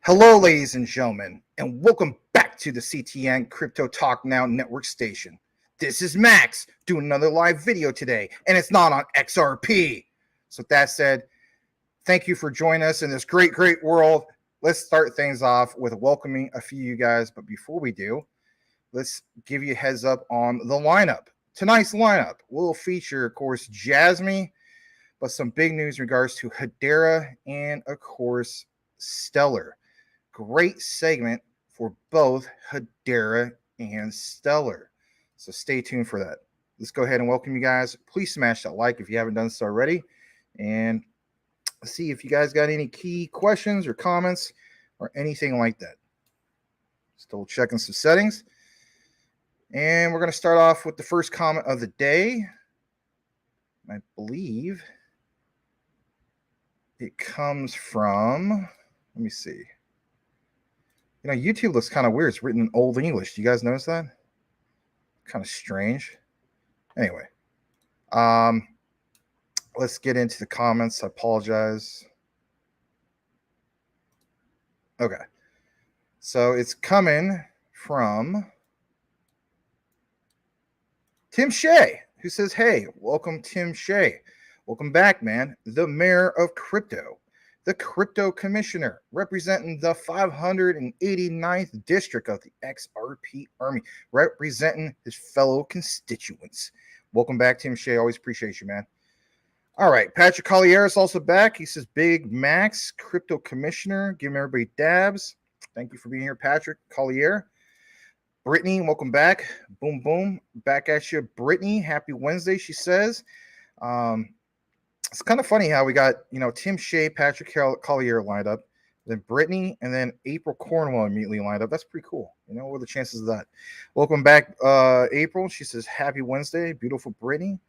Hello, ladies and gentlemen, and welcome back to the CTN Crypto Talk Now Network station. This is Max doing another live video today, and it's not on XRP. So with that said, thank you for joining us in this great world. Let's start things off with welcoming a few of you guys, but before we do, let's give you a heads up on the lineup. Tonight's lineup will feature, of course, Jasmy, but some big news in regards to Hedera and, of course, Stellar. Great segment for both Hedera and Stellar. So stay tuned for that. Let's go ahead and welcome you guys. Please smash that like if you haven't done so already. And see if you guys got any key questions or comments or anything like that. Still checking some settings. And we're going to start off with the first comment of the day. I believe it comes from, let me see. You know, YouTube looks kind of weird. It's written in Old English. Do you guys notice that? Kind of strange. Anyway, let's get into the comments. I apologize. Okay. So it's coming from Tim Shea, who says, hey, welcome, Tim Shea. Welcome back, man. The mayor of crypto. The crypto commissioner representing the 589th district of the XRP Army, representing his fellow constituents. Welcome back, Tim Shea. Always appreciate you, man. All right. Patrick Collier is also back. He says, Big Max, crypto commissioner, giving everybody dabs. Thank you for being here, Patrick Collier. Brittany, welcome back. Boom, boom. Back at you, Brittany. Happy Wednesday, she says. It's kind of funny how we got, Tim Shea, Patrick Collier lined up, then Brittany, and then April Cornwell immediately lined up. That's pretty cool. What are the chances of that? Welcome back, April. She says, happy Wednesday, beautiful Brittany.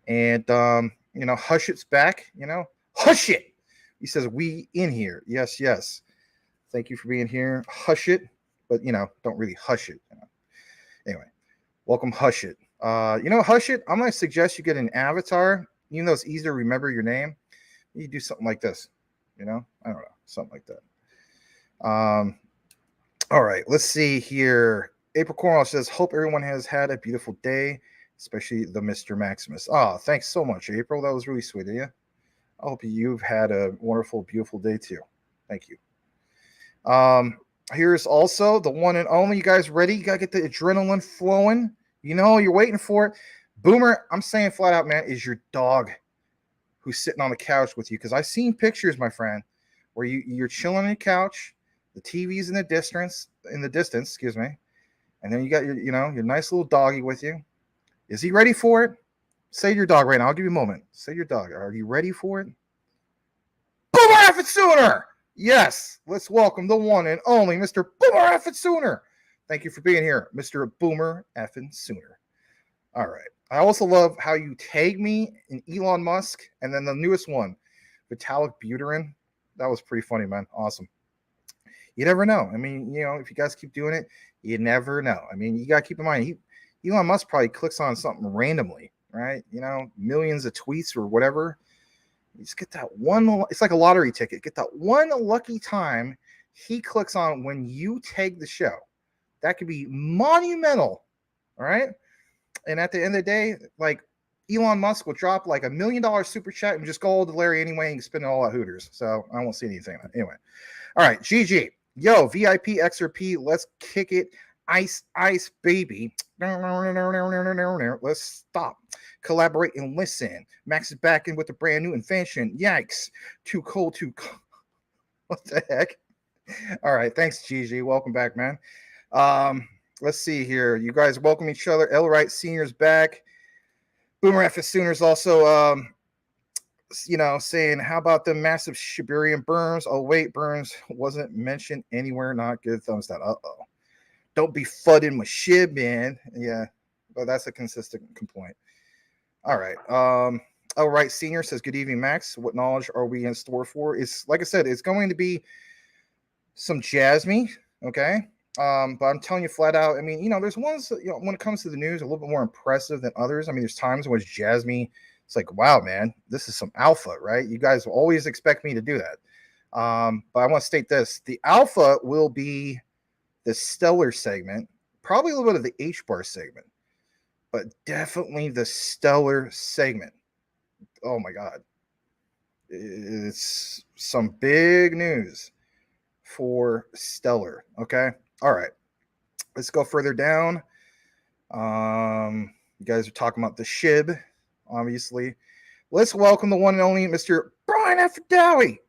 And, Hush It's back, Hush It. He says, we in here. Yes, yes. Thank you for being here. Hush It, but, don't really hush it. Anyway, welcome, Hush It. Hush It, I'm going to suggest you get an avatar. Even though it's easy to remember your name, you do something like this, I don't know, something like that. All right, let's see here. April Cornwell says, hope everyone has had a beautiful day, especially the Mr. Maximus. Oh, thanks so much, April. That was really sweet of you. I hope you've had a wonderful, beautiful day too. Thank you. Here's also the one and only. You guys ready? You got to get the adrenaline flowing. You're waiting for it. Boomer, I'm saying flat out, man, is your dog who's sitting on the couch with you. Because I've seen pictures, my friend, where you're chilling on the couch, the TV's in the distance, excuse me, and then you got your nice little doggy with you. Is he ready for it? Say your dog right now. I'll give you a moment. Say your dog. Are you ready for it? Boomer F it sooner! Yes, let's welcome the one and only Mr. Boomer F it sooner. Thank you for being here, Mr. Boomer Effin' Sooner. All right. I also love how you tag me in Elon Musk and then the newest one, Vitalik Buterin. That was pretty funny, man. Awesome. You never know. I mean, if you guys keep doing it, you never know. I mean, you got to keep in mind, Elon Musk probably clicks on something randomly, right? Millions of tweets or whatever. You just get that one. It's like a lottery ticket. Get that one lucky time he clicks on when you tag the show. That could be monumental. All right. And at the end of the day, like, Elon Musk will drop like $1 million super chat and just go all to Larry anyway and spend it all at Hooters. So I won't see anything. Anyway. All right. GG. Yo, VIP XRP. Let's kick it. Ice, baby. Let's stop. Collaborate and listen. Max is back in with a brand new invention. Yikes. Too cold. What the heck? All right. Thanks, GG. Welcome back, man. Let's see here. You guys welcome each other. L. Wright Senior's back. Boomer F. Sooners also, saying, how about the massive Shiba Burns? Oh, wait, Burns wasn't mentioned anywhere. Not good. Thumbs down. Uh-oh. Don't be fudding my shit, man. Yeah, but that's a consistent complaint. All right. All right. Senior says, good evening, Max. What knowledge are we in store for? It's like I said, it's going to be some Jasmy. Okay. But I'm telling you flat out, I mean, there's ones that, when it comes to the news, a little bit more impressive than others. I mean, there's times when it's Jasmy. It's like, wow, man, this is some alpha, right? You guys will always expect me to do that. But I want to state this. The alpha will be the stellar segment, probably a little bit of the H-bar segment, but definitely the stellar segment. Oh, my God. It's some big news for stellar, okay? All right. Let's go further down. You guys are talking about the SHIB, obviously. Let's welcome the one and only Mr. Brian F. Dowie.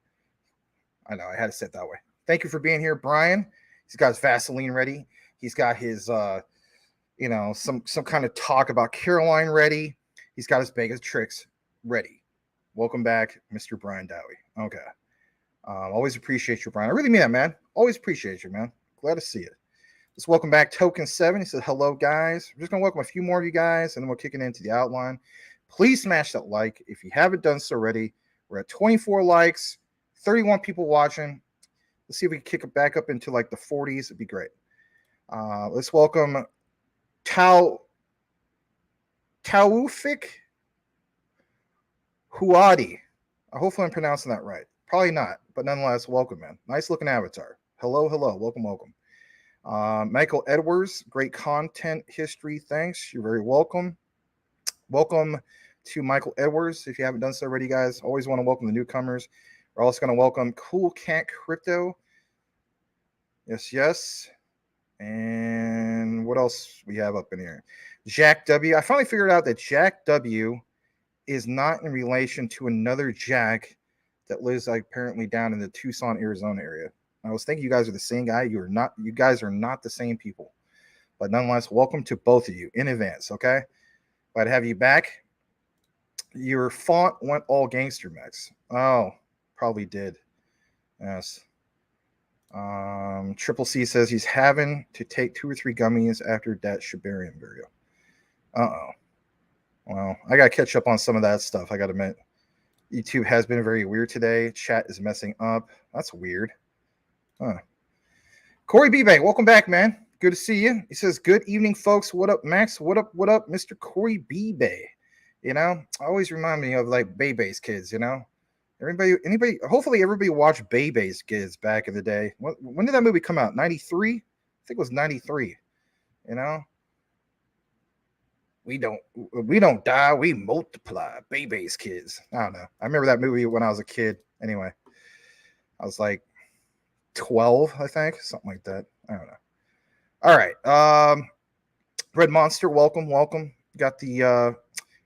I know, I had to say it that way. Thank you for being here, Brian. He's got his Vaseline ready. He's got his, some kind of talk about Caroline ready. He's got his Vegas tricks ready. Welcome back, Mr. Brian Dowie. Okay. Always appreciate you, Brian. I really mean that, man. Always appreciate you, man. Glad to see it. Let's welcome back Token 7. He said, hello, guys. We're just going to welcome a few more of you guys, and then we'll kick it into the outline. Please smash that like if you haven't done so already. We're at 24 likes, 31 people watching. Let's see if we can kick it back up into like the 40s. It'd be great. Let's welcome Taufik Huadi. Hopefully I'm pronouncing that right. Probably not, but nonetheless, welcome, man. Nice looking avatar. Hello. Welcome. Michael Edwards, great content history. Thanks. You're very welcome. Welcome to Michael Edwards. If you haven't done so already, guys, always want to welcome the newcomers. We're also going to welcome Cool Cat Crypto. Yes. And what else we have up in here? Jack W. I finally figured out that Jack W is not in relation to another Jack that lives apparently down in the Tucson, Arizona area. I was thinking you guys are the same guy. You guys are not the same people. But nonetheless, welcome to both of you in advance, okay? Glad to have you back. Your font went all gangster, Max. Oh, probably did. Yes. Triple C says he's having to take 2 or 3 gummies after that Shibarian burial. Uh-oh. Well, I got to catch up on some of that stuff, I got to admit. YouTube has been very weird today. Chat is messing up. That's weird. Huh. Corey B-Bank, welcome back, man. Good to see you. He says, good evening, folks. What up, Max? What up, Mr. Corey B-Bay? Always remind me of like Baybay's kids, Anybody, hopefully everybody watched Baybay's kids back in the day. When did that movie come out? 93? I think it was 93. We don't die, we multiply. Baybay's kids. I don't know. I remember that movie when I was a kid. Anyway, I was like 12, I think, something like that. I don't know. All right. Red Monster, welcome. Got the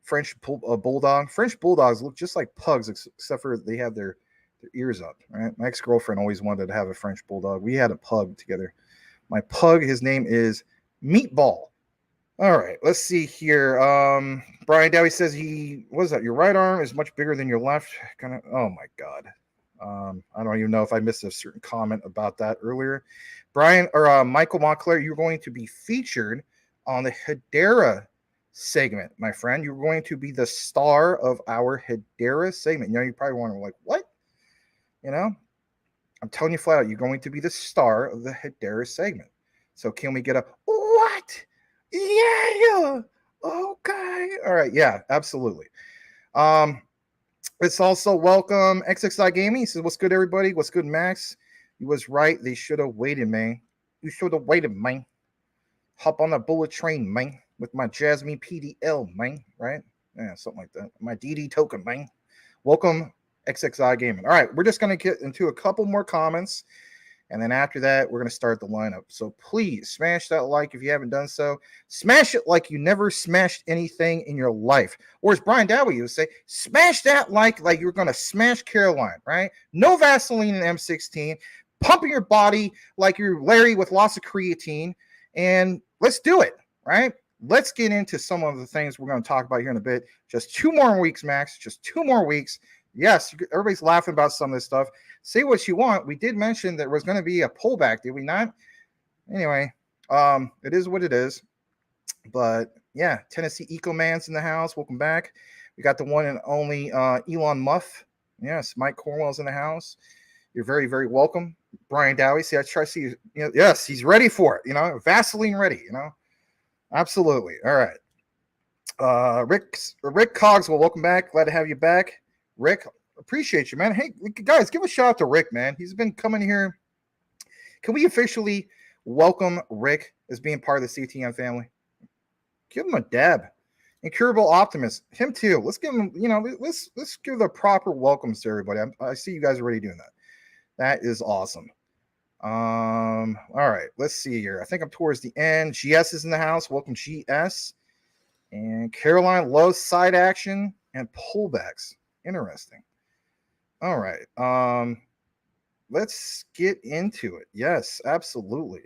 French bulldog. French bulldogs look just like pugs, except for they have their ears up, right? My ex-girlfriend always wanted to have a French bulldog. We had a pug together. My pug, his name is Meatball. All right, let's see here. Brian Dowie says what is that? Your right arm is much bigger than your left. Oh my God. I don't even know if I missed a certain comment about that earlier. Michael Montclair, you're going to be featured on the Hedera segment, my friend. You're going to be the star of our Hedera segment. You probably wondering, like, what? I'm telling you flat out, you're going to be the star of the Hedera segment. So can we get a what? Yeah. Okay. All right. Yeah, absolutely. Let's also welcome XX Gaming. He says, what's good, everybody? What's good, Max? He was right. They should have waited, man. You should have waited, man. Hop on the bullet train, man, with my Jasmy PDL, man, right? Yeah, something like that. My DD token, man. Welcome, XXI Gaming. All right, we're just going to get into a couple more comments. And then after that, we're going to start the lineup. So please smash that like if you haven't done so. Smash it like you never smashed anything in your life. Or as Brian Dowie would say, smash that like you're going to smash Caroline, right? No Vaseline in M16. Pumping your body like you're Larry with lots of creatine. And let's do it, right? Let's get into some of the things we're going to talk about here in a bit. Just 2 more weeks, Max. Just 2 more weeks. Yes, everybody's laughing about some of this stuff. Say what you want. We did mention there was going to be a pullback, did we not? Anyway, it is what it is. But yeah, Tennessee Eco Man's in the house. Welcome back. We got the one and only Elon Muff. Yes, Mike Cornwell's in the house. You're very, very welcome. Brian Dowie. See, I try to see you. Yes, he's ready for it. Vaseline ready. Absolutely. All right. Rick Cogswell, welcome back. Glad to have you back. Rick, appreciate you, man. Hey, guys, give a shout out to Rick, man. He's been coming here. Can we officially welcome Rick as being part of the CTN family? Give him a dab. Incurable Optimist, him too. Let's give him, let's give the proper welcomes to everybody. I see you guys are already doing that. That is awesome. All right, let's see here. I think I'm towards the end. GS is in the house. Welcome, GS. And Caroline loves side action and pullbacks. Interesting. All right. Let's get into it. Yes, absolutely.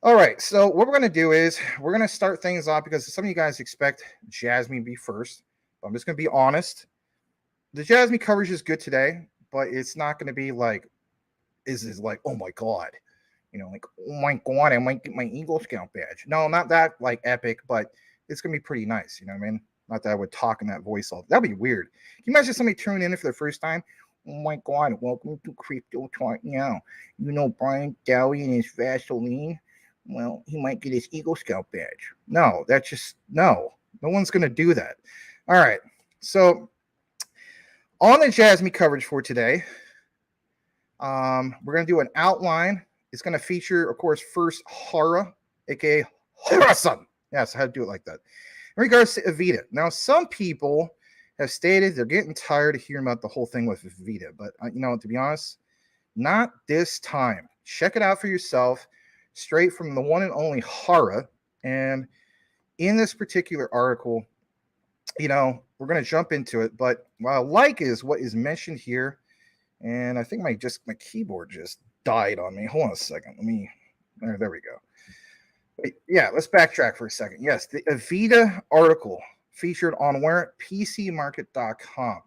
All right. So what we're going to do is we're going to start things off because some of you guys expect Jasmy to be first. I'm just going to be honest. The Jasmy coverage is good today, but it's not going to be like, is like, oh my God, like, oh my God, I might get my Eagle Scout badge. No, not that like epic, but it's going to be pretty nice. You know what I mean? Not that I would talk in that voice all. That'd be weird. Can you imagine somebody tuning in for the first time? Oh my God, welcome to Crypto Talk Now. Brian Dowie and his Vaseline. Well, he might get his Eagle Scout badge. No, that's just no. No one's gonna do that. All right. So on the Jasmy coverage for today, we're gonna do an outline. It's gonna feature, of course, first Hara, aka Hara-san. Yes, I had to do it like that. In regards to Evita, now some people have stated they're getting tired of hearing about the whole thing with Evita, but to be honest, not this time. Check it out for yourself, straight from the one and only Hara. And in this particular article, we're going to jump into it. But what I like is what is mentioned here, and I think my keyboard just died on me. Hold on a second. There we go. Yeah, let's backtrack for a second. Yes, the Evita article featured on where PCmarket.com.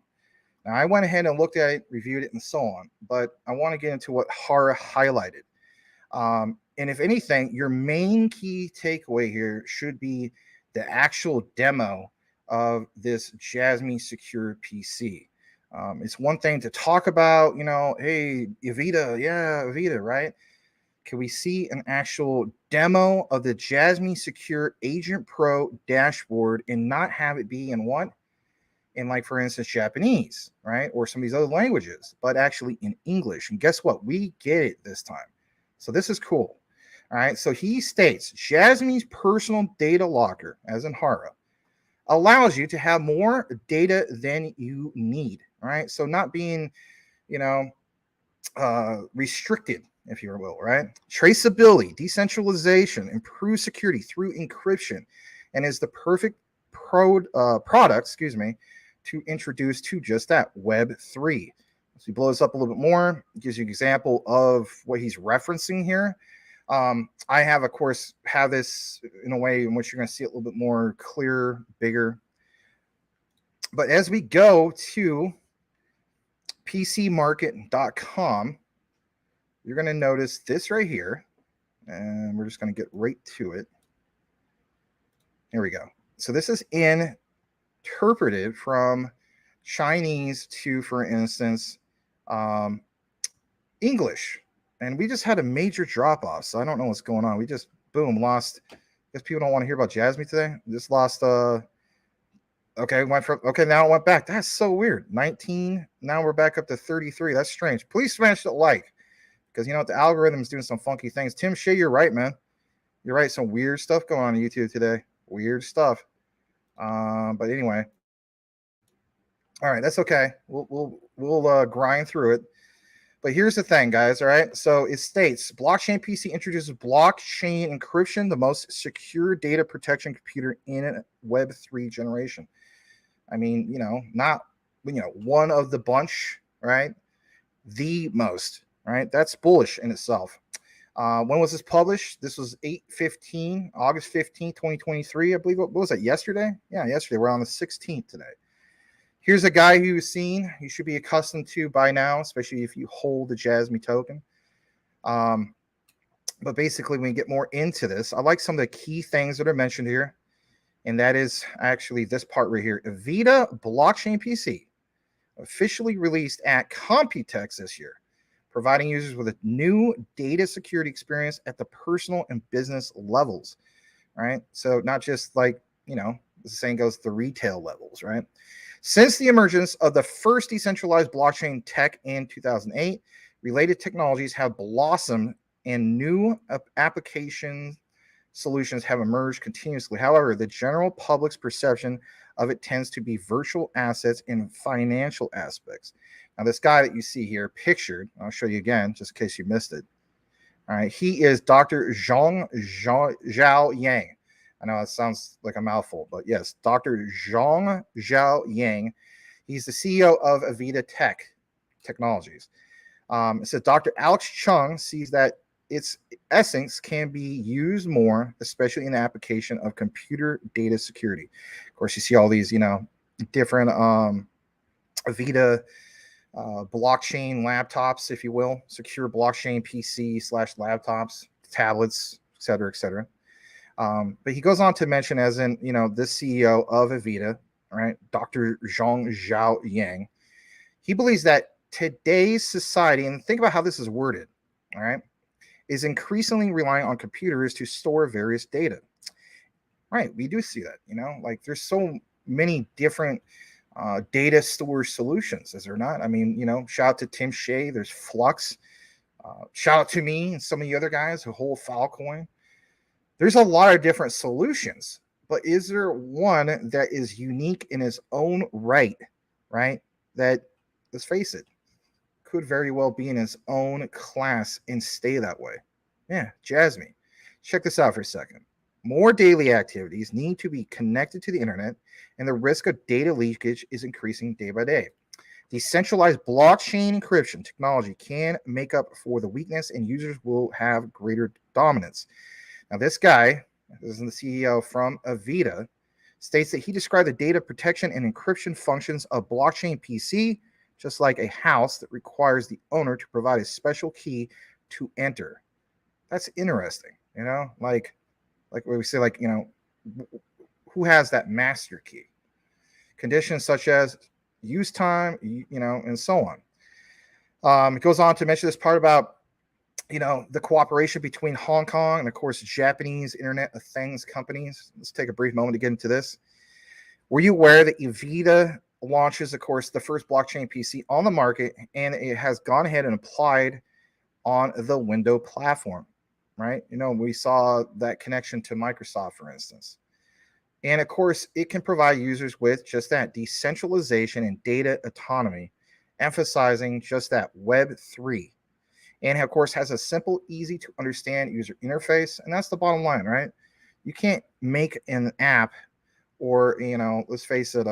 Now, I went ahead and looked at it, reviewed it, and so on, but I want to get into what Hara highlighted. And if anything, your main key takeaway here should be the actual demo of this Jasmy secure PC. It's one thing to talk about, hey, Evita, right? Can we see an actual demo of the Jasmy Secure Agent Pro dashboard and not have it be in what? In, like, for instance, Japanese, right? Or some of these other languages, but actually in English. And guess what? We get it this time. So this is cool. All right. So he states Jasmy's personal data locker, as in Hara, allows you to have more data than you need. All right. So not being, restricted, if you will, right? Traceability, decentralization, improved security through encryption, and is the perfect product, to introduce to just that Web3. So he blows up a little bit more, gives you an example of what he's referencing here. I have, of course, have this in a way in which you're going to see it a little bit more clear, bigger. But as we go to PCmarket.com, you're going to notice this right here, and we're just going to get right to it. Here we go. So this is interpreted from Chinese to, for instance, English. And we just had a major drop off. So I don't know what's going on. We just, boom, lost. I guess people don't want to hear about Jasmy today. Just lost, okay, now it went back. That's so weird. 19. Now we're back up to 33. That's strange. Please smash that like. Because the algorithm's doing some funky things. Tim Shea, you're right, man. You're right. Some weird stuff going on YouTube today. Weird stuff. But anyway, all right, that's okay. We'll grind through it. But here's the thing, guys. All right. So it states blockchain PC introduces blockchain encryption, the most secure data protection computer in Web3 generation. I mean, not one of the bunch, right? The most, right? That's bullish in itself. When was this published? This was August 15th, 2023. I believe. What was that? Yesterday? Yeah, yesterday. We're on the 16th today. Here's a guy who you've seen. You should be accustomed to by now, especially if you hold the Jasmy token. But basically, when you get more into this, I like some of the key things that are mentioned here. And that is actually this part right here. Avita Blockchain PC officially released at Computex this year, providing users with a new data security experience at the personal and business levels, right? So not just like, the saying goes, the retail levels, right? Since the emergence of the first decentralized blockchain tech in 2008, related technologies have blossomed and new application solutions have emerged continuously. However, the general public's perception of it tends to be virtual assets and financial aspects. Now, this guy that you see here pictured, I'll show you again, just in case you missed it. All right, he is Dr. Zhao Yang. I know it sounds like a mouthful, but yes, Dr. Zhao Yang. He's the CEO of Avita Technologies. It says Dr. Alex Chung sees that its essence can be used more, especially in the application of computer data security. Of course, you see all these, different Avita blockchain laptops, if you will, secure blockchain PC / laptops, tablets, et cetera, et cetera. But he goes on to mention, as in, the CEO of Avita, right, Dr. Zhao Yang, he believes that today's society, and think about how this is worded, all right, is increasingly relying on computers to store various data. Right, we do see that, like there's so many different data storage solutions, is there not? I mean, shout out to Tim Shea, there's Flux, shout out to me and some of the other guys who hold Filecoin. There's a lot of different solutions, but is there one that is unique in its own right, that, let's face it, could very well be in its own class and stay that way? Yeah, Jasmy. Check this out for a second. More daily activities need to be connected to the internet, and the risk of data leakage is increasing day by day. Decentralized blockchain encryption technology can make up for the weakness, and users will have greater dominance. Now, this guy, this is the CEO from Avita, states that he described the data protection and encryption functions of blockchain PC just like a house that requires the owner to provide a special key to enter. That's interesting, like what we say, like, who has that master key? Conditions such as use time, and so on. It goes on to mention this part about, the cooperation between Hong Kong and, of course, Japanese Internet of Things companies. Let's take a brief moment to get into this. Were you aware that Avita launches, of course, the first blockchain PC on the market, and it has gone ahead and applied on the Windows platform, right? We saw that connection to Microsoft, for instance. And of course, it can provide users with just that decentralization and data autonomy, emphasizing just that Web3. And of course, has a simple, easy to understand user interface. And that's the bottom line, right? You can't make an app or, let's face it,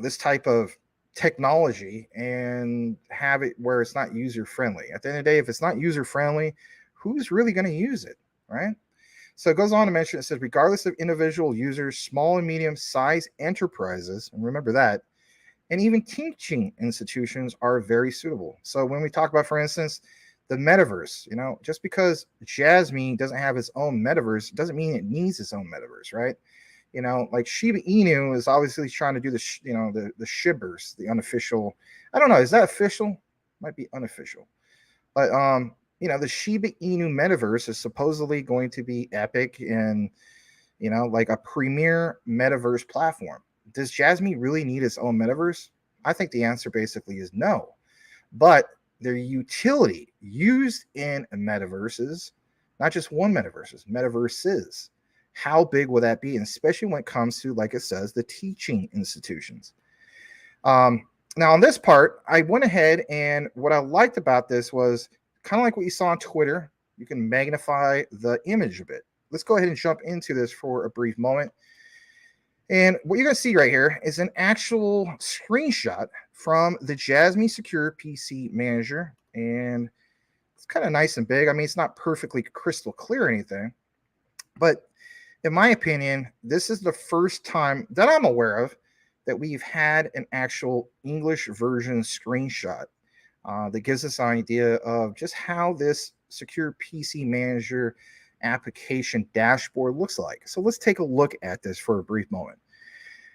this type of technology and have it where it's not user friendly. At the end of the day, if it's not user friendly, who's really going to use it, right? So it goes on to mention, it says, regardless of individual users, small and medium sized enterprises, and remember that, and even teaching institutions are very suitable. So when we talk about, for instance, the metaverse, just because Jasmy doesn't have its own metaverse doesn't mean it needs its own metaverse, right? Like Shiba Inu is obviously trying to do the Shibers, the unofficial. I don't know, is that official? Might be unofficial, but the Shiba Inu metaverse is supposedly going to be epic and like a premier metaverse platform. Does Jasmy really need its own metaverse? I think the answer basically is no. But their utility used in metaverses, not just one metaverses, How big will that be? And especially when it comes to, like it says, the teaching institutions. Now, on this part, I went ahead, and what I liked about this was kind of like what you saw on Twitter. You can magnify the image a bit. Let's go ahead and jump into this for a brief moment. And what you're going to see right here is an actual screenshot from the Jasmy Secure PC Manager. And it's kind of nice and big. I mean, it's not perfectly crystal clear or anything, but in my opinion, this is the first time that I'm aware of that we've had an actual English version screenshot that gives us an idea of just how this Secure PC Manager application dashboard looks like. So let's take a look at this for a brief moment.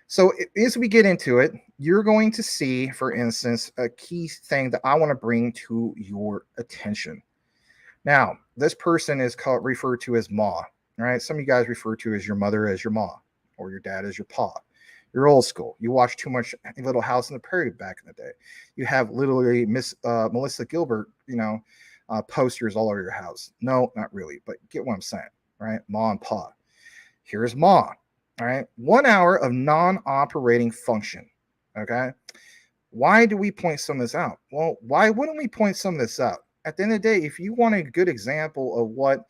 So as we get into it, you're going to see, for instance, a key thing that I want to bring to your attention. Now, this person is referred to as Ma. Right? Some of you guys refer to as your mother as your ma, or your dad as your pa. You're old school. You watch too much Little House on the Prairie back in the day. You have literally Miss Melissa Gilbert, posters all over your house. No, not really, but get what I'm saying, right? Ma and pa. Here's Ma. All right, 1 hour of non-operating function. Okay, why do we point some of this out? Well, why wouldn't we point some of this out? At the end of the day, if you want a good example of what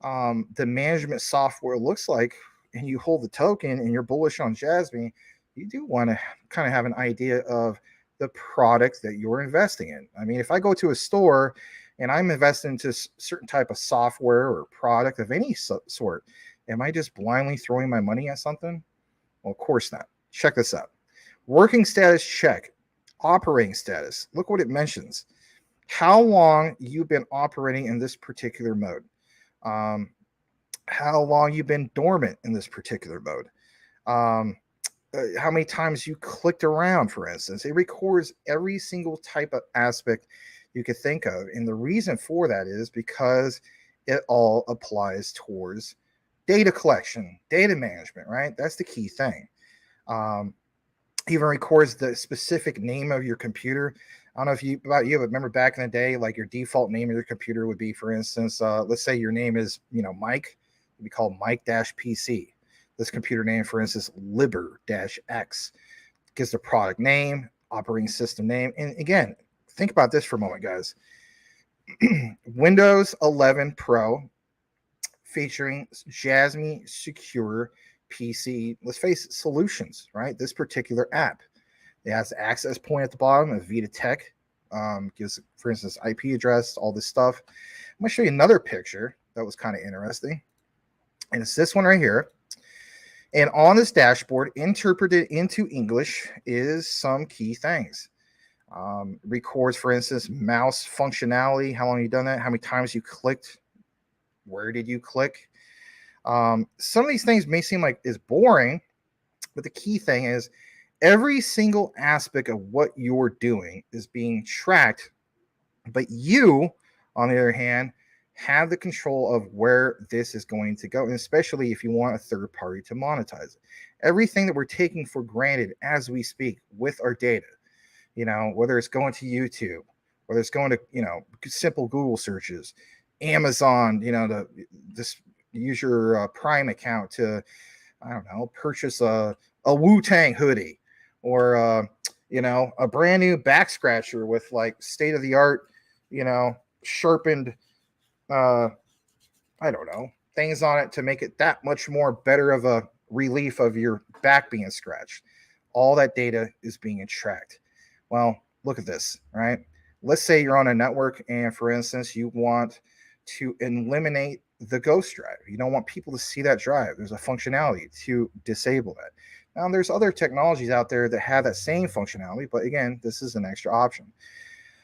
the management software looks like, and you hold the token and you're bullish on Jasmy, you do want to kind of have an idea of the product that you're investing in. I mean, if I go to a store and I'm investing into certain type of software or product of any sort, am I just blindly throwing my money at something? Well, of course not. Check this out. Working status check. Operating status. Look what it mentions. How long you've been operating in this particular mode. How long you've been dormant in this particular mode. How many times you clicked around, for instance. It records every single type of aspect you could think of. And the reason for that is because it all applies towards data collection, data management, right? That's the key thing. Even records the specific name of your computer. I don't know about you, but remember back in the day, like your default name of your computer would be, for instance, let's say your name is, Mike. It'd be called Mike-PC. This computer name, for instance, Liber-X, gives the product name, operating system name. And again, think about this for a moment, guys. Windows 11 Pro featuring Jasmy Secure PC, let's face it, solutions, right? This particular app. It has the access point at the bottom of Vita Tech. Gives, for instance, IP address, all this stuff. I'm going to show you another picture that was kind of interesting. And it's this one right here. And on this dashboard, interpreted into English, is some key things. Records, for instance, mouse functionality, how long you've done that, how many times you clicked, where did you click. Some of these things may seem like is boring, but the key thing is every single aspect of what you're doing is being tracked, but you, on the other hand, have the control of where this is going to go, and especially if you want a third party to monetize it. Everything that we're taking for granted as we speak with our data, whether it's going to YouTube, whether it's going to, simple Google searches, Amazon, to use your Prime account to, I don't know, purchase a Wu-Tang hoodie, or a brand new back scratcher with like state of the art, sharpened, I don't know, things on it to make it that much more better of a relief of your back being scratched. All that data is being tracked. Well, look at this, right? Let's say you're on a network and, for instance, you want to eliminate the ghost drive. You don't want people to see that drive. There's a functionality to disable that. Now, there's other technologies out there that have that same functionality, but again, this is an extra option.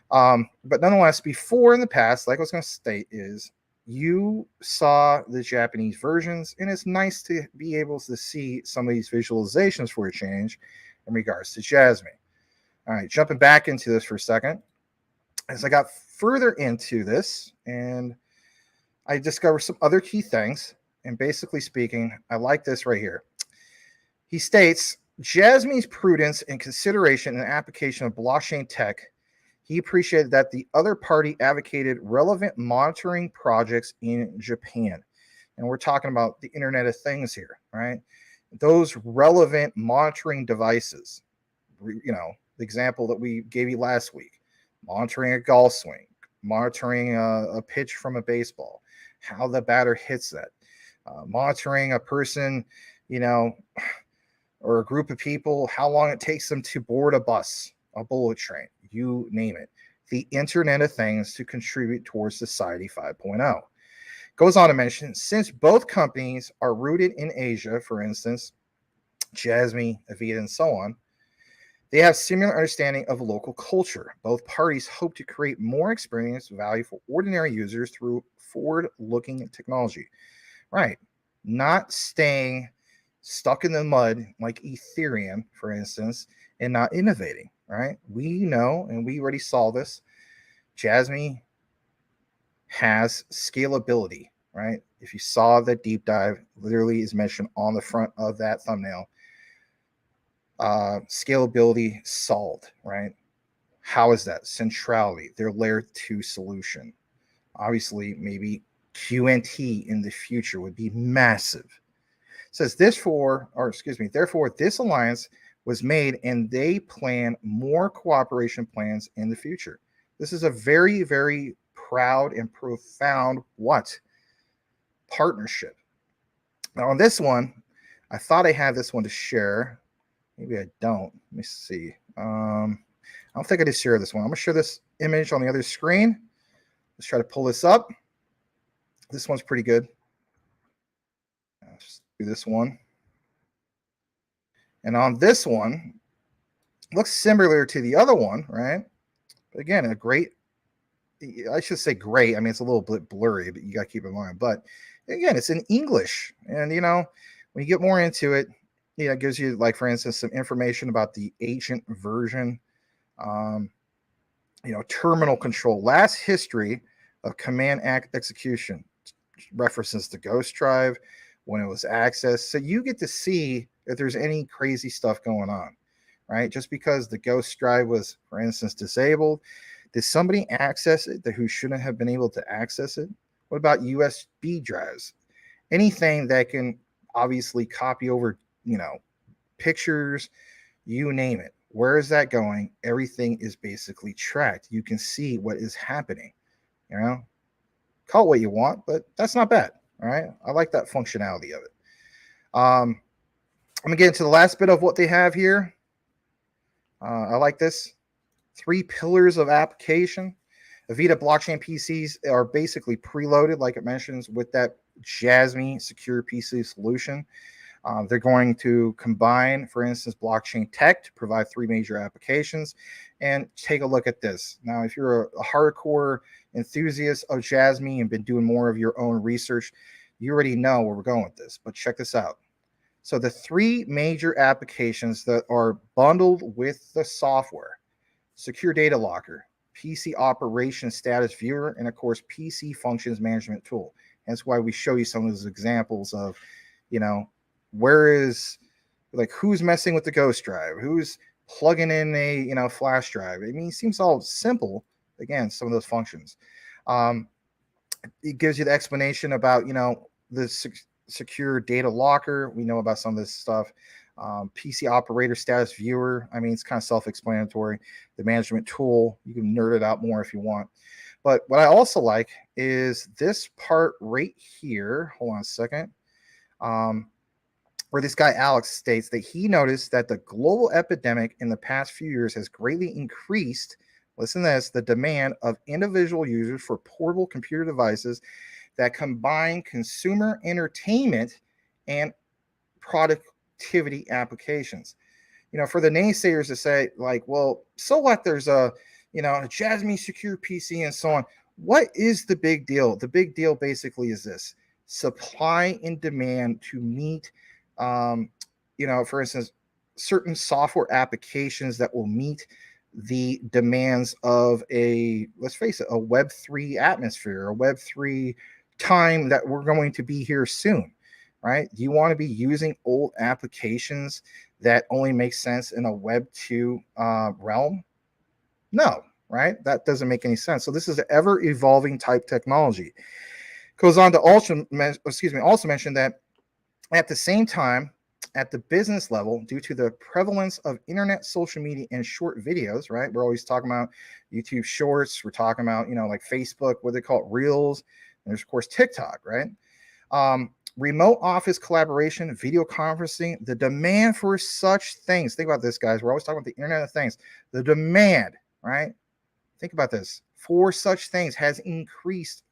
But nonetheless, before in the past, like I was going to state, is you saw the Japanese versions, and it's nice to be able to see some of these visualizations for a change in regards to Jasmy. All right, jumping back into this for a second. As I got further into this, and I discovered some other key things, and basically speaking, I like this right here. He states, Jasmy's prudence and consideration in the application of blockchain tech. He appreciated that the other party advocated relevant monitoring projects in Japan. and we're talking about the Internet of Things here, right? Those relevant monitoring devices, the example that we gave you last week, monitoring a golf swing, monitoring a pitch from a baseball, how the batter hits that, monitoring a person, or a group of people, how long it takes them to board a bus, a bullet train, you name it. The Internet of Things to contribute towards Society 5.0. Goes on to mention, since both companies are rooted in Asia, for instance, Jasmy, Avita, and so on, they have similar understanding of local culture. Both parties hope to create more experience value for ordinary users through forward-looking technology. Right. Not staying stuck in the mud like Ethereum, for instance, and not innovating, right? We know, and we already saw this, Jasmy has scalability, right? If you saw the deep dive, literally is mentioned on the front of that thumbnail. Scalability solved, right? How is that? Centrality, their layer 2 solution. Obviously, maybe QNT in the future would be massive. It says therefore, this alliance was made and they plan more cooperation plans in the future. This is a very, very proud and profound partnership. Now on this one, I thought I had this one to share. Maybe I don't. Let me see. I don't think I did share this one. I'm gonna share this image on the other screen. Let's try to pull this up. This one's pretty good. Let's do this one. And on this one, looks similar to the other one, right? But again, I should say great. I mean, it's a little bit blurry, but you got to keep in mind. But again, it's in English. And, when you get more into it, it gives you, like, for instance, some information about the agent version, terminal control, last history of command execution, references the Ghost Drive, when it was accessed. So you get to see if there's any crazy stuff going on, right? Just because the Ghost Drive was, for instance, disabled, did somebody access it who shouldn't have been able to access it? What about USB drives? Anything that can obviously copy over, pictures, you name it. Where is that going? Everything is basically tracked. You can see what is happening, Call it what you want, but that's not bad. All right. I like that functionality of it. I'm going to get into the last bit of what they have here. I like this. 3 pillars of application. Avita blockchain PCs are basically preloaded, like it mentions, with that Jasmy secure PC solution. They're going to combine, for instance, blockchain tech to provide 3 major applications. And take a look at this. Now, if you're a hardcore enthusiast of Jasmy and been doing more of your own research, you already know where we're going with this. But check this out. So the 3 major applications that are bundled with the software: Secure Data Locker, PC Operation Status Viewer, and of course, PC Functions Management Tool. That's why we show you some of those examples of, where is, like, who's messing with the Ghost Drive, who's plugging in a flash drive. I mean, it seems all simple. Again, some of those functions. It gives you the explanation about, the secure data locker. We know about some of this stuff. PC operator status viewer. I mean, it's kind of self-explanatory. The management tool, you can nerd it out more if you want. But what I also like is this part right here. Hold on a second. Where this guy Alex states that he noticed that the global epidemic in the past few years has greatly increased, listen to this, the demand of individual users for portable computer devices that combine consumer entertainment and productivity applications. For the naysayers to say, like, well, so what? There's a Jasmy secure PC and so on. What is the big deal? The big deal basically is this: supply and demand to meet, for instance, certain software applications that will meet the demands of let's face it, a Web3 atmosphere, a Web3 time that we're going to be here soon, right? Do you want to be using old applications that only make sense in a Web2 realm? No, right? That doesn't make any sense. So this is an ever-evolving type technology. Goes on to also mention that at the same time, at the business level, due to the prevalence of internet, social media, and short videos, right? We're always talking about YouTube Shorts. We're talking about, like Facebook, what they call it, Reels. And there's, of course, TikTok, right? Remote office collaboration, video conferencing, the demand for such things. Think about this, guys. We're always talking about the Internet of Things. The demand, right? Think about this. For such things has increased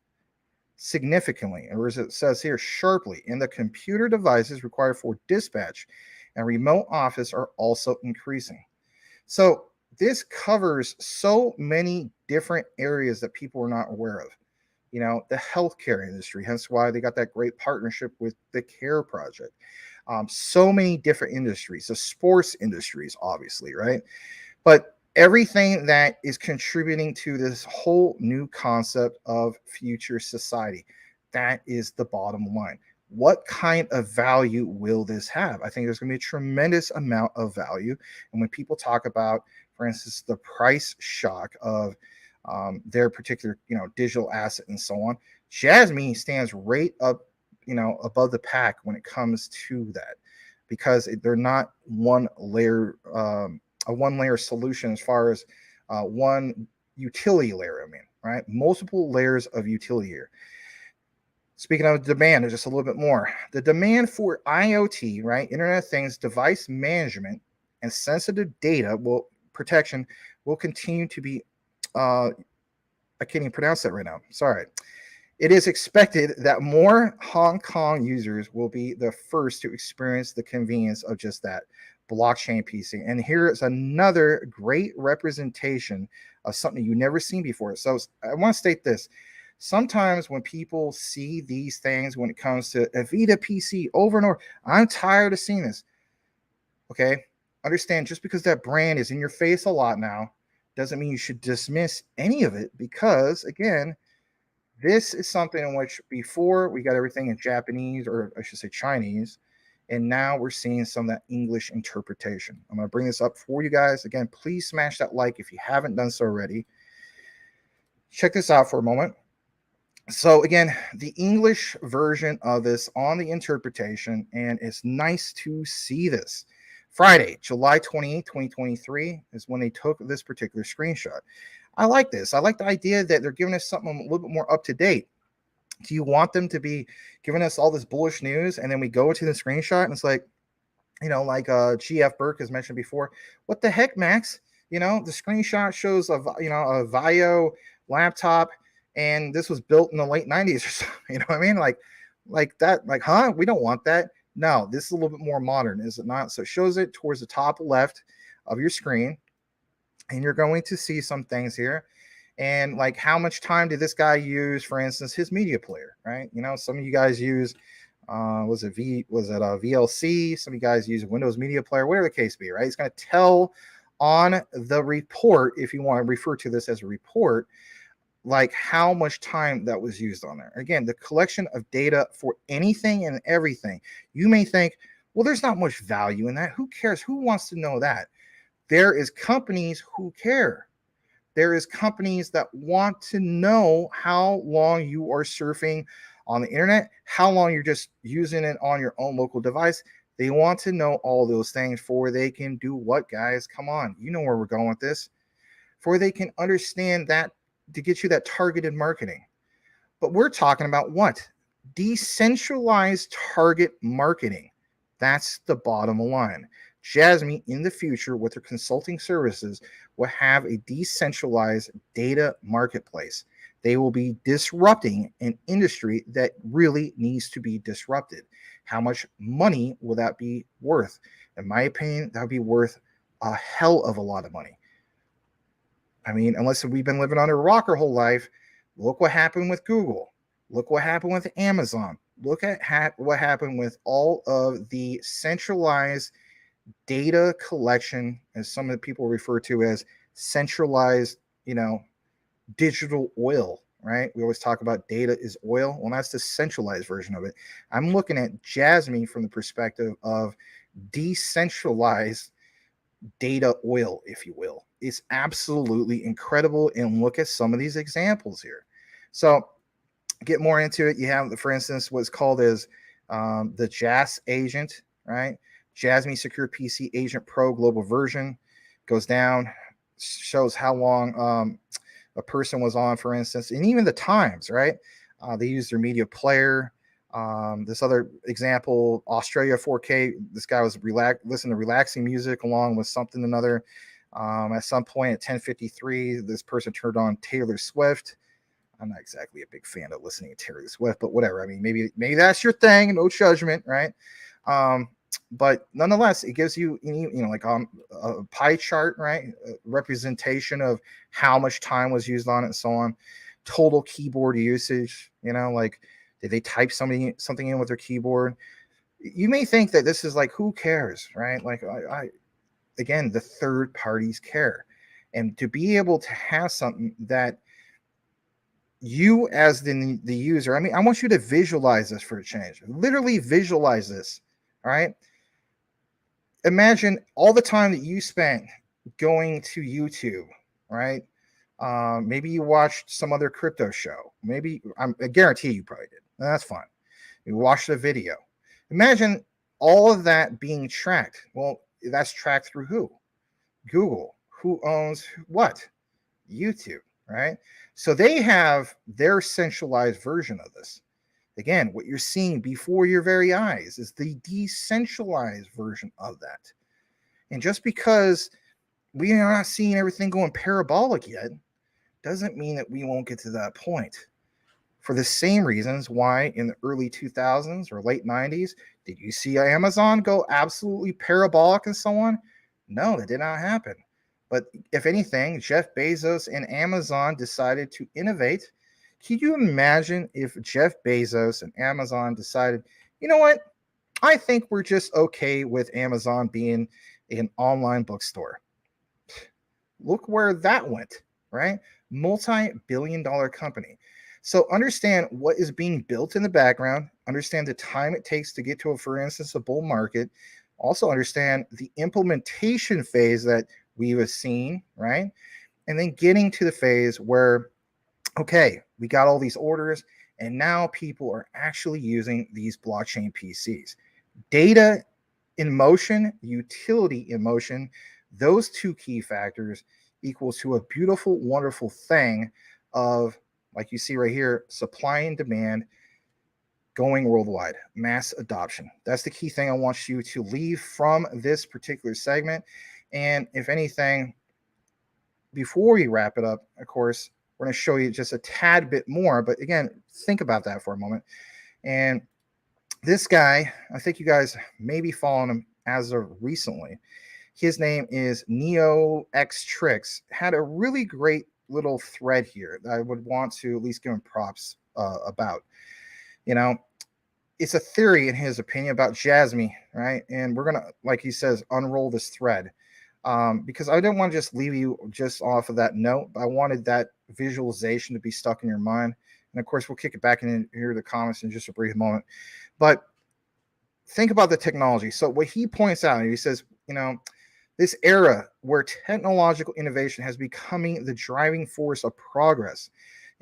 significantly, or as it says here, sharply, and the computer devices required for dispatch and remote office are also increasing. So this covers so many different areas that people are not aware of. The healthcare industry, hence why they got that great partnership with the CARE Project. So many different industries, the sports industries, obviously, right? But everything that is contributing to this whole new concept of future society, that is the bottom line. What kind of value will this have? I think there's going to be a tremendous amount of value. And when people talk about, for instance, the price shock of their particular, digital asset and so on, Jasmy stands right up, above the pack when it comes to that, because they're not one layer, a one layer solution as far as one utility layer. Right? Multiple layers of utility here. Speaking of demand, there's just a little bit more. The demand for IoT, right, Internet of Things, device management, and sensitive data protection will continue to be. I can't even pronounce that right now. Sorry. It is expected that more Hong Kong users will be the first to experience the convenience of just that, blockchain piecing. And here is another great representation of something you've never seen before. So I want to state this. Sometimes when people see these things, when it comes to Avita PC over and over, I'm tired of seeing this. Okay? Understand, just because that brand is in your face a lot now doesn't mean you should dismiss any of it, because, again, this is something in which before we got everything in Japanese, or I should say Chinese, and now we're seeing some of that English interpretation. I'm going to bring this up for you guys. Again, please smash that like if you haven't done so already. Check this out for a moment. So again, the English version of this on the interpretation, and it's nice to see this. Friday, July 28, 2023 is when they took this particular screenshot. I like this. I like the idea that they're giving us something a little bit more up to date. Do you want them to be giving us all this bullish news and then we go to the screenshot and it's like, like GF Burke has mentioned before, what the heck, Max? The screenshot shows a Vio laptop, and this was built in the late 90s or something. You know what I mean? Like that, huh? We don't want that. No, this is a little bit more modern, is it not? So it shows it towards the top left of your screen, and you're going to see some things here. And like, how much time did this guy use, for instance, his media player, right? Some of you guys use, was it VLC? Some of you guys use Windows Media Player, whatever the case be, right? It's going to tell on the report, if you want to refer to this as a report, like how much time that was used on there. Again, the collection of data for anything and everything. You may think, well, there's not much value in that. Who cares? Who wants to know that? There is companies who care. There is companies that want to know how long you are surfing on the internet, how long you're just using it on your own local device. They want to know all those things for they can do what, guys? Come on. You know where we're going with this. For they can understand that, to get you that targeted marketing. But we're talking about what? Decentralized target marketing. That's the bottom line. Jasmy, in the future, with their consulting services, will have a decentralized data marketplace. They will be disrupting an industry that really needs to be disrupted. How much money will that be worth? In my opinion, that would be worth a hell of a lot of money. I mean, unless we've been living under a rock our whole life, look what happened with Google. Look what happened with Amazon. Look at what happened with all of the centralized data collection, as some of the people refer to as centralized, digital oil, right? We always talk about data is oil. Well, that's the centralized version of it. I'm looking at Jasmy from the perspective of decentralized data oil, if you will. It's absolutely incredible. And look at some of these examples here. So get more into it, you have, for instance, what's called as the JAS agent, right? Jasmy Secure PC Agent Pro Global Version goes down, shows how long a person was on, for instance, and even the times, right? They use their media player. This other example, Australia 4K, this guy was listening to relaxing music along with something another. At some point at 10:53, this person turned on Taylor Swift. I'm not exactly a big fan of listening to Taylor Swift, but whatever. I mean, maybe that's your thing. No judgment, right? But nonetheless, it gives you like a pie chart, right? A representation of how much time was used on it and so on. Total keyboard usage, like did they type something in with their keyboard? You may think that this is like, who cares, right? Like again, the third parties care. And to be able to have something that you as the user, I mean, I want you to visualize this for a change. Literally visualize this. All right. Imagine all the time that you spent going to YouTube, right? Maybe you watched some other crypto show. Maybe I guarantee you probably did. That's fine. You watched a video. Imagine all of that being tracked. Well, that's tracked through who? Google. Who owns what? YouTube, right? So they have their centralized version of this. Again, what you're seeing before your very eyes is the decentralized version of that. And just because we are not seeing everything going parabolic yet, doesn't mean that we won't get to that point. For the same reasons why in the early 2000s or late 90s, did you see Amazon go absolutely parabolic and so on? No, that did not happen. But if anything, Jeff Bezos and Amazon decided to innovate. Can you imagine if Jeff Bezos and Amazon decided, you know what? I think we're just okay with Amazon being an online bookstore. Look where that went, right? Multi-billion-dollar company. So understand what is being built in the background, understand the time it takes to get to, for instance, a bull market. Also understand the implementation phase that we have seen, right? And then getting to the phase where, okay, we got all these orders, and now people are actually using these blockchain PCs. Data in motion, utility in motion, those two key factors equals to a beautiful, wonderful thing of, like you see right here, supply and demand going worldwide, mass adoption. That's the key thing I want you to leave from this particular segment. And if anything, before we wrap it up, of course, we're going to show you just a tad bit more. But again, think about that for a moment. And this guy, I think you guys may be following him as of recently. His name is Neo X Tricks. Had a really great little thread here that I would want to at least give him props about. It's a theory in his opinion about Jasmy, right? And we're gonna, like he says, unroll this thread because I didn't want to just leave you just off of that note. I wanted that visualization to be stuck in your mind. And of course, we'll kick it back in here the comments in just a brief moment. But think about the technology. So what he points out, he says, this era where technological innovation has becoming the driving force of progress.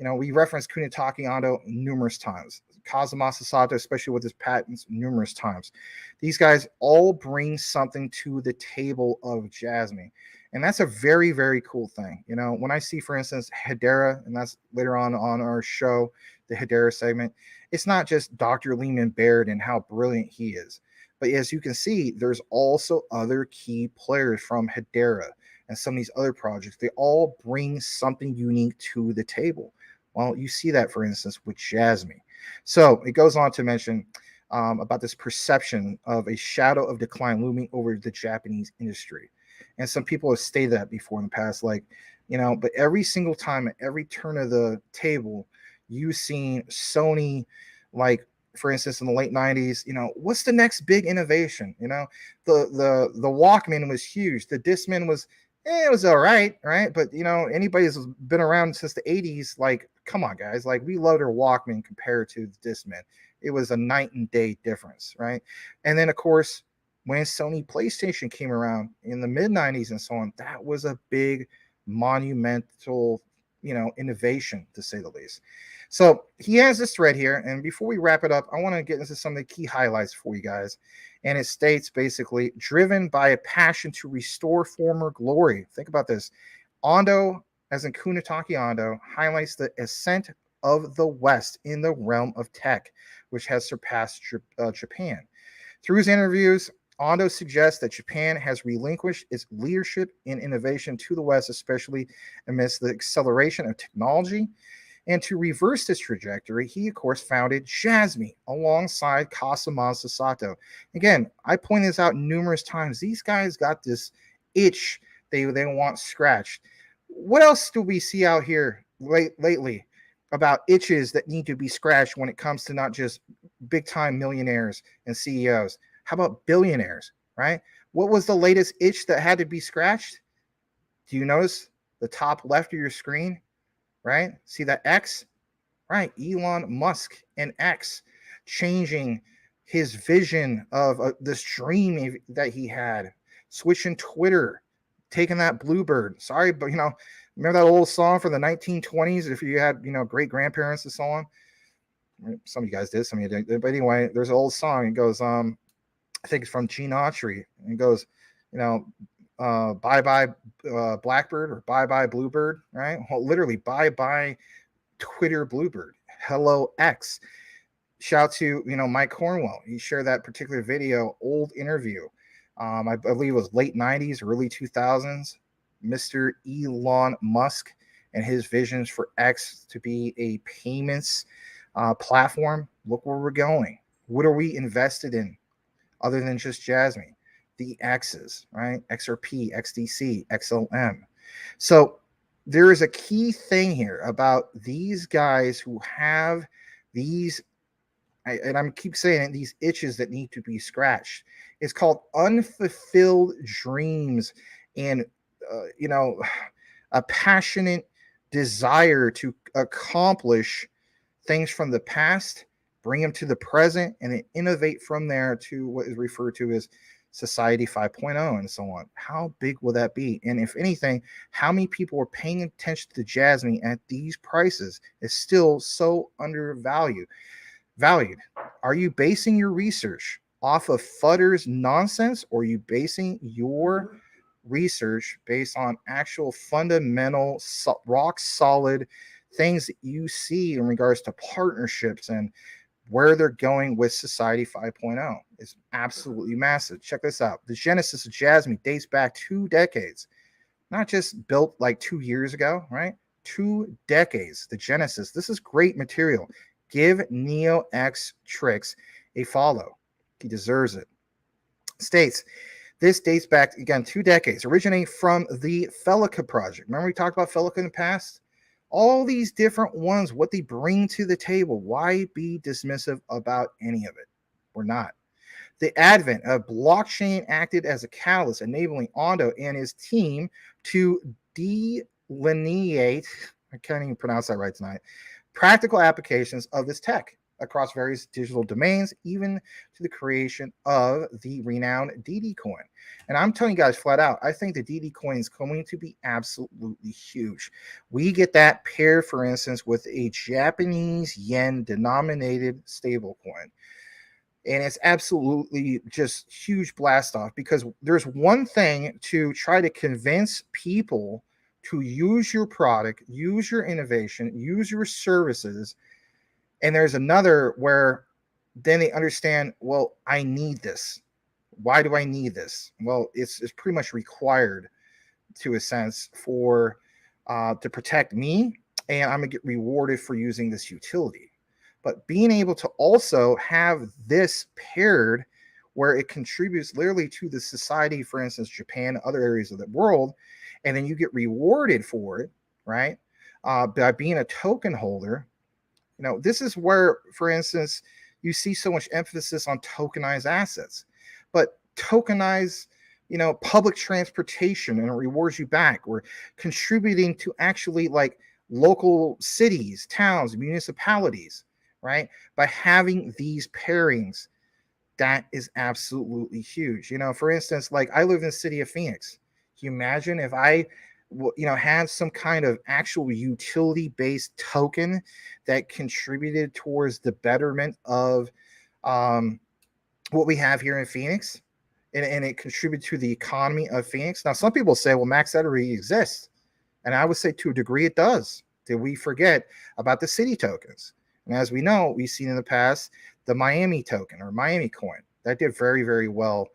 We referenced Kunitake Ando numerous times, Kazumasa Sato, especially with his patents, numerous times. These guys all bring something to the table of Jasmy. And that's a very, very cool thing. When I see, for instance, Hedera, and that's later on our show, the Hedera segment, it's not just Dr. Lehman Baird and how brilliant he is. But as you can see, there's also other key players from Hedera and some of these other projects. They all bring something unique to the table. Well, you see that, for instance, with Jasmy. So it goes on to mention about this perception of a shadow of decline looming over the Japanese industry. And some people have stated that before in the past, but every single time, at every turn of the table, you've seen Sony, for instance, in the late 90s, what's the next big innovation? The Walkman was huge. The Discman was, it was all right, right? But, anybody who's been around since the 80s, come on, guys. We loved our Walkman compared to the Discman. It was a night and day difference, right? And then, of course, when Sony PlayStation came around in the mid-90s and so on, that was a big, monumental, innovation, to say the least. So he has this thread here, and before we wrap it up, I want to get into some of the key highlights for you guys. And it states basically, driven by a passion to restore former glory. Think about this. Ando, as in Kunitake Ando, highlights the ascent of the West in the realm of tech, which has surpassed Japan. Through his interviews, Ando suggests that Japan has relinquished its leadership in innovation to the West, especially amidst the acceleration of technology. And to reverse this trajectory, he, of course, founded Jasmy alongside Kasamasa Sato. Again, I pointed this out numerous times. These guys got this itch they want scratched. What else do we see out here lately about itches that need to be scratched when it comes to not just big-time millionaires and CEOs? How about billionaires, right? What was the latest itch that had to be scratched? Do you notice the top left of your screen? Right? See that X? Right. Elon Musk and X changing his vision of this dream that he had, switching Twitter, taking that Bluebird. Sorry, but remember that old song from the 1920s? If you had, great grandparents and so on. Some of you guys did, some of you didn't. But anyway, there's an old song. It goes, I think it's from Gene Autry. It goes, bye bye Blackbird or bye bye Bluebird, right? Well, literally bye bye Twitter Bluebird. Hello X. Shout to Mike Cornwell. He shared that particular video, old interview. I believe it was late 90s, early 2000s. Mr. Elon Musk and his visions for X to be a payments platform. Look where we're going. What are we invested in other than just Jasmy? The X's, right? XRP, XDC, XLM. So there is a key thing here about these guys who have these, and I'm keep saying it, these itches that need to be scratched. It's called unfulfilled dreams and, a passionate desire to accomplish things from the past, bring them to the present, and then innovate from there to what is referred to as Society 5.0 and so on. How big will that be? And if anything, how many people are paying attention to Jasmy at these prices is still so undervalued. Are you basing your research off of Futter's nonsense, or are you basing your research based on actual fundamental, rock solid things that you see in regards to partnerships and where they're going with Society 5.0 is absolutely massive. Check this out. The genesis of Jasmy dates back 2 decades, not just built like 2 years ago, right? 2 decades, the genesis. This is great material. Give Neo X Tricks a follow. He deserves it. States, this dates back, again, 2 decades, originating from the Felica project. Remember we talked about Felica in the past? All these different ones, what they bring to the table. Why be dismissive about any of it? We're not. The advent of blockchain acted as a catalyst, enabling Ando and his team to delineate, I can't even pronounce that right tonight, practical applications of this tech across various digital domains, even to the creation of the renowned DD coin. And I'm telling you guys flat out, I think the DD coin is going to be absolutely huge. We get that paired, for instance, with a Japanese yen denominated stable coin. And it's absolutely just huge blast off, because there's one thing to try to convince people to use your product, use your innovation, use your services. And there's another where then they understand, well, I need this. Why do I need this? Well, it's pretty much required, to a sense, for to protect me, and I'm gonna get rewarded for using this utility. But being able to also have this paired where it contributes literally to the society, for instance, Japan, other areas of the world, and then you get rewarded for it, right? By being a token holder. This is where, for instance, you see so much emphasis on tokenized assets, but tokenize, public transportation, and it rewards you back. We're contributing to actually like local cities, towns, municipalities, right? By having these pairings, that is absolutely huge. For instance, like I live in the city of Phoenix. Can you imagine if I had some kind of actual utility-based token that contributed towards the betterment of what we have here in Phoenix, and it contributed to the economy of Phoenix. Now, some people say, well, Max, that already exists. And I would say to a degree it does. Did we forget about the city tokens? And as we know, we've seen in the past the Miami token or Miami coin. That did very, very well,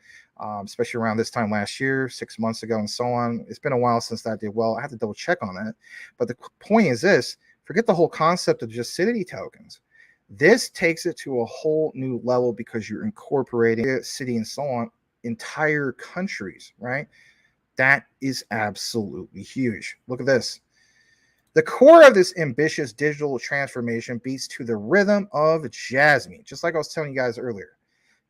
especially around this time last year, 6 months ago, and so on. It's been a while since that did well. I have to double check on that. But the point is this, forget the whole concept of just city tokens. This takes it to a whole new level because you're incorporating city and so on, entire countries, right? That is absolutely huge. Look at this. The core of this ambitious digital transformation beats to the rhythm of Jasmy, just like I was telling you guys earlier.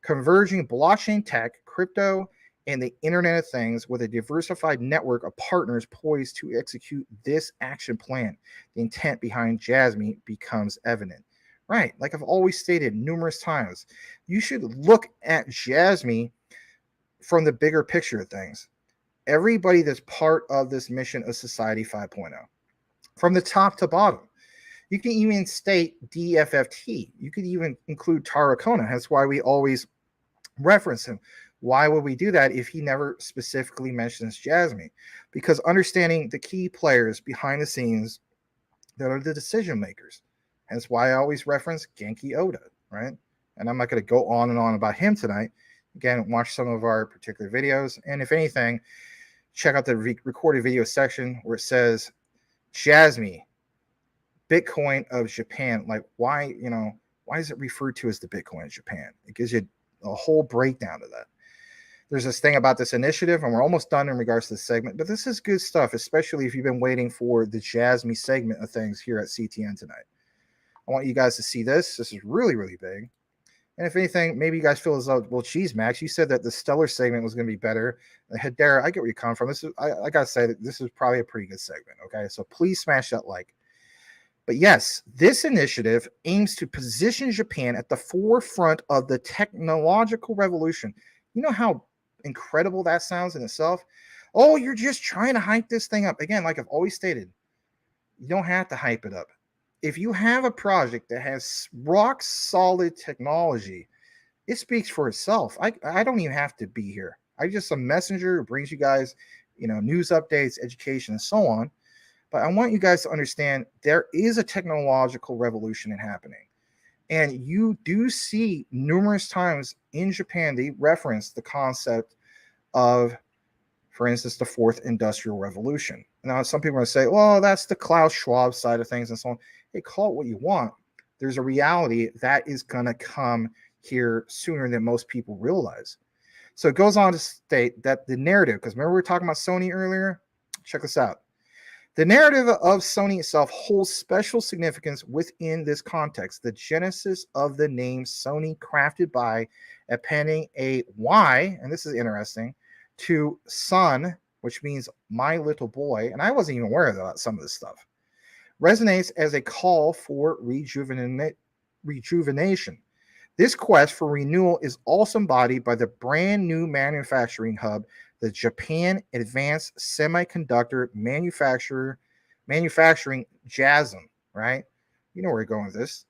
Converging blockchain tech, crypto, and the Internet of Things with a diversified network of partners poised to execute this action plan. The intent behind Jasmy becomes evident. Right, like I've always stated numerous times, you should look at Jasmy from the bigger picture of things. Everybody that's part of this mission of Society 5.0, from the top to bottom. You can even state DFFT. You could even include Terra Luna. That's why we always reference him. Why would we do that if he never specifically mentions Jasmy? Because understanding the key players behind the scenes that are the decision makers. Hence why I always reference Genki Oda, right? And I'm not going to go on and on about him tonight. Again, watch some of our particular videos. And if anything, check out the recorded video section where it says Jasmy, Bitcoin of Japan. Like why is it referred to as the Bitcoin of Japan? It gives you a whole breakdown of that. There's this thing about this initiative, and we're almost done in regards to this segment, but this is good stuff, especially if you've been waiting for the Jasmy segment of things here at CTN tonight. I want you guys to see this. This is really, really big. And if anything, maybe you guys feel as though, well, geez, Max, you said that the Stellar segment was going to be better. Hedera, I get where you come from. I got to say that this is probably a pretty good segment, okay? So please smash that like. But yes, this initiative aims to position Japan at the forefront of the technological revolution. You know how incredible that sounds in itself? Oh, you're just trying to hype this thing up. Again, like I've always stated, you don't have to hype it up. If you have a project that has rock solid technology, it speaks for itself. I don't even have to be here. I'm just a messenger who brings you guys, news updates, education, and so on. But I want you guys to understand there is a technological revolution happening. And you do see numerous times in Japan, they reference the concept of, for instance, the fourth industrial revolution. Now, some people are going to say, well, that's the Klaus Schwab side of things and so on. Hey, call it what you want. There's a reality that is going to come here sooner than most people realize. So it goes on to state that the narrative, because remember we were talking about Sony earlier? Check this out. The narrative of Sony itself holds special significance within this context. The genesis of the name Sony crafted by appending a Y, and this is interesting, to son, which means my little boy, and I wasn't even aware of some of this stuff, resonates as a call for rejuvenation. This quest for renewal is also embodied by the brand new manufacturing hub, the Japan Advanced Semiconductor Manufacturing JASM, right? You know where we're going with this.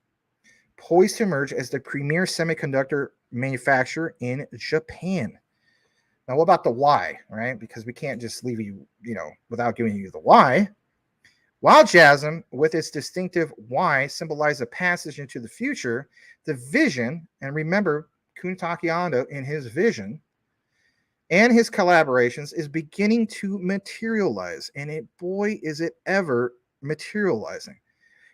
Poised to emerge as the premier semiconductor manufacturer in Japan. Now, what about the why, right? Because we can't just leave you, without giving you the why. While JASM, with its distinctive Y, symbolizes a passage into the future, the vision, and remember Kuntaki Ando in his vision and his collaborations is beginning to materialize. And boy, is it ever materializing.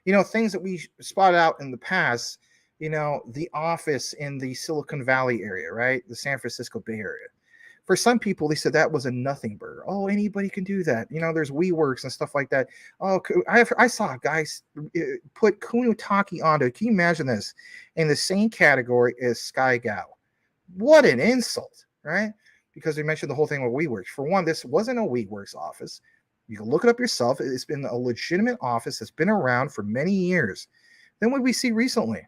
Things that we spotted out in the past, the office in the Silicon Valley area, right? The San Francisco Bay Area. For some people, they said that was a nothing burger. Oh, anybody can do that. There's WeWorks and stuff like that. Oh, I saw guys put Kunitaki Ando. Can you imagine this? In the same category as Sky Gao. What an insult, right? Because they mentioned the whole thing with WeWorks. For one, this wasn't a WeWorks office. You can look it up yourself. It's been a legitimate office that's been around for many years. Then what we see recently,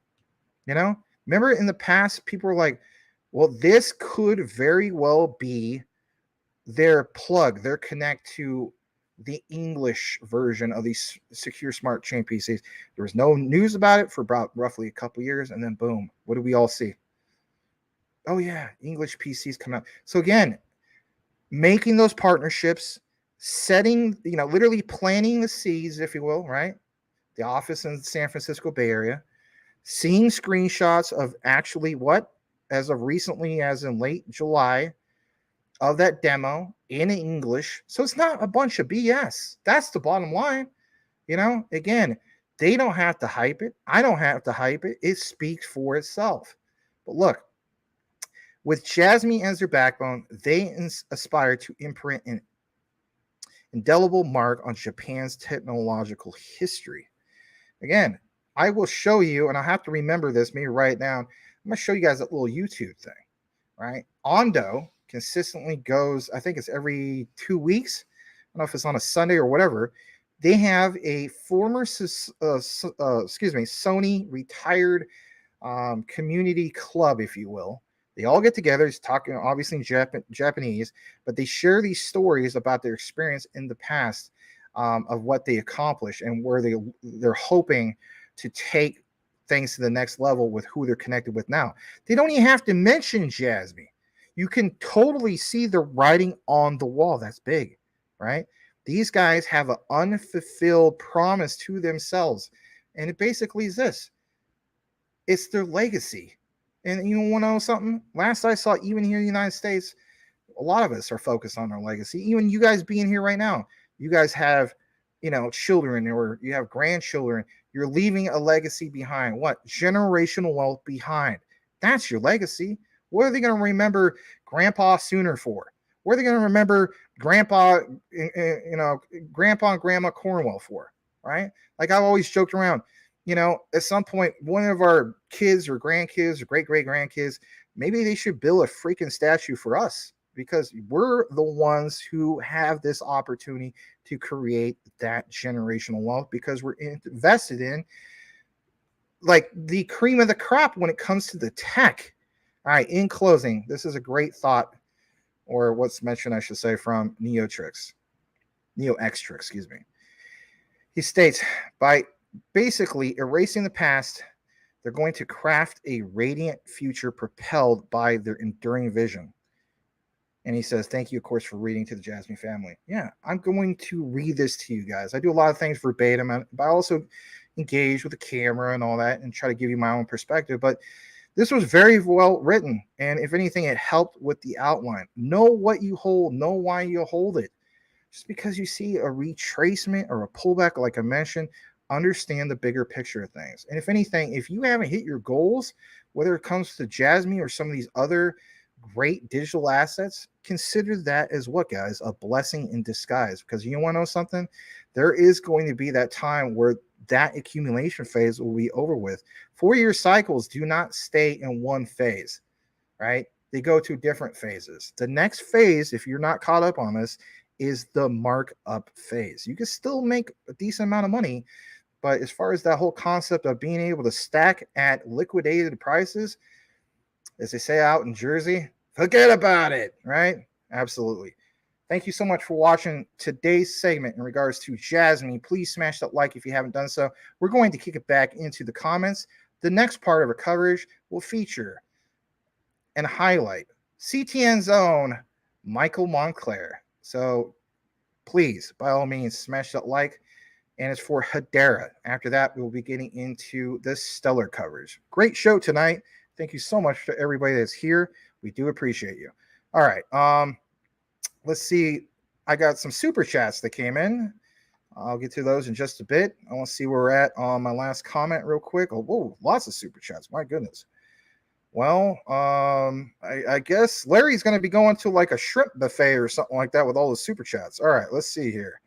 remember in the past, people were like, well, this could very well be their plug, their connect to the English version of these secure smart chain PCs. There was no news about it for about roughly a couple years, and then boom, what do we all see? Oh yeah, English PCs come out. So again, making those partnerships, setting, literally planting the seeds, if you will, right? The office in the San Francisco Bay Area, seeing screenshots of actually what, as of recently, as in late July, of that demo in English. So it's not a bunch of BS. That's the bottom line. Again, they don't have to hype it. I don't have to hype it. It speaks for itself. But look, with Jasmy as their backbone, they aspire to imprint an indelible mark on Japan's technological history. Again, I will show you, and I'll have to remember this, maybe write it down. I'm going to show you guys that little YouTube thing, right? Ondo consistently goes, I think it's every 2 weeks. I don't know if it's on a Sunday or whatever. They have a former, Sony retired community club, if you will. They all get together. It's talking obviously in Japanese, but they share these stories about their experience in the past, of what they accomplished and where they're hoping to take things to the next level with who they're connected with now. They don't even have to mention Jasmy. You can totally see the writing on the wall. That's big, right? These guys have an unfulfilled promise to themselves. And it basically is this. It's their legacy. And you want to know something? Last I saw, even here in the United States, a lot of us are focused on our legacy. Even you guys being here right now, you guys have, children, or you have grandchildren. You're leaving a legacy behind. What? Generational wealth behind. That's your legacy. What are they going to remember Grandpa Sooner for? What are they going to remember Grandpa and Grandma Cornwell for? Right? Like I've always joked around, at some point, one of our kids or grandkids or great-great-grandkids, maybe they should build a freaking statue for us, because we're the ones who have this opportunity to create that generational wealth, because we're invested in like the cream of the crop when it comes to the tech. All right, in closing, this is a great thought, or what's mentioned, I should say, from NeoX Trix, excuse me. He states, by basically erasing the past, they're going to craft a radiant future propelled by their enduring vision. And he says, thank you, of course, for reading to the Jasmy family. Yeah, I'm going to read this to you guys. I do a lot of things verbatim, but I also engage with the camera and all that and try to give you my own perspective. But this was very well written. And if anything, it helped with the outline. Know what you hold, know why you hold it. Just because you see a retracement or a pullback, like I mentioned, understand the bigger picture of things. And if anything, if you haven't hit your goals, whether it comes to Jasmy or some of these other great digital assets, consider that as what, guys? A blessing in disguise. Because you want to know something? There is going to be that time where that accumulation phase will be over with. 4-year cycles do not stay in one phase, right? They go to different phases. The next phase, if you're not caught up on this, is the markup phase. You can still make a decent amount of money, but as far as that whole concept of being able to stack at liquidated prices, as they say out in Jersey, forget about it, right? Absolutely. Thank you so much for watching today's segment in regards to Jasmy. Please smash that like if you haven't done so. We're going to kick it back into the comments. The next part of our coverage will feature and highlight CTN's own Michael Montclair. So please, by all means, smash that like. And it's for Hedera. After that, we'll be getting into the stellar coverage. Great show tonight. Thank you so much to everybody that's here. We do appreciate you. All right. Let's see. I got some super chats that came in. I'll get to those in just a bit. I want to see where we're at on my last comment real quick. Oh, whoa, lots of super chats. My goodness. Well, I guess Larry's going to be going to like a shrimp buffet or something like that with all the super chats. All right, let's see here.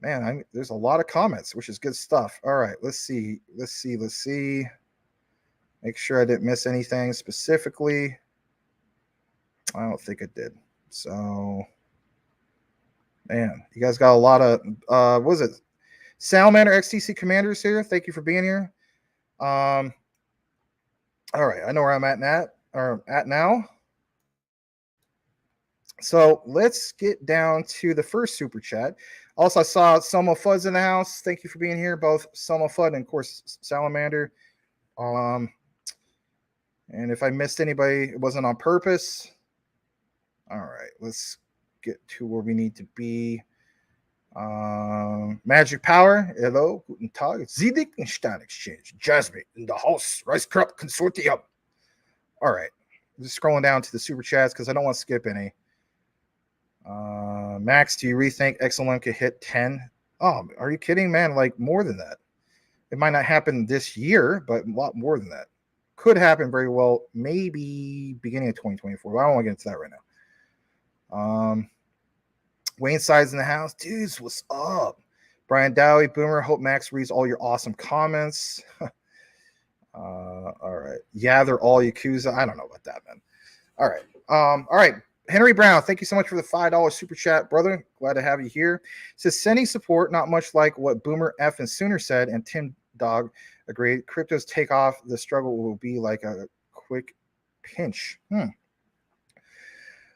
Man, there's a lot of comments, which is good stuff. All right, let's see. Make sure I didn't miss anything specifically. I don't think I did. So, man, you guys got a lot of, what was it? Salamander XTC Commanders here. Thank you for being here. All right, I know where I'm at now. So let's get down to the first super chat. Also, I saw Selma Fudd's in the house. Thank you for being here, both Selma Fudd and, of course, Salamander. And if I missed anybody, it wasn't on purpose. All right, let's get to where we need to be. Magic Power, hello, guten Tag. Zidikenstein Exchange, Jasmy in the house, Rice Crop Consortium. All right, just scrolling down to the super chats because I don't want to skip any. Max, do you rethink XLM could hit 10? Oh, are you kidding, man? Like more than that. It might not happen this year, but a lot more than that. Could happen very well, maybe beginning of 2024. But I don't want to get into that right now. Wayne Sides in the house. Dudes, what's up? Brian Dowie, Boomer, hope Max reads all your awesome comments. All right. Yeah, they're all Yakuza. I don't know about that, man. All right. All right. Henry Brown, thank you so much for the $5 super chat, brother. Glad to have you here. It says, sending support, not much like what Boomer F and Sooner said, and Tim Dog agreed. Crypto's takeoff, the struggle will be like a quick pinch.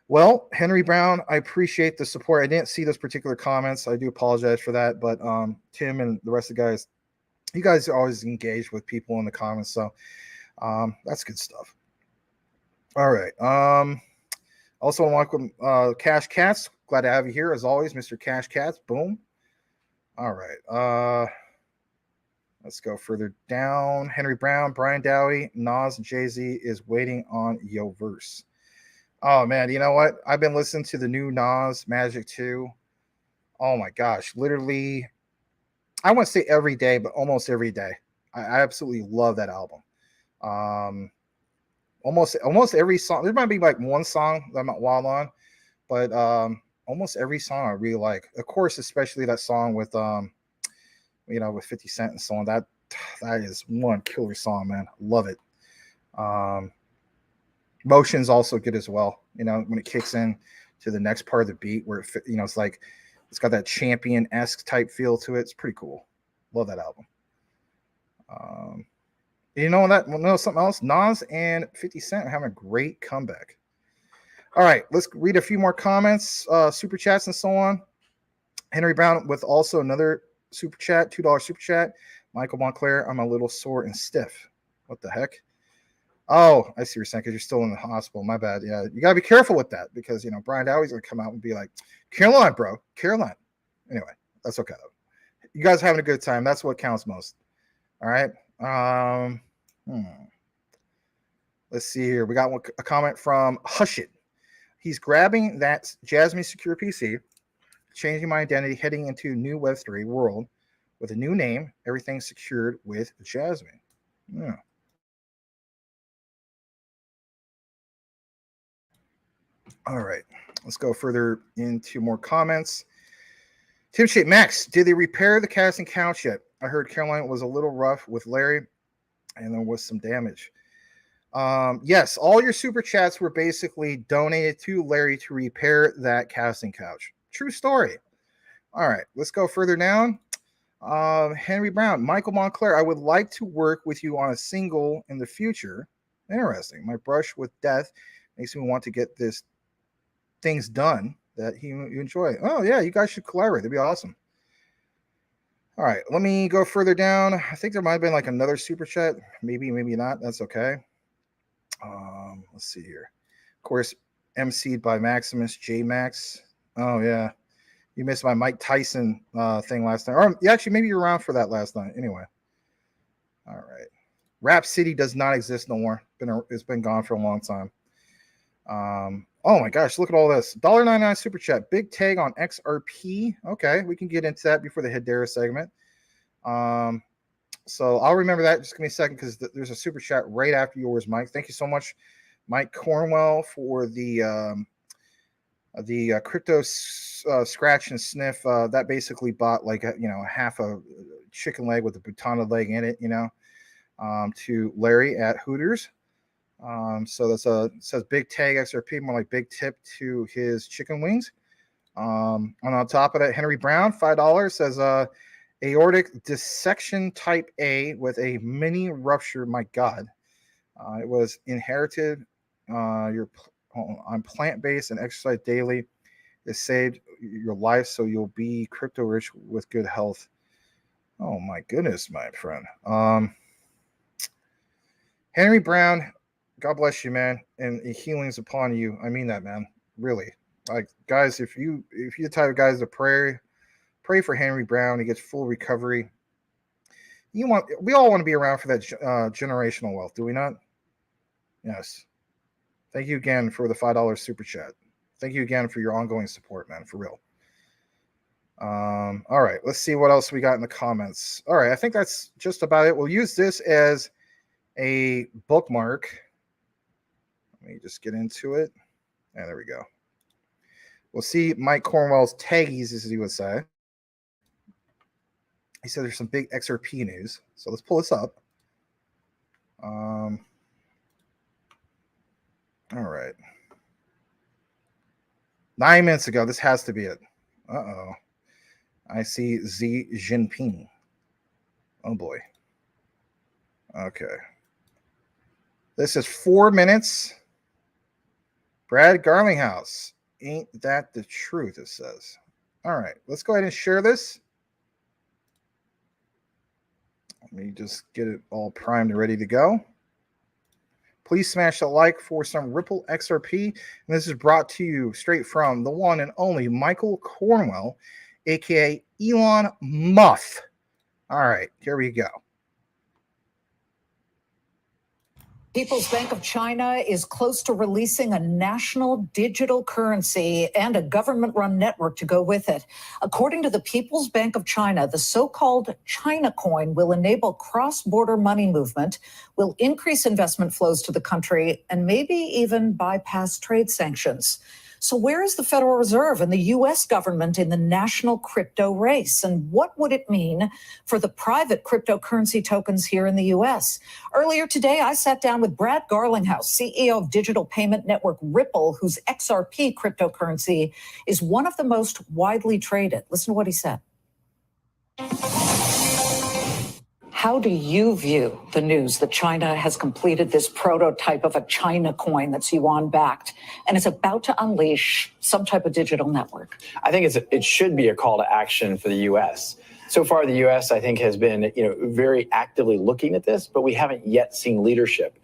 Well, Henry Brown, I appreciate the support. I didn't see those particular comments. I do apologize for that. But Tim and the rest of the guys, you guys are always engaged with people in the comments. So that's good stuff. All right. Also want to welcome Cash Cats. Glad to have you here as always, Mr. Cash Cats. Boom. All right. Let's go further down. Henry Brown, Brian Dowie, Nas, and Jay-Z is waiting on Yo Verse. Oh, man, you know what? I've been listening to the new Nas, Magic 2. Oh, my gosh. Literally, I won't say every day, but almost every day. I absolutely love that album. Almost every song. There might be like one song that I'm not wild on, but almost every song I really like. Of course, especially that song with, with 50 Cent and so on. That is one killer song, man. Love it. Motion's also good as well. When it kicks in to the next part of the beat where it's like it's got that Champion-esque type feel to it. It's pretty cool. Love that album. Something else? Nas and 50 Cent are having a great comeback. All right, let's read a few more comments, super chats, and so on. Henry Brown with also another super chat, $2 super chat. Michael Montclair, I'm a little sore and stiff. What the heck? Oh, I see what you're saying, because you're still in the hospital. My bad. Yeah, you got to be careful with that because, Brian Dowie's going to come out and be like, Caroline, bro. Caroline. Anyway, that's okay, though. You guys are having a good time. That's what counts most. All right. Let's see here. We got a comment from Hush It. He's grabbing that Jasmy secure PC, changing my identity, heading into new Web3 world with a new name. Everything secured with Jasmy. Yeah. All right, let's go further into more comments. Tim Shape Max, did they repair the casting couch yet? I heard Caroline was a little rough with Larry, and there was some damage. Yes, all your super chats were basically donated to Larry to repair that casting couch. True story. All right, let's go further down. Henry Brown, Michael Montclair, I would like to work with you on a single in the future. Interesting. My brush with death makes me want to get this things done that you enjoy. Oh yeah, you guys should collaborate. That'd be awesome. All right, let me go further down. I think there might have been like another super chat. Maybe not. That's okay. Let's see here. Of course, emceed by Maximus J Max. Oh yeah, you missed my Mike Tyson thing last night. Or actually, maybe you're around for that last night. Anyway. All right. Rap City does not exist no more. It's been gone for a long time. Oh my gosh, look at all this. $1.99 super chat. Big tag on XRP. Okay, we can get into that before the Hedera segment. So I'll remember that. Just give me a second because there's a super chat right after yours, Mike. Thank you so much, Mike Cornwell, for the crypto scratch and sniff. That basically bought like half a chicken leg with a butana leg in it, to Larry at Hooters. So it says big tag XRP, more like big tip to his chicken wings. And on top of that, Henry Brown, $5 says aortic dissection type A with a mini rupture. My God, it was inherited. I'm plant-based and exercise daily. It saved your life, so you'll be crypto rich with good health. Oh my goodness, my friend. Henry Brown, God bless you, man, and healings upon you. I mean that, man. Really. Like, guys, if you're the type of guys to pray for Henry Brown. He gets full recovery. We all want to be around for that generational wealth, do we not? Yes. Thank you again for the $5 super chat. Thank you again for your ongoing support, man, for real. All right, let's see what else we got in the comments. All right, I think that's just about it. We'll use this as a bookmark. Let me just get into it. Yeah, there we go. We'll see Mike Cornwell's taggies, as he would say. He said there's some big XRP news. So let's pull this up. All right. 9 minutes ago, this has to be it. Uh-oh. I see Xi Jinping. Oh, boy. Okay. This is 4 minutes. Brad Garlinghouse. Ain't that the truth, it says. All right. Let's go ahead and share this. Let me just get it all primed and ready to go. Please smash the like for some Ripple XRP. And this is brought to you straight from the one and only Michael Cornwell, a.k.a. Elon Muff. All right, here we go. People's Bank of China is close to releasing a national digital currency and a government-run network to go with it. According to the People's Bank of China, the so-called China coin will enable cross-border money movement, will increase investment flows to the country, and maybe even bypass trade sanctions. So where is the Federal Reserve and the U.S. government in the national crypto race? And what would it mean for the private cryptocurrency tokens here in the U.S.? Earlier today, I sat down with Brad Garlinghouse, CEO of digital payment network Ripple, whose XRP cryptocurrency is one of the most widely traded. Listen to what he said. How do you view the news that China has completed this prototype of a China coin that's yuan-backed and is about to unleash some type of digital network? I think it should be a call to action for the U.S. So far, the U.S., I think, has been very actively looking at this, but we haven't yet seen leadership.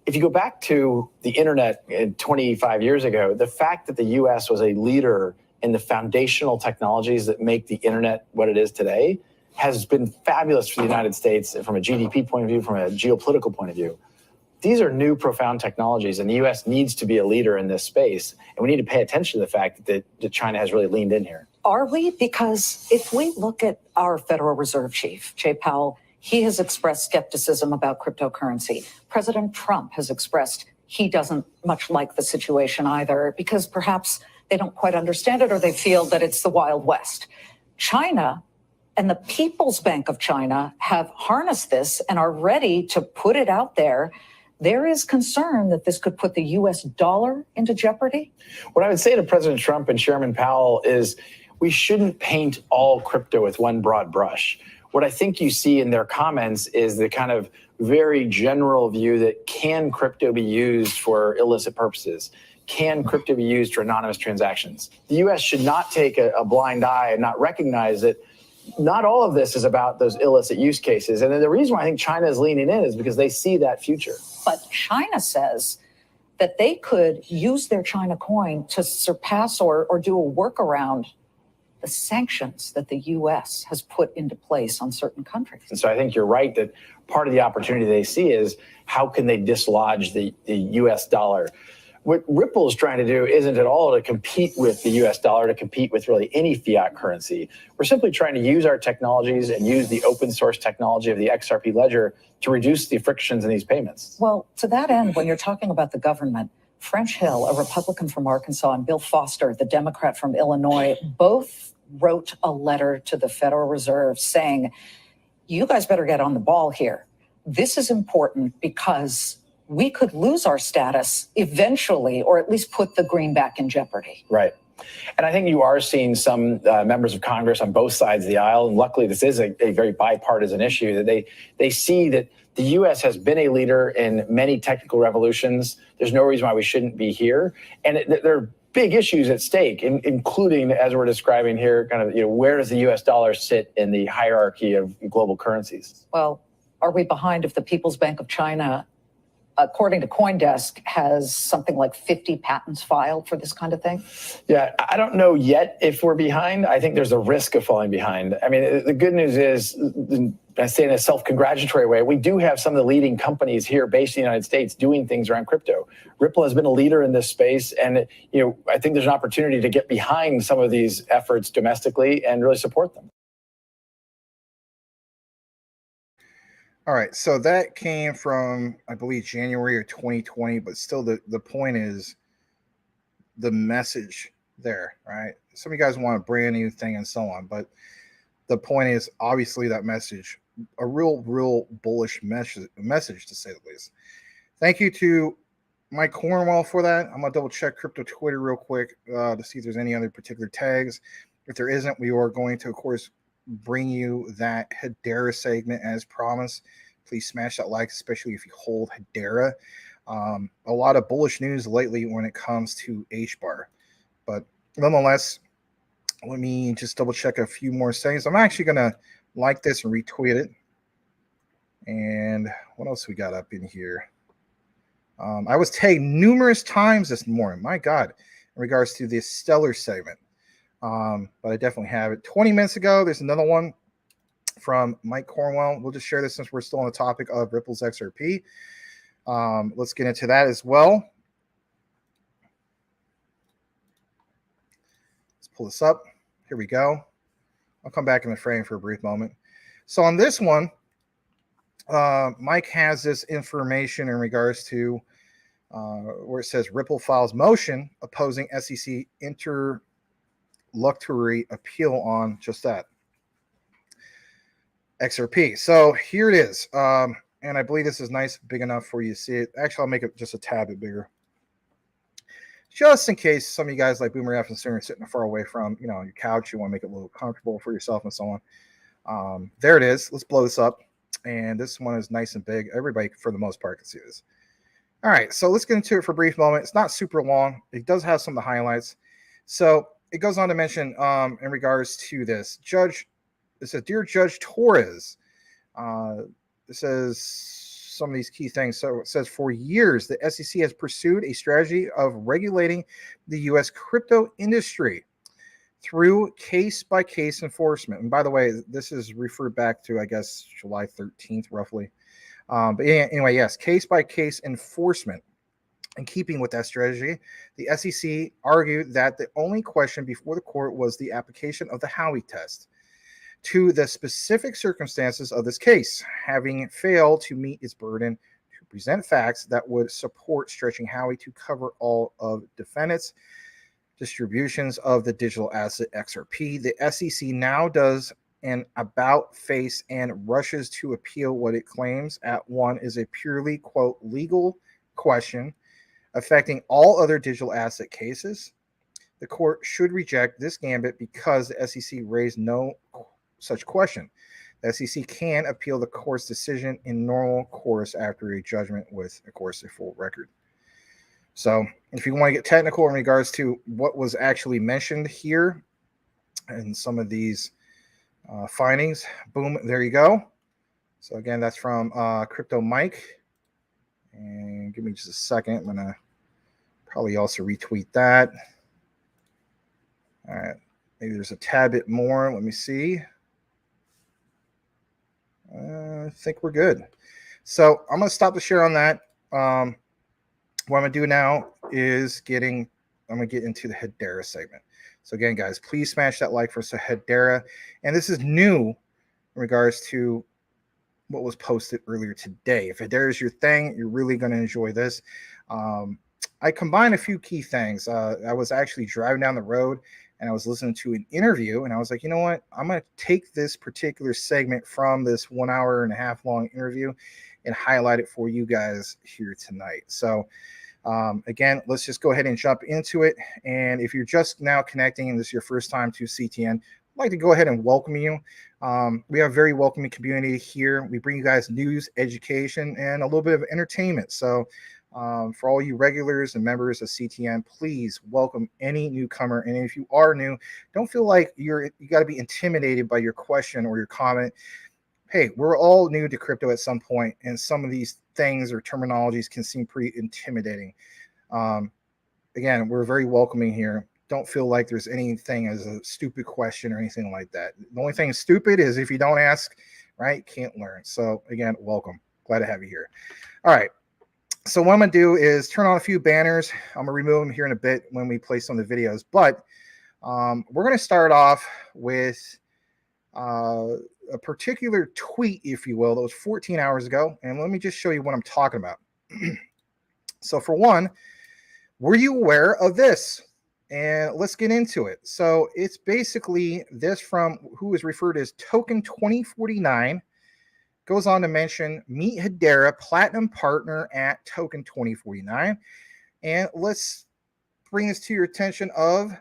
If you go back to the internet 25 years ago, the fact that the U.S. was a leader in the foundational technologies that make the internet what it is today has been fabulous for the United States from a GDP point of view, from a geopolitical point of view. These are new, profound technologies, and the U.S. needs to be a leader in this space. And we need to pay attention to the fact that China has really leaned in here. Are we? Because if we look at our Federal Reserve Chief, Jay Powell, he has expressed skepticism about cryptocurrency. President Trump has expressed he doesn't much like the situation either, because perhaps they don't quite understand it or they feel that it's the Wild West. China and the People's Bank of China have harnessed this and are ready to put it out there. There is concern that this could put the U.S. dollar into jeopardy. What I would say to President Trump and Chairman Powell is we shouldn't paint all crypto with one broad brush. What I think you see in their comments is the kind of very general view that can crypto be used for illicit purposes? Can crypto be used for anonymous transactions? The U.S. should not take a blind eye and not recognize that not all of this is about those illicit use cases. And then the reason why I think China is leaning in is because they see that future. But China says that they could use their China coin to surpass or do a workaround the sanctions that the U.S. has put into place on certain countries. And so I think you're right that part of the opportunity they see is how can they dislodge the U.S. dollar? What Ripple is trying to do isn't at all to compete with the U.S. dollar, to compete with really any fiat currency. We're simply trying to use our technologies and use the open source technology of the XRP ledger to reduce the frictions in these payments. Well, to that end, when you're talking about the government, French Hill, a Republican from Arkansas, and Bill Foster, the Democrat from Illinois, both wrote a letter to the Federal Reserve saying, you guys better get on the ball here. This is important because we could lose our status eventually, or at least put the green back in jeopardy. Right. And I think you are seeing some members of Congress on both sides of the aisle, and luckily this is a very bipartisan issue, that they see that the U.S. has been a leader in many technical revolutions. There's no reason why we shouldn't be here. And there are big issues at stake, including, as we're describing here, kind of, where does the U.S. dollar sit in the hierarchy of global currencies? Well, are we behind if the People's Bank of China, according to CoinDesk, has something like 50 patents filed for this kind of thing? Yeah, I don't know yet if we're behind. I think there's a risk of falling behind. I mean, the good news is, I say in a self-congratulatory way, we do have some of the leading companies here based in the United States doing things around crypto. Ripple has been a leader in this space, and I think there's an opportunity to get behind some of these efforts domestically and really support them. All right, so that came from, I believe, January of 2020, but still the point is the message there, right? Some of you guys want a brand new thing and so on, but the point is obviously that message, a real bullish message to say the least. Thank you to Mike Cornwell for that. I'm going to double check crypto Twitter real quick to see if there's any other particular tags. If there isn't, we are going to, of course, bring you that Hedera segment as promised. Please smash that like, especially if you hold Hedera. A lot of bullish news lately when it comes to HBAR, but nonetheless, let me just double check a few more settings. I'm actually gonna like this and retweet it. And what else we got up in here? I was tagged numerous times this morning, my God, in regards to this Stellar segment. But I definitely have it. 20 minutes ago, there's another one from Mike Cornwell. We'll just share this since we're still on the topic of Ripple's XRP. Let's get into that as well. Let's pull this up. Here we go. I'll come back in the frame for a brief moment. So on this one, Mike has this information in regards to where it says Ripple files motion opposing SEC interlocutory appeal on just that XRP. So here it is. And I believe this is nice, big enough for you to see it. Actually, I'll make it just a tad bit bigger, just in case some of you guys like Boomer F and Sooner are sitting far away from your couch. You want to make it a little comfortable for yourself and so on. There it is. Let's blow this up. And this one is nice and big. Everybody, for the most part, can see this. All right, so let's get into it for a brief moment. It's not super long. It does have some of the highlights. So it goes on to mention in regards to this. Judge, it says, Dear Judge Torres, it says some of these key things. So it says, for years, the SEC has pursued a strategy of regulating the U.S. crypto industry through case-by-case enforcement. And by the way, this is referred back to, I guess, July 13th, roughly. But anyway, yes, case-by-case enforcement. In keeping with that strategy, the SEC argued that the only question before the court was the application of the Howey test to the specific circumstances of this case, having failed to meet its burden to present facts that would support stretching Howey to cover all of defendants' distributions of the digital asset XRP. The SEC now does an about face and rushes to appeal what it claims at one is a purely, quote, legal question affecting all other digital asset cases. The court should reject this gambit because the SEC raised no such question. The SEC can appeal the court's decision in normal course after a judgment with, of course, a full record. So if you want to get technical in regards to what was actually mentioned here and some of these findings, boom, there you go. So again, that's from Crypto Mike. And give me just a second. I'm going to probably also retweet that. All right. Maybe there's a tad bit more. Let me see. I think we're good. So I'm going to stop the share on that. What I'm going to do now is I'm going to get into the Hedera segment. So again, guys, please smash that like for Hedera. And this is new in regards to what was posted earlier today. If Hedera is your thing, you're really going to enjoy this. I combined a few key things. I was actually driving down the road and I was listening to an interview and I was like, you know what? I'm going to take this particular segment from this 1 hour and a half long interview and highlight it for you guys here tonight. So Again, let's just go ahead and jump into it. And if you're just now connecting and this is your first time to CTN, I'd like to go ahead and welcome you. We have a very welcoming community here. We bring you guys news, education, and a little bit of entertainment. So for all you regulars and members of CTN, please welcome any newcomer. And if you are new, don't feel like you got to be intimidated by your question or your comment. Hey, we're all new to crypto at some point, and some of these things or terminologies can seem pretty intimidating. Again, we're very welcoming here. Don't feel like there's anything as a stupid question or anything like that. The only thing stupid is if you don't ask, right, can't learn. So again, welcome. Glad to have you here. All right. So what I'm going to do is turn on a few banners. I'm going to remove them here in a bit when we play some of the videos. But we're going to start off with a particular tweet, if you will, that was 14 hours ago. And let me just show you what I'm talking about. So for one, were you aware of this? And let's get into it. So it's basically this from who is referred as Token 2049. Goes on to mention, meet Hedera, platinum partner at Token 2049. And let's bring this to your attention of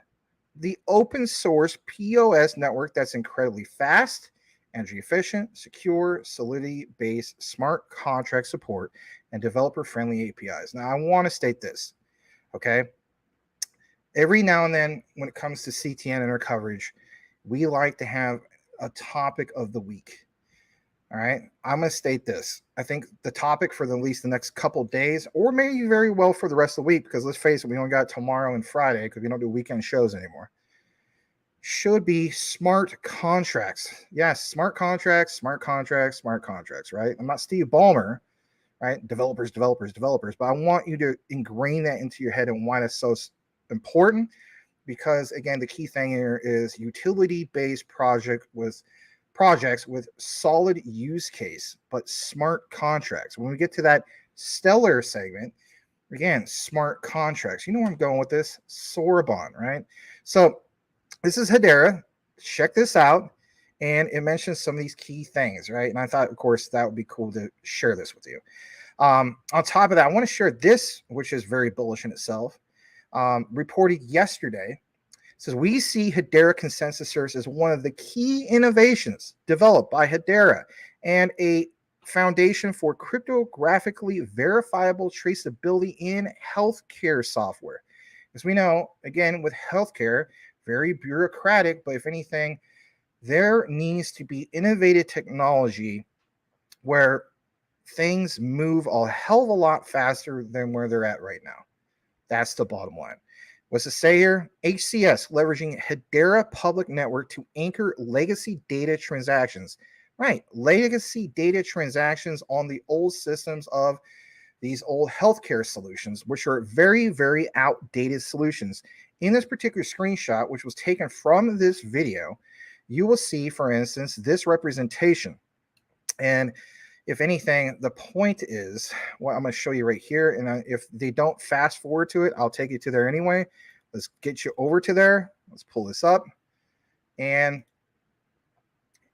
the open source POS network that's incredibly fast, energy efficient, secure, Solidity-based smart contract support, and developer-friendly APIs. Now, I want to state this, okay? Every now and then, when it comes to CTN and our coverage, we like to have a topic of the week. All right, I'm going to state this. I think the topic for at least the next couple of days, or maybe very well for the rest of the week, because let's face it, we only got tomorrow and Friday because we don't do weekend shows anymore, should be smart contracts. Yes, smart contracts, smart contracts, smart contracts, right? I'm not Steve Ballmer, right? Developers, developers, developers. But I want you to ingrain that into your head and why that's so important, because, again, the key thing here is utility-based projects with solid use case, but smart contracts. When we get to that stellar segment, again, smart contracts. You know where I'm going with this? Sorbonne, right? So this is Hedera. Check this out. And it mentions some of these key things, right? And I thought, of course, that would be cool to share this with you. On top of that, I want to share this, which is very bullish in itself. Reported yesterday. Says, we see Hedera Consensus Service as one of the key innovations developed by Hedera and a foundation for cryptographically verifiable traceability in healthcare software. As we know, again, with healthcare, very bureaucratic, but if anything, there needs to be innovative technology where things move a hell of a lot faster than where they're at right now. That's the bottom line. What's it say here? HCS leveraging Hedera public network to anchor legacy data transactions. Right, legacy data transactions on the old systems of these old healthcare solutions, which are very, very outdated solutions. In this particular screenshot, which was taken from this video, you will see, for instance, this representation. And if anything, the point is what I'm going to show you right here. And if they don't fast forward to it, I'll take you to there anyway. Let's get you over to there. Let's pull this up. And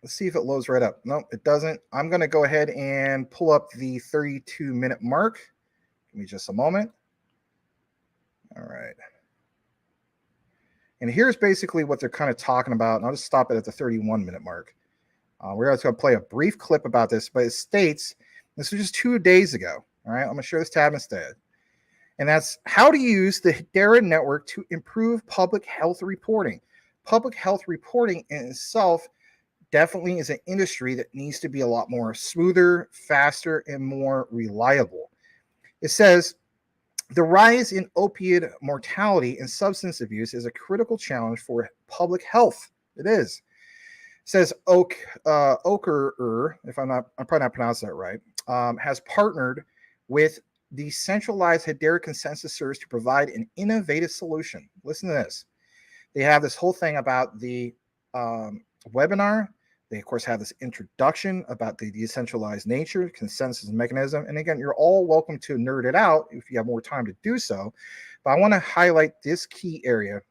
let's see if it loads right up. No, it doesn't. I'm going to go ahead and pull up the 32-minute mark. Give me just a moment. All right. And here's basically what they're kind of talking about. And I'll just stop it at the 31-minute mark. We're going to play a brief clip about this, but it states, this was just 2 days ago. All right, I'm going to share this tab instead. And that's how to use the Hedera network to improve public health reporting. Public health reporting in itself definitely is an industry that needs to be a lot more smoother, faster, and more reliable. It says, the rise in opiate mortality and substance abuse is a critical challenge for public health. It is. Says Oker, if I'm probably not pronouncing that right, has partnered with the centralized Hedera Consensus Service to provide an innovative solution. Listen to this. They have this whole thing about the webinar. They, of course, have this introduction about the decentralized nature, consensus mechanism. And again, you're all welcome to nerd it out if you have more time to do so. But I want to highlight this key area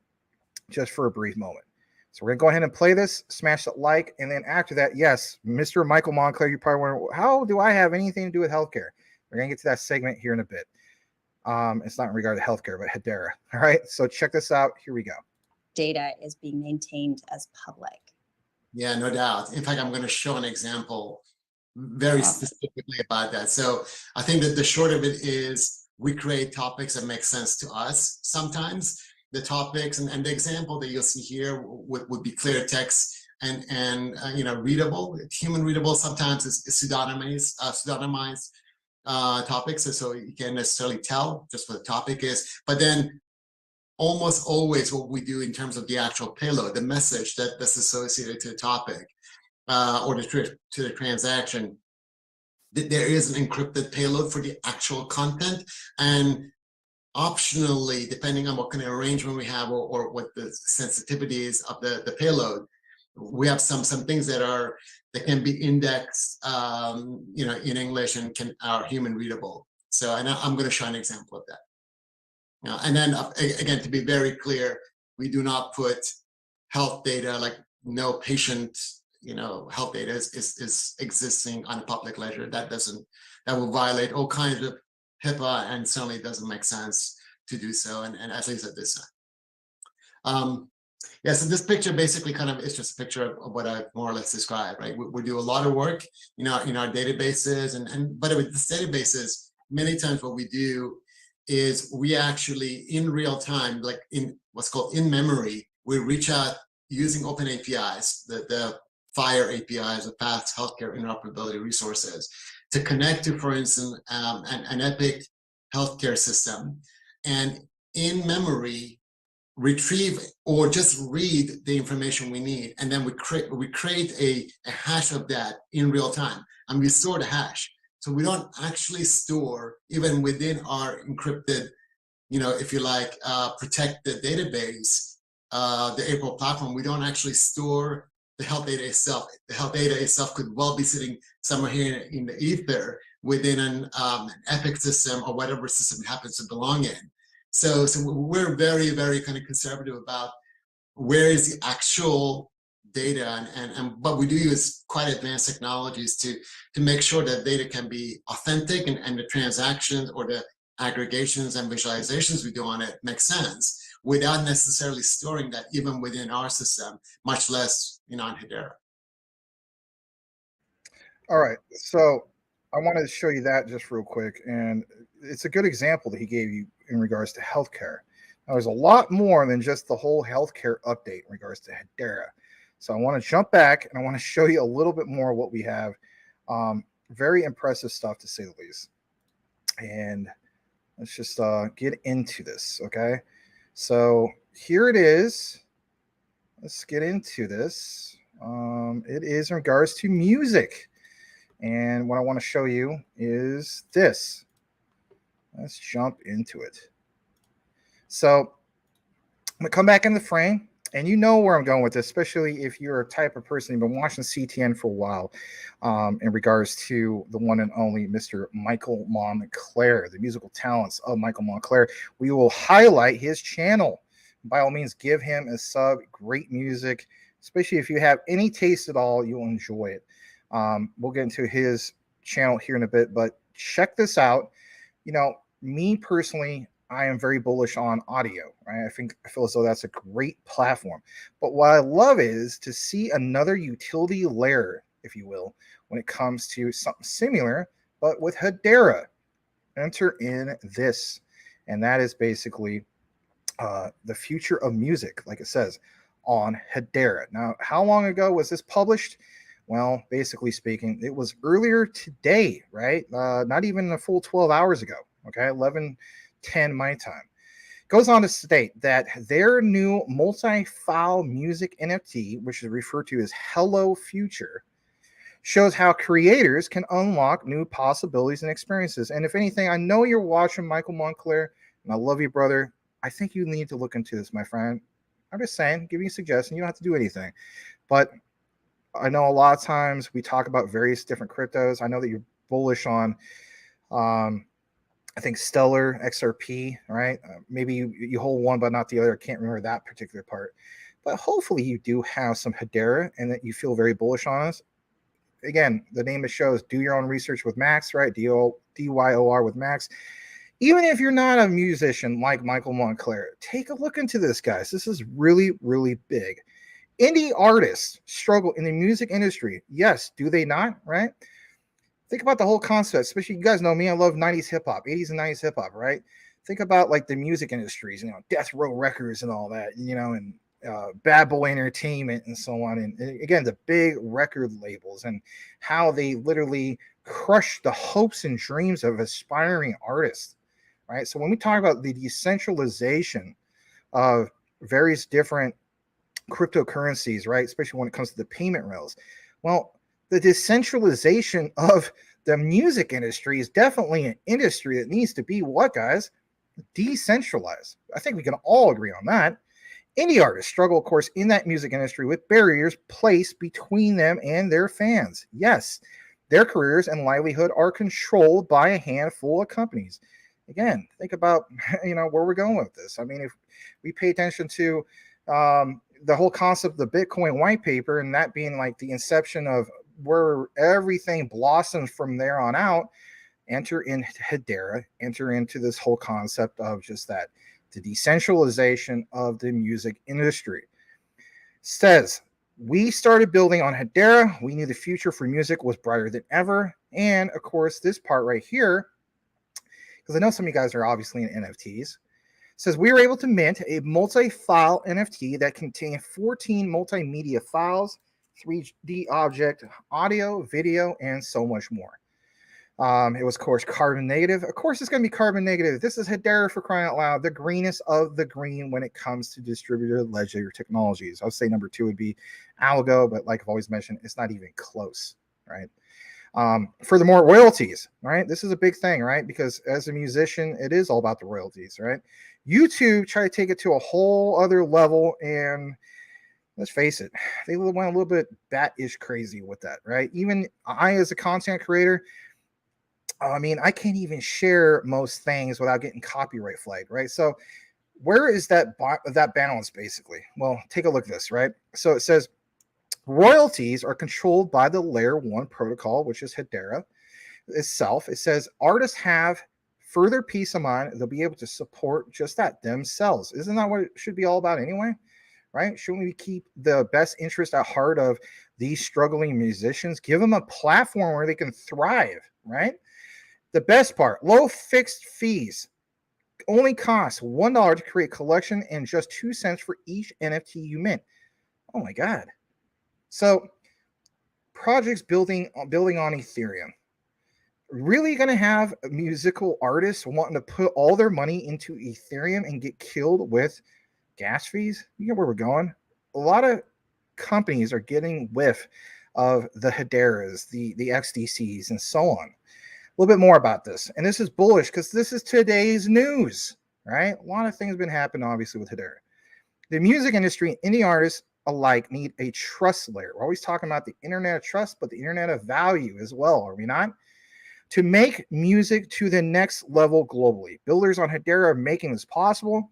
just for a brief moment. So we're going to go ahead and play this, smash that like, and then after that, yes, Mr. Michael Monclair, you probably wonder, how do I have anything to do with healthcare? We're going to get to that segment here in a bit. It's not in regard to healthcare, but Hedera. All right. So check this out. Here we go. Data is being maintained as public. Yeah, no doubt. In fact, I'm going to show an example very specifically about that. So I think that the short of it is we create topics that make sense to us. Sometimes the topics and the example that you'll see here would be clear text and readable, human readable. Sometimes it's pseudonymized topics, so you can't necessarily tell just what the topic is. But then almost always what we do in terms of the actual payload, the message that's associated to the topic or to the transaction, there is an encrypted payload for the actual content. And optionally, depending on what kind of arrangement we have or what the sensitivity is of the payload, we have some things that can be indexed in English and are human readable. So and I'm going to show an example of that. And then again, to be very clear, we do not put health data, like no patient health data is existing on a public ledger. That will violate all kinds of HIPAA, and certainly doesn't make sense to do so, and at least at this time. Yeah, so this picture basically is just a picture of what I more or less described, right? We do a lot of work in our databases, but with these databases, many times what we do is we actually in real time, like in what's called in memory, we reach out using open APIs, the FHIR APIs, the Fast Healthcare Interoperability Resources, to connect to, for instance, an Epic healthcare system, and in memory retrieve or just read the information we need, and then we create a hash of that in real time, and we store the hash. So we don't actually store, even within our encrypted, if you like, protected database, the April platform, we don't actually store the health data itself. The health data itself could well be sitting somewhere here in the ether within an Epic system or whatever system it happens to belong in. So we're very, very kind of conservative about where is the actual data, but we do use quite advanced technologies to make sure that data can be authentic, and the transactions or the aggregations and visualizations we do on it make sense without necessarily storing that even within our system, much less on Hedera. All right, so I wanted to show you that just real quick, and it's a good example that he gave you in regards to healthcare. Now, there's a lot more than just the whole healthcare update in regards to Hedera. So I want to jump back and I want to show you a little bit more of what we have. Very impressive stuff, to say the least. And let's just get into this, okay? So here it is. Let's get into this. It is in regards to music. And what I want to show you is this. Let's jump into it. So I'm going to come back in the frame. And you know where I'm going with this, especially if you're a type of person who's been watching CTN for a while, in regards to the one and only Mr. Michael Montclair, the musical talents of Michael Montclair. We will highlight his channel. By all means, give him a sub. Great music, especially if you have any taste at all, you'll enjoy it. We'll get into his channel here in a bit, but check this out. Me personally, I am very bullish on audio, right? I feel as though that's a great platform. But what I love is to see another utility layer, if you will, when it comes to something similar, but with Hedera. Enter in this. And that is basically the future of music, like it says, on Hedera. Now, how long ago was this published? Well, basically speaking, it was earlier today, right? Not even a full 12 hours ago, okay? 11:10 my time. Goes on to state that their new multi-file music NFT, which is referred to as Hello Future, shows how creators can unlock new possibilities and experiences. And if anything, I know you're watching Michael Montclair, and I love you, brother. I think you need to look into this, my friend. I'm just saying, give you a suggestion. You don't have to do anything. But I know a lot of times we talk about various different cryptos. I know that you're bullish on I think Stellar XRP, right? Maybe you hold one, but not the other. I can't remember that particular part. But hopefully you do have some Hedera and that you feel very bullish on us. Again, the name of the show is Do Your Own Research with Max, right? DYOR with Max. Even if you're not a musician like Michael Montclair, take a look into this, guys. This is really, really big. Indie artists struggle in the music industry. Yes, do they not? Right? Think about the whole concept, especially you guys know me. I love 90s hip hop, 80s and 90s hip hop, right? Think about like the music industries, Death Row Records and all that, and Bad Boy Entertainment and so on. And again, the big record labels and how they literally crush the hopes and dreams of aspiring artists, right? So when we talk about the decentralization of various different cryptocurrencies, right, especially when it comes to the payment rails, well, the decentralization of the music industry is definitely an industry that needs to be what, guys? Decentralized. I think we can all agree on that. Indie artists struggle, of course, in that music industry with barriers placed between them and their fans. Yes, their careers and livelihood are controlled by a handful of companies. Again, think about where we're going with this. I mean, if we pay attention to the whole concept of the Bitcoin white paper, and that being like the inception of where everything blossoms from there on out, enter in Hedera, enter into this whole concept of just that, the decentralization of the music industry. Says, we started building on Hedera. We knew the future for music was brighter than ever. And of course, this part right here, because I know some of you guys are obviously in NFTs, says we were able to mint a multi-file NFT that contained 14 multimedia files, 3D object, audio, video, and so much more. It was, of course, carbon negative. Of course, it's going to be carbon negative. This is Hedera, for crying out loud, the greenest of the green when it comes to distributed ledger technologies. I would say number 2 would be Algo, but like I've always mentioned, it's not even close, right? Furthermore, royalties, right? This is a big thing, right? Because as a musician, it is all about the royalties, right? YouTube try to take it to a whole other level, and let's face it, they went a little bit bat-ish crazy with that, right? Even I, as a content creator, I mean, I can't even share most things without getting copyright flagged, right? So where is that balance, basically? Well, take a look at this, right? So it says royalties are controlled by the layer 1 protocol, which is Hedera itself. It says artists have further peace of mind. They'll be able to support just that themselves. Isn't that what it should be all about anyway? Right? Shouldn't we keep the best interest at heart of these struggling musicians? Give them a platform where they can thrive, right? The best part, low fixed fees. Only costs $1 to create a collection and just 2 cents for each NFT you mint. Oh my God. So projects building on Ethereum. Really going to have musical artists wanting to put all their money into Ethereum and get killed with gas fees? You know where we're going. A lot of companies are getting whiff of the Hederas, the XDCs, and so on. A little bit more about this. And this is bullish because this is today's news, right? A lot of things have been happening, obviously, with Hedera. The music industry and indie artists alike need a trust layer. We're always talking about the internet of trust, but the internet of value as well, are we not? To make music to the next level globally. Builders on Hedera are making this possible.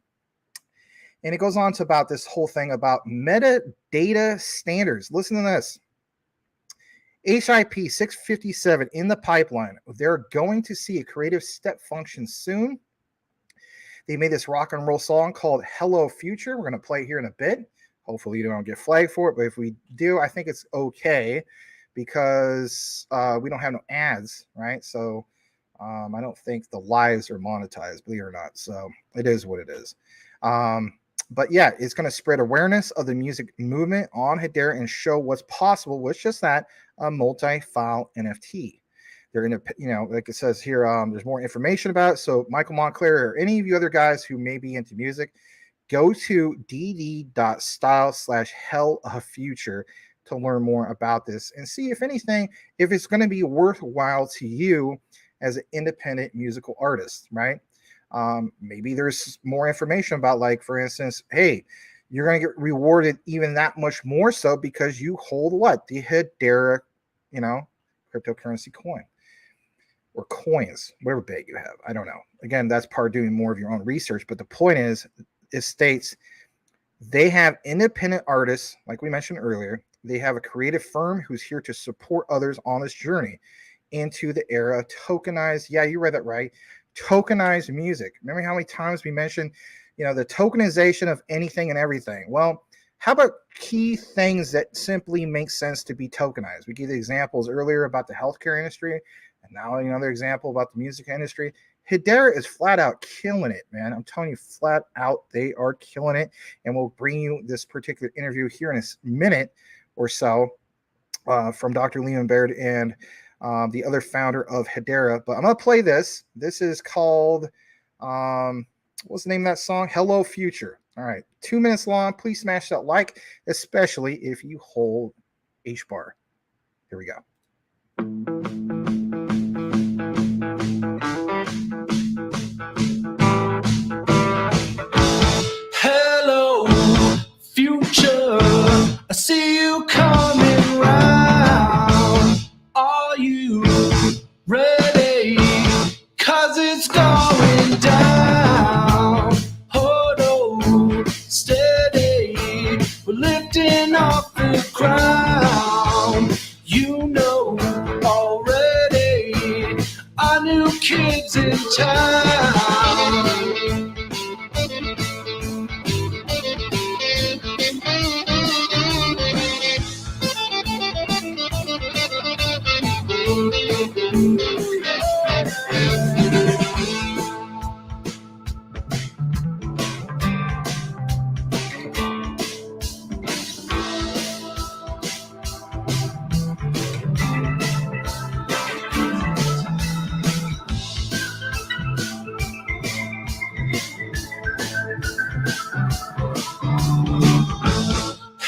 And it goes on to about this whole thing about metadata standards. Listen to this. HIP 657 in the pipeline. They're going to see a creative step function soon. They made this rock and roll song called Hello Future. We're going to play it here in a bit. Hopefully you don't get flagged for it, but if we do, I think it's okay because we don't have no ads, right? So I don't think the lives are monetized, believe it or not. So it is what it is. But yeah, it's going to spread awareness of the music movement on Hedera and show what's possible with just that, a multi-file NFT. They're going to, like it says here, there's more information about it. So Michael Montclair or any of you other guys who may be into music, go to dd.style/hellfuture to learn more about this and see if anything, if it's going to be worthwhile to you as an independent musical artist, right? Maybe there's more information about, like, for instance, hey, you're going to get rewarded even that much more so because you hold what? The Hedera, cryptocurrency coin or coins, whatever bag you have. I don't know. Again, that's part of doing more of your own research. But the point is, it states they have independent artists, like we mentioned earlier. They have a creative firm who's here to support others on this journey into the era of tokenized, yeah, you read that right, tokenized music. Remember how many times we mentioned, the tokenization of anything and everything? Well, how about key things that simply make sense to be tokenized? We gave the examples earlier about the healthcare industry, and now another example about the music industry. Hedera is flat out killing it, man. I'm telling you, flat out, they are killing it. And we'll bring you this particular interview here in a minute or so from Dr. Lehman Baird and the other founder of Hedera. But I'm going to play this. This is called, what's the name of that song? Hello Future. All right, 2 minutes long. Please smash that like, especially if you hold H-bar. Here we go. Hello, future. I see you coming round. Are you ready? 'Cause it's going down. Hold on, steady. We're lifting off the ground. You know already. Our new kids in town.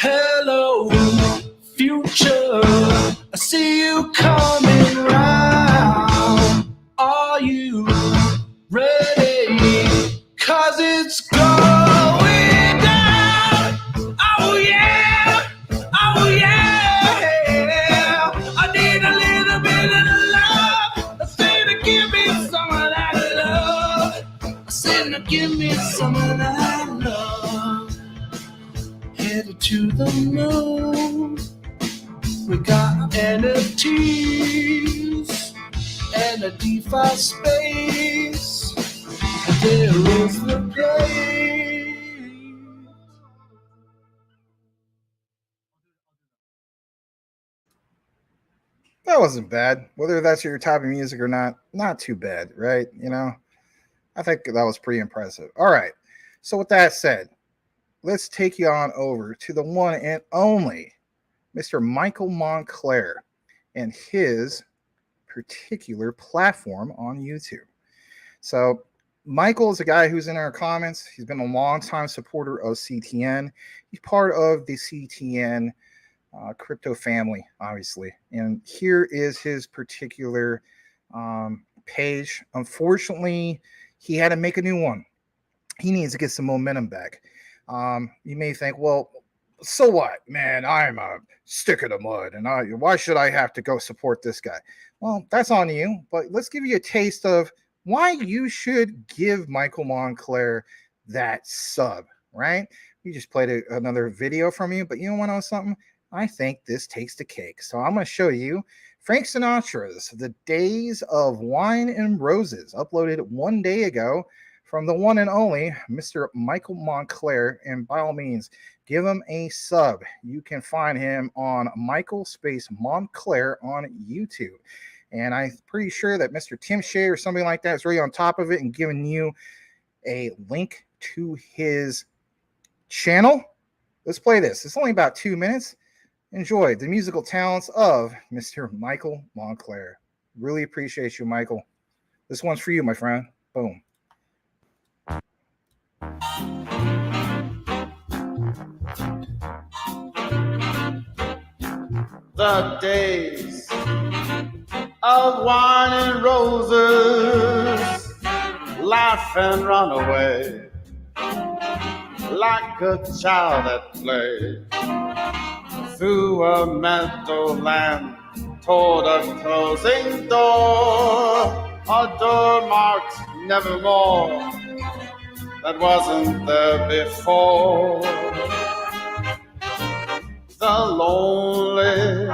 Hello, future. I see you coming round. Are you ready? 'Cause it's going down. Oh yeah, oh yeah. I need a little bit of love. I say to give me some of that love. I say to give me some of that love. Headed to the moon. We got NFTs and a DeFi space. And there is the place. That wasn't bad. Whether that's your type of music or not too bad, right? I think that was pretty impressive. All right. So with that said, let's take you on over to the one and only Mr. Michael Montclair and his particular platform on YouTube. So Michael is a guy who's in our comments. He's been a longtime supporter of CTN. He's part of the CTN crypto family, obviously. And here is his particular page. Unfortunately, he had to make a new one. He needs to get some momentum back. You may think, well, so what, man? I'm a stick in the mud, and why should I have to go support this guy? Well, that's on you, but let's give you a taste of why you should give Michael Montclair that sub, right? We just played another video from you, but you want to know something? I think this takes the cake. So I'm going to show you Frank Sinatra's The Days of Wine and Roses, uploaded 1 day ago from the one and only Mr. Michael Montclair. And by all means, give him a sub. You can find him on Michael Space Montclair on YouTube. And I'm pretty sure that Mr. Tim Shea or something like that is really on top of it and giving you a link to his channel. Let's play this. It's only about 2 minutes. Enjoy the musical talents of Mr. Michael Montclair. Really appreciate you, Michael. This one's for you, my friend. Boom. The days of wine and roses, laugh and run away like a child at play through a meadowland toward a closing door, a door marked nevermore that wasn't there before. The lonely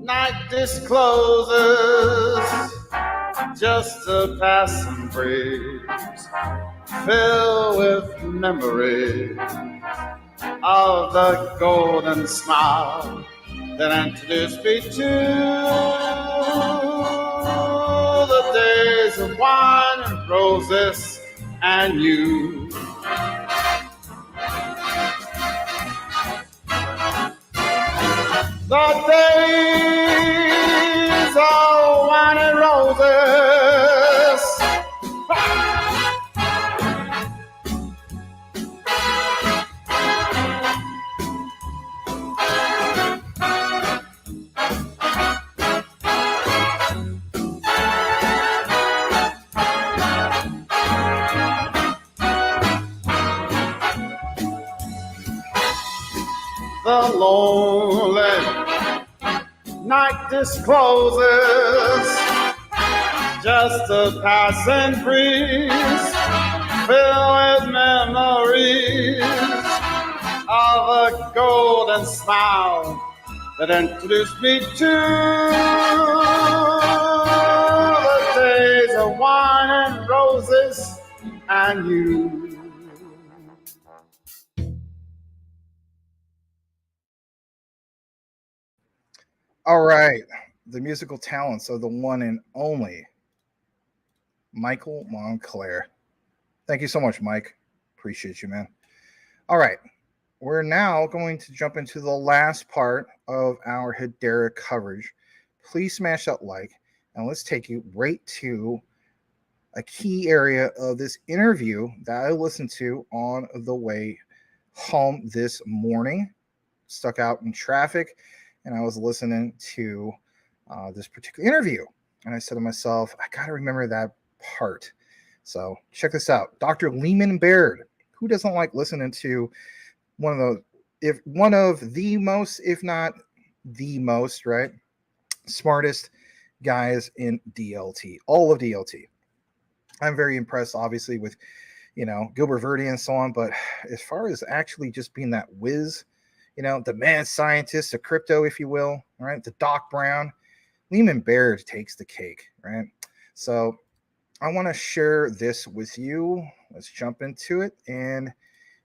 night discloses just a passing breeze, filled with memories of the golden smile that introduced me to the days of wine and roses and you. The days of wine and roses. The lonely night discloses just a passing breeze, filled with memories of a golden smile that introduced me to the days of wine and roses and you. All right. The musical talents of the one and only Michael Montclair. Thank you so much, Mike. Appreciate you, man. All right. We're now going to jump into the last part of our Hedera coverage. Please smash that like, and let's take you right to a key area of this interview that I listened to on the way home this morning. Stuck out in traffic, and I was listening to this particular interview. And I said to myself, I got to remember that part. So check this out. Dr. Lehman Baird. Who doesn't like listening to one of the most, if not the most, right, smartest guys in DLT, all of DLT. I'm very impressed, obviously, with, Gilbert Verdi and so on. But as far as actually just being that whiz, the mad scientist of crypto, if you will, right? The Doc Brown, Lehman Baird takes the cake, right? So I want to share this with you. Let's jump into it. And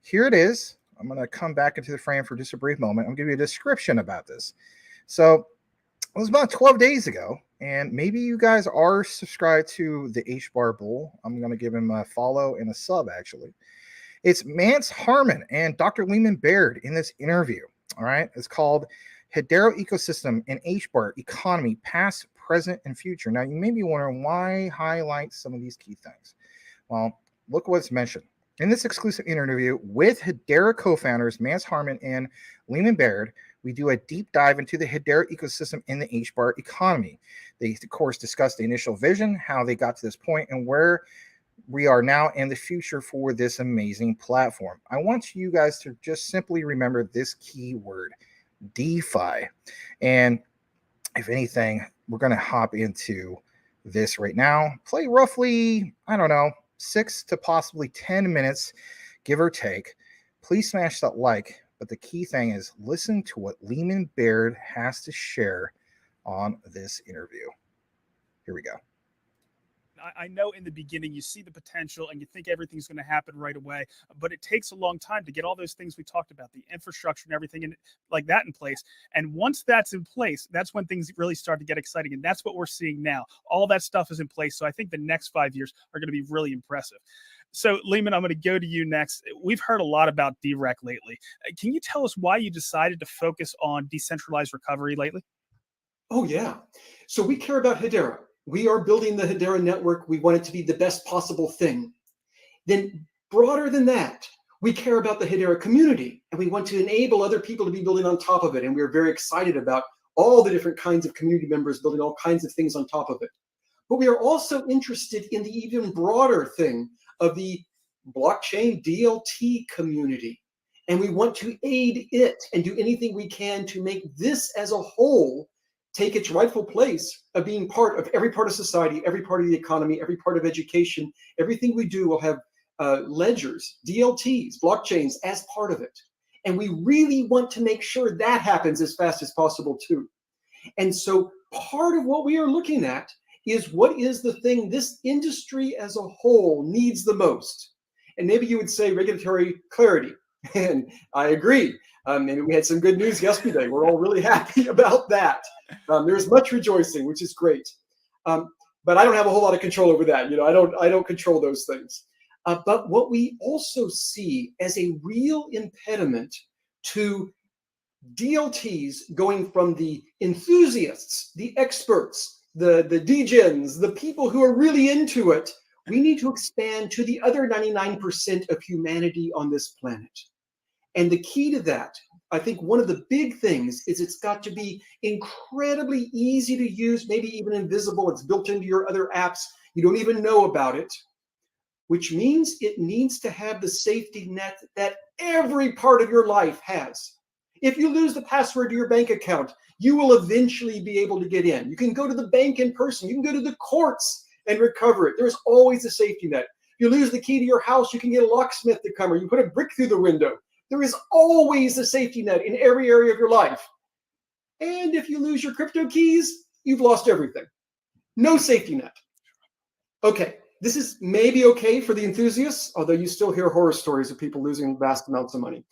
here it is. I'm going to come back into the frame for just a brief moment. I'm going to give you a description about this. So it was about 12 days ago, and maybe you guys are subscribed to the H-Bar Bull. I'm going to give him a follow and a sub, actually. It's Mance Harmon and Dr. Lehman Baird in this interview. All right. It's called Hedera Ecosystem and H-Bar Economy, Past, Present, and Future. Now, you may be wondering why highlight some of these key things. Well, look what's mentioned. In this exclusive interview with Hedera co-founders Mance Harmon and Lehman Baird, we do a deep dive into the Hedera ecosystem and the H-Bar economy. They, of course, discuss the initial vision, how they got to this point, and where we are now and the future for this amazing platform. I want you guys to just simply remember this key word, DeFi. And if anything, we're going to hop into this right now. Play roughly, 6 to possibly 10 minutes, give or take. Please smash that like. But the key thing is listen to what Lehman Baird has to share on this interview. Here we go. I know in the beginning you see the potential and you think everything's going to happen right away, but it takes a long time to get all those things we talked about, the infrastructure and everything and like that in place. And once that's in place, that's when things really start to get exciting. And that's what we're seeing now. All that stuff is in place. So I think the next 5 years are going to be really impressive. So Lehman, I'm going to go to you next. We've heard a lot about DREC lately. Can you tell us why you decided to focus on decentralized recovery lately? Oh, yeah. So we care about Hedera. We are building the Hedera network. We want it to be the best possible thing. Then broader than that, we care about the Hedera community, and we want to enable other people to be building on top of it. And we're very excited about all the different kinds of community members building all kinds of things on top of it. But we are also interested in the even broader thing of the blockchain DLT community. And we want to aid it and do anything we can to make this as a whole take its rightful place of being part of every part of society, every part of the economy, every part of education. Everything we do will have ledgers, DLTs, blockchains as part of it. And we really want to make sure that happens as fast as possible too. And so part of what we are looking at is what is the thing this industry as a whole needs the most. And maybe you would say regulatory clarity. And I agree. Maybe we had some good news yesterday. We're all really happy about that. There's much rejoicing, which is great. But I don't have a whole lot of control over that. You know, I don't control those things. But what we also see as a real impediment to DLTs going from the enthusiasts, the experts, the degens, the people who are really into it, we need to expand to the other 99% of humanity on this planet. And the key to that, I think one of the big things is it's got to be incredibly easy to use, maybe even invisible. It's built into your other apps. You don't even know about it, which means it needs to have the safety net that every part of your life has. If you lose the password to your bank account, you will eventually be able to get in. You can go to the bank in person. You can go to the courts and recover it. There's always a safety net. If you lose the key to your house, you can get a locksmith to come, or you put a brick through the window. There is always a safety net in every area of your life. And if you lose your crypto keys, you've lost everything. No safety net. Okay, this is maybe okay for the enthusiasts, although you still hear horror stories of people losing vast amounts of money.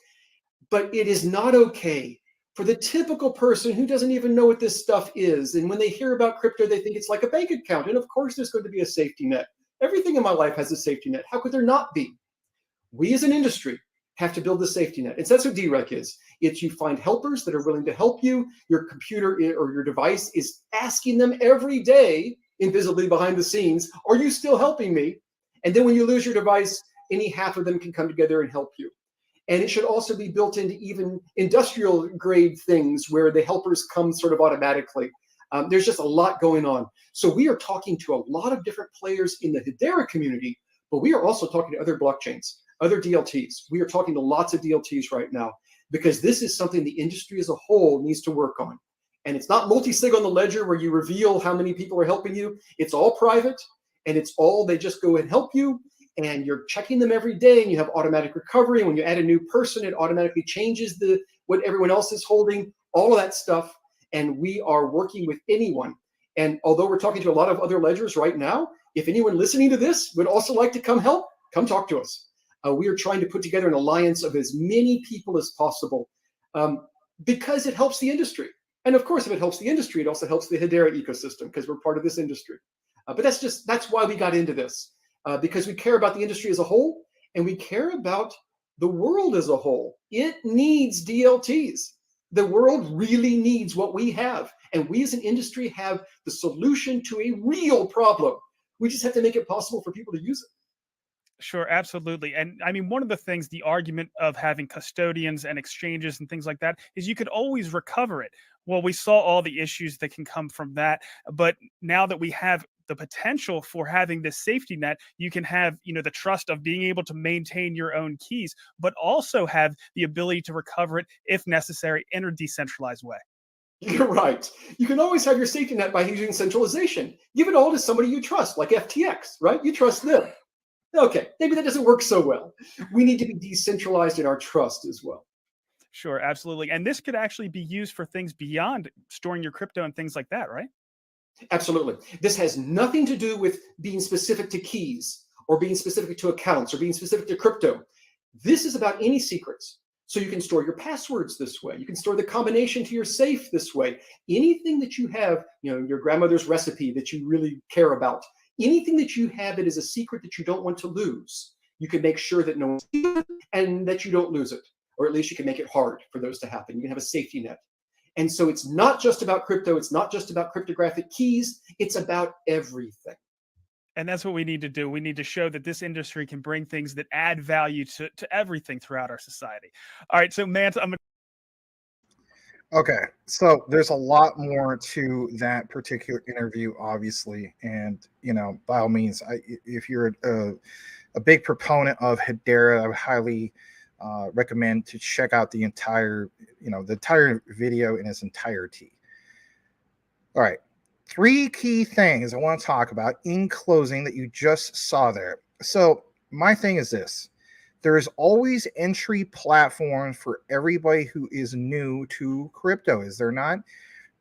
But it is not okay for the typical person who doesn't even know what this stuff is. And when they hear about crypto, they think it's like a bank account. And of course, there's going to be a safety net. Everything in my life has a safety net. How could there not be? We as an industry have to build the safety net. And so that's what DREC is. It's you find helpers that are willing to help you. Your computer or your device is asking them every day, invisibly behind the scenes, are you still helping me? And then when you lose your device, any half of them can come together and help you. And it should also be built into even industrial grade things where the helpers come sort of automatically. There's just a lot going on. So we are talking to a lot of different players in the Hedera community, but we are also talking to other blockchains, other DLTs. We are talking to lots of DLTs right now because this is something the industry as a whole needs to work on. And it's not multi-sig on the ledger where you reveal how many people are helping you. It's all private, and it's all, they just go and help you. And you're checking them every day, and you have automatic recovery. And when you add a new person, it automatically changes what everyone else is holding, all of that stuff. And we are working with anyone. And although we're talking to a lot of other ledgers right now, if anyone listening to this would also like to come help, come talk to us. We are trying to put together an alliance of as many people as possible because it helps the industry. And of course, if it helps the industry, it also helps the Hedera ecosystem because we're part of this industry. But that's why we got into this. Because we care about the industry as a whole, and we care about the world as a whole. It needs DLTs. The world really needs what we have. And we as an industry have the solution to a real problem. We just have to make it possible for people to use it. Sure, absolutely. And I mean, one of the things, the argument of having custodians and exchanges and things like that is you could always recover it. Well, we saw all the issues that can come from that. But now that we have the potential for having this safety net, you can have, the trust of being able to maintain your own keys, but also have the ability to recover it if necessary in a decentralized way. You're right. You can always have your safety net by using centralization. Give it all to somebody you trust, like FTX, right? You trust them. Okay, maybe that doesn't work so well. We need to be decentralized in our trust as well. Sure, absolutely. And this could actually be used for things beyond storing your crypto and things like that, right? Absolutely. This has nothing to do with being specific to keys or being specific to accounts or being specific to crypto. This is about any secrets. So you can store your passwords this way. You can store the combination to your safe this way. Anything that you have, your grandmother's recipe that you really care about, anything that you have that is a secret that you don't want to lose, you can make sure that no one sees it and that you don't lose it. Or at least you can make it hard for those to happen. You can have a safety net. And so it's not just about crypto. It's not just about cryptographic keys. It's about everything. And that's what we need to do. We need to show that this industry can bring things that add value to everything throughout our society. All right. So, Mance, Okay, so there's a lot more to that particular interview, obviously, and by all means, if you're a big proponent of Hedera, I would highly recommend to check out the entire video in its entirety. All right, 3 key things I want to talk about in closing that you just saw there. So my thing is this. There is always entry platforms for everybody who is new to crypto, is there not?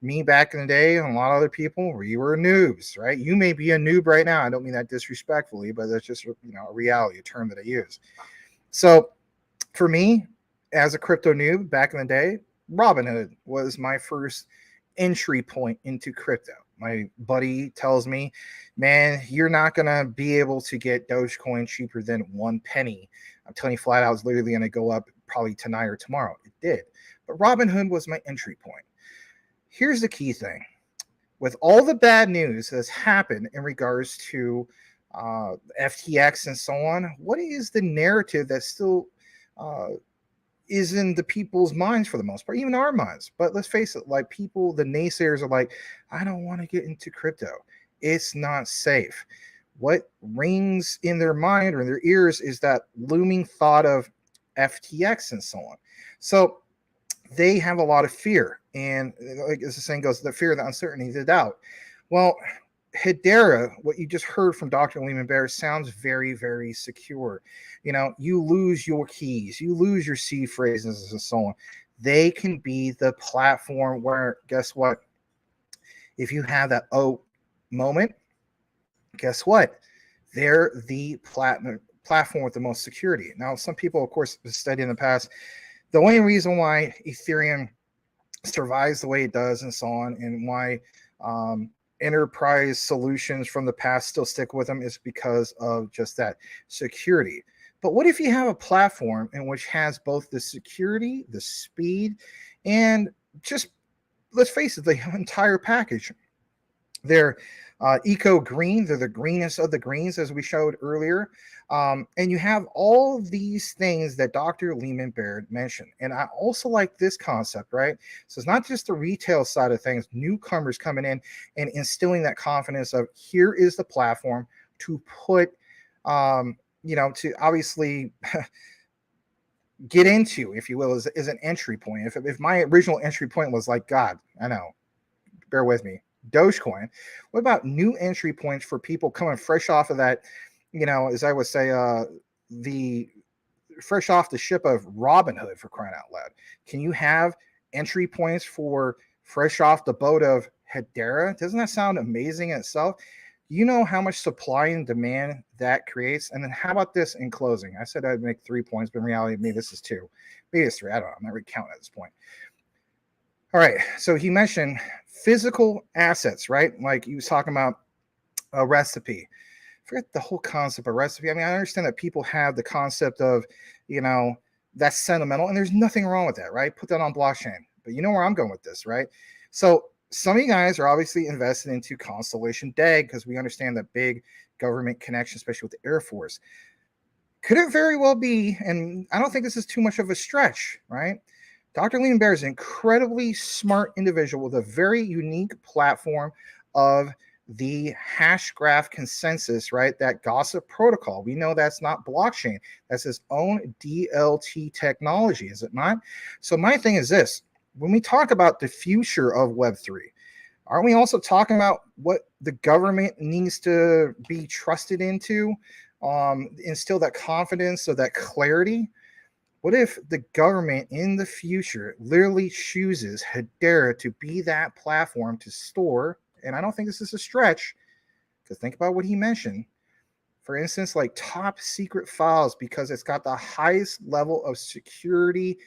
me back in the day and a lot of other people, we were noobs, right? You may be a noob right now. I don't mean that disrespectfully, but that's just, a reality, a term that I use. So for me, as a crypto noob back in the day, Robinhood was my first entry point into crypto. My buddy tells me, man, you're not going to be able to get Dogecoin cheaper than 1 penny. I'm telling you flat out, it's literally going to go up probably tonight or tomorrow. It did. But Robinhood was my entry point. Here's the key thing. With all the bad news that's happened in regards to FTX and so on, what is the narrative that still is in the people's minds for the most part, even our minds? But let's face it, like people, the naysayers are like, I don't want to get into crypto. It's not safe. What rings in their mind or in their ears is that looming thought of FTX and so on. So they have a lot of fear. And like as the saying goes, the fear, the uncertainty, the doubt. Well, Hedera, what you just heard from Dr. Lehman Baird, sounds very, very secure. You lose your keys, you lose your seed phrases and so on. They can be the platform where, guess what? If you have that moment, guess what? They're the platform with the most security. Now, some people, of course, have studied in the past. The only reason why Ethereum survives the way it does and so on, and why enterprise solutions from the past still stick with them, is because of just that security. But what if you have a platform in which has both the security, the speed, and just, let's face it, the entire package? They're eco green. They're the greenest of the greens, as we showed earlier. And you have all of these things that Dr. Lehman Baird mentioned. And I also like this concept, right? So it's not just the retail side of things, newcomers coming in and instilling that confidence of, here is the platform to put, to obviously get into, if you will, is an entry point. If my original entry point was like, God, I know, bear with me, Dogecoin, what about new entry points for people coming fresh off of that, as I would say, the fresh off the ship of Robinhood, for crying out loud? Can you have entry points for fresh off the boat of Hedera? Doesn't that sound amazing in itself? You know how much supply and demand that creates? And then how about this in closing? I said I'd make 3 points, but in reality, maybe this is 2. Maybe it's 3. I don't know. I'm not really counting at this point. All right. So he mentioned physical assets, right? Like he was talking about a recipe. Forget the whole concept of recipe. I mean, I understand that people have the concept of, that's sentimental, and there's nothing wrong with that, right? Put that on blockchain. But you know where I'm going with this, right? So some of you guys are obviously invested into Constellation DAG because we understand that big government connection, especially with the Air Force. Could it very well be, and I don't think this is too much of a stretch, right? Dr. Lehman Baird is an incredibly smart individual with a very unique platform of the hash graph consensus, right? That gossip protocol. We know that's not blockchain. That's his own DLT technology, is it not? So my thing is this. When we talk about the future of Web3, aren't we also talking about what the government needs to be trusted into, instill that confidence, so that clarity? What if the government in the future literally chooses Hedera to be that platform to store, and I don't think this is a stretch, because think about what he mentioned, for instance, like top secret files, because it's got the highest level of security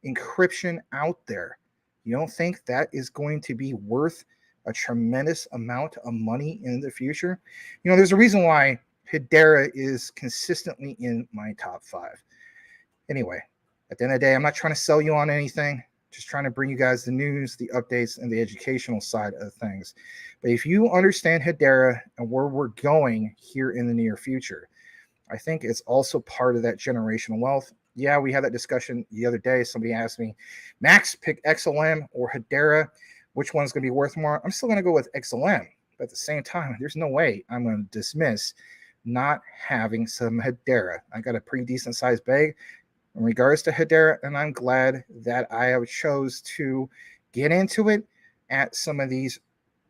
encryption out there. You don't think that is going to be worth a tremendous amount of money in the future? There's a reason why Hedera is consistently in my top 5. Anyway, at the end of the day, I'm not trying to sell you on anything, just trying to bring you guys the news, the updates, and the educational side of things. But if you understand Hedera and where we're going here in the near future, I think it's also part of that generational wealth. Yeah, we had that discussion the other day. Somebody asked me, Max, pick XLM or Hedera. Which one's going to be worth more? I'm still going to go with XLM. But at the same time, there's no way I'm going to dismiss not having some Hedera. I got a pretty decent sized bag in regards to Hedera, and I'm glad that I have chose to get into it at some of these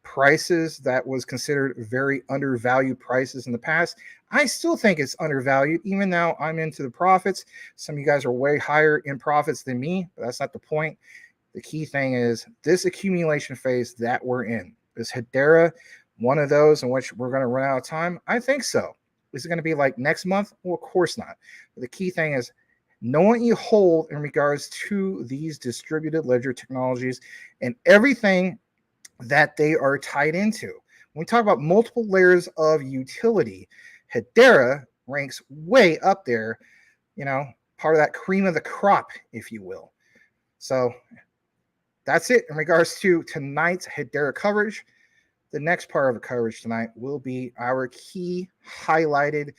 prices that was considered very undervalued prices in the past. I still think it's undervalued, even though I'm into the profits. Some of you guys are way higher in profits than me, but that's not the point. The key thing is this accumulation phase that we're in. Is Hedera one of those in which we're going to run out of time? I think so. Is it going to be like next month? Well, of course not. But the key thing is know what you hold in regards to these distributed ledger technologies and everything that they are tied into. When we talk about multiple layers of utility, Hedera ranks way up there, part of that cream of the crop, if you will. So that's it in regards to tonight's Hedera coverage. The next part of the coverage tonight will be our key highlighted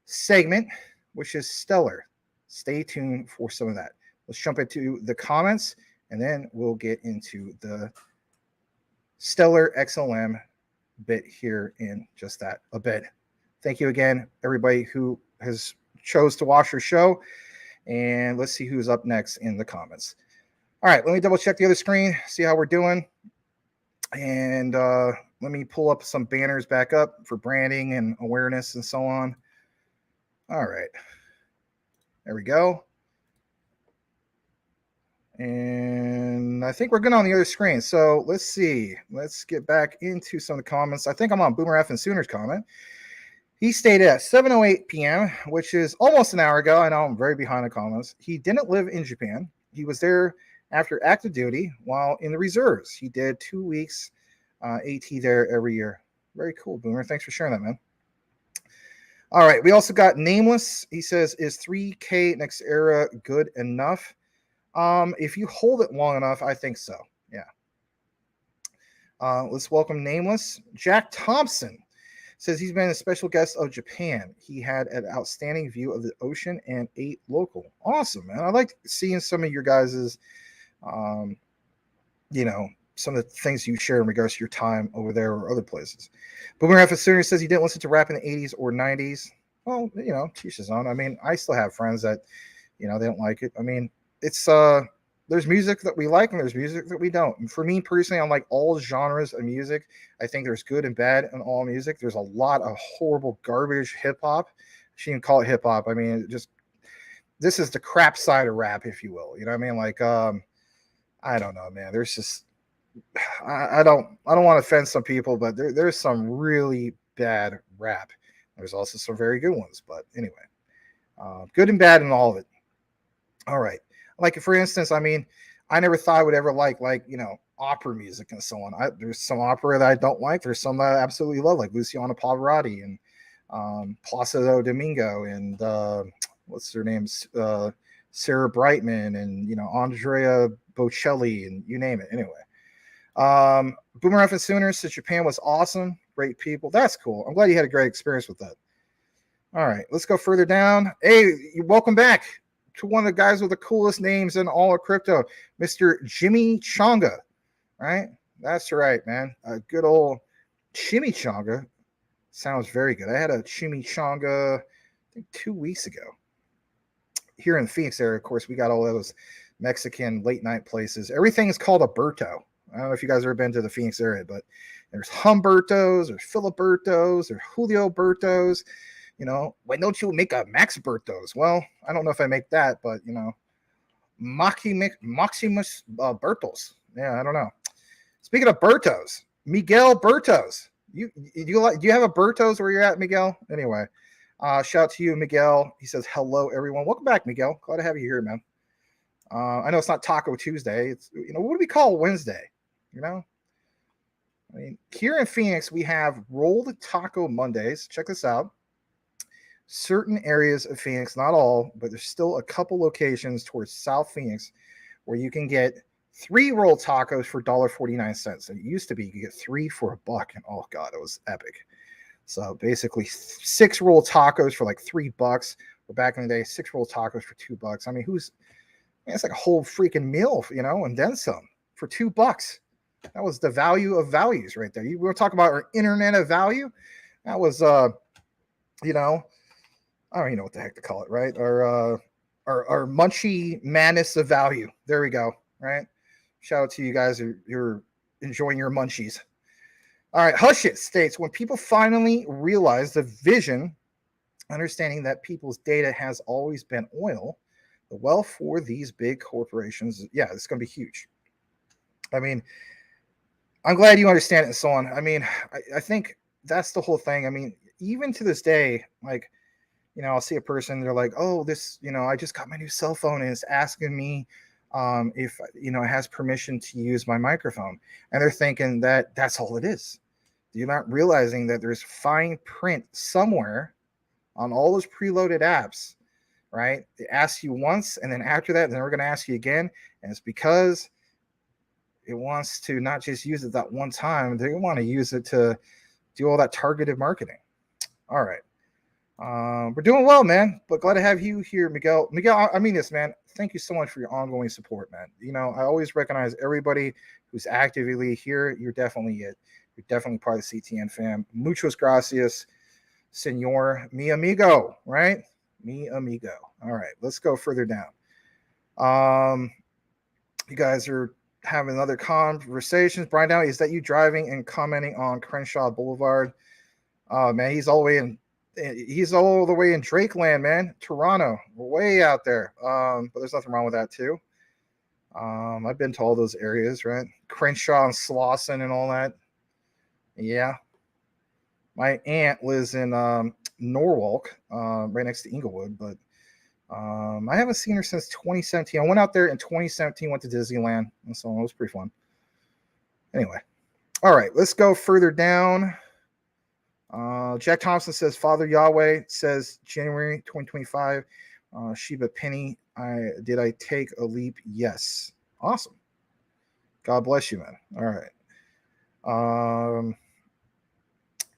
segment, which is Stellar. Stay tuned for some of that. Let's jump into the comments, and then we'll get into the Stellar XLM bit here in just that a bit. Thank you again, everybody who has chose to watch our show. And let's see who's up next in the comments. All right, let me double check the other screen, see how we're doing. And let me pull up some banners back up for branding and awareness and so on. All right. There we go. And I think we're good on the other screen. So let's see. Let's get back into some of the comments. I think I'm on Boomer F and Sooner's comment. He stated at 7:08 p.m., which is almost an hour ago. I know I'm very behind the comments. He didn't live in Japan. He was there after active duty while in the reserves. He did 2 weeks AT there every year. Very cool, Boomer. Thanks for sharing that, man. All right. We also got Nameless. He says, is 3K next era good enough? If you hold it long enough, I think so. Yeah. Let's welcome Nameless. Jack Thompson says he's been a special guest of Japan. He had an outstanding view of the ocean and ate local. Awesome, man. I like seeing some of your guys's, some of the things you share in regards to your time over there or other places. Boomer F. Sooner says he didn't listen to rap in the 80s or 90s. Well, teach his own. I mean, I still have friends that, they don't like it. I mean, it's there's music that we like and there's music that we don't. And for me personally, I like all genres of music. I think there's good and bad in all music. There's a lot of horrible garbage hip hop. She didn't call it hip hop. I mean, this is the crap side of rap, if you will. You know what I mean? Like, I don't know, man. There's just I don't want to offend some people, but there's some really bad rap. There's also some very good ones, but anyway, good and bad in all of it. All right. Like, for instance, I mean, I never thought I would ever like, opera music and so on. There's some opera that I don't like. There's some that I absolutely love, like Luciano Pavarotti and Placido Domingo and what's their names? Sarah Brightman and, Andrea Bocelli and you name it. Anyway, Boomer F and Sooner says Japan was awesome. Great people. That's cool. I'm glad you had a great experience with that. All right, let's go further down. Hey, welcome back to one of the guys with the coolest names in all of crypto, Mr. Jimmy Chonga. Right? That's right, man. A good old chimichanga. Sounds very good. I had a chimichanga, I think 2 weeks ago. Here in the Phoenix area, of course, we got all those Mexican late night places. Everything is called a Berto. I don't know if you guys have ever been to the Phoenix area, but there's Humbertos, there's Filibertos, there's Julio Bertos. Why don't you make a Max Bertos? Well, I don't know if I make that, but Maximus Bertos. Yeah, I don't know. Speaking of Bertos, Miguel Bertos. Do you have a Bertos where you're at, Miguel? Anyway, shout out to you, Miguel. He says hello, everyone. Welcome back, Miguel. Glad to have you here, man. I know it's not Taco Tuesday. It's what do we call Wednesday? I mean, here in Phoenix we have Rolled Taco Mondays. Check this out. Certain areas of Phoenix, not all, but there's still a couple locations towards South Phoenix where you can get 3 rolled tacos for $1.49. And it used to be you could get 3 for $1. And oh god, it was epic. So basically 6 rolled tacos for like $3. Or back in the day, 6 rolled tacos for $2. I mean, it's like a whole freaking meal, and then some for $2. That was the value of values right there. You want to talk about our internet of value? That was I don't even know what the heck to call it, right? Our munchie madness of value. There we go, right? Shout out to you guys who're enjoying your munchies. All right, Hush It states, when people finally realize the vision, understanding that people's data has always been oil, the wealth for these big corporations, yeah, it's going to be huge. I mean, I'm glad you understand it and so on. I mean, I think that's the whole thing. I mean, even to this day, like, I'll see a person, they're like, oh, this, I just got my new cell phone and it's asking me if, it has permission to use my microphone. And they're thinking that that's all it is. You're not realizing that there's fine print somewhere on all those preloaded apps, right? It asks you once, and then after that, then we're going to ask you again. And it's because it wants to not just use it that one time, they want to use it to do all that targeted marketing. All right. We're doing well, man, but glad to have you here, Miguel. Miguel, I mean this, man. Thank you so much for your ongoing support, man. I always recognize everybody who's actively here. You're definitely it. You're definitely part of the CTN fam. Muchos gracias, senor. Mi amigo, right? Mi amigo. All right, let's go further down. You guys are having other conversations. Brian Downey, is that you driving and commenting on Crenshaw Boulevard? Oh, man, he's all the way in Drakeland, man. Toronto, way out there. But there's nothing wrong with that too. I've been to all those areas, right? Crenshaw and Slauson and all that. Yeah. My aunt lives in Norwalk, right next to Inglewood, but I haven't seen her since 2017. I went out there in 2017, went to Disneyland, and so it was pretty fun. Anyway, all right, let's go further down. Jack Thompson says, Father Yahweh says January 2025. Shiba Penny, did I take a leap? Yes. Awesome. God bless you, man. All right.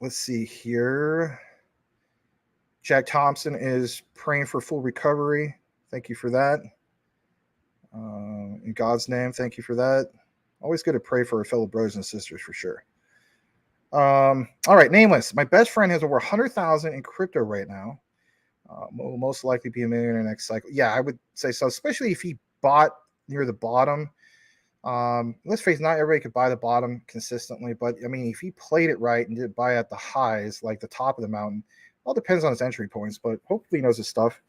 Let's see here. Jack Thompson is praying for full recovery. Thank you for that. In God's name, thank you for that. Always good to pray for our fellow brothers and sisters for sure. All right, nameless. My best friend has over 100,000 in crypto right now. Will most likely be a millionaire next cycle. Yeah, I would say so, especially if he bought near the bottom. Let's face it, not everybody could buy the bottom consistently, but I mean, if he played it right and did buy at the highs, like the top of the mountain, all depends on his entry points, but hopefully he knows his stuff.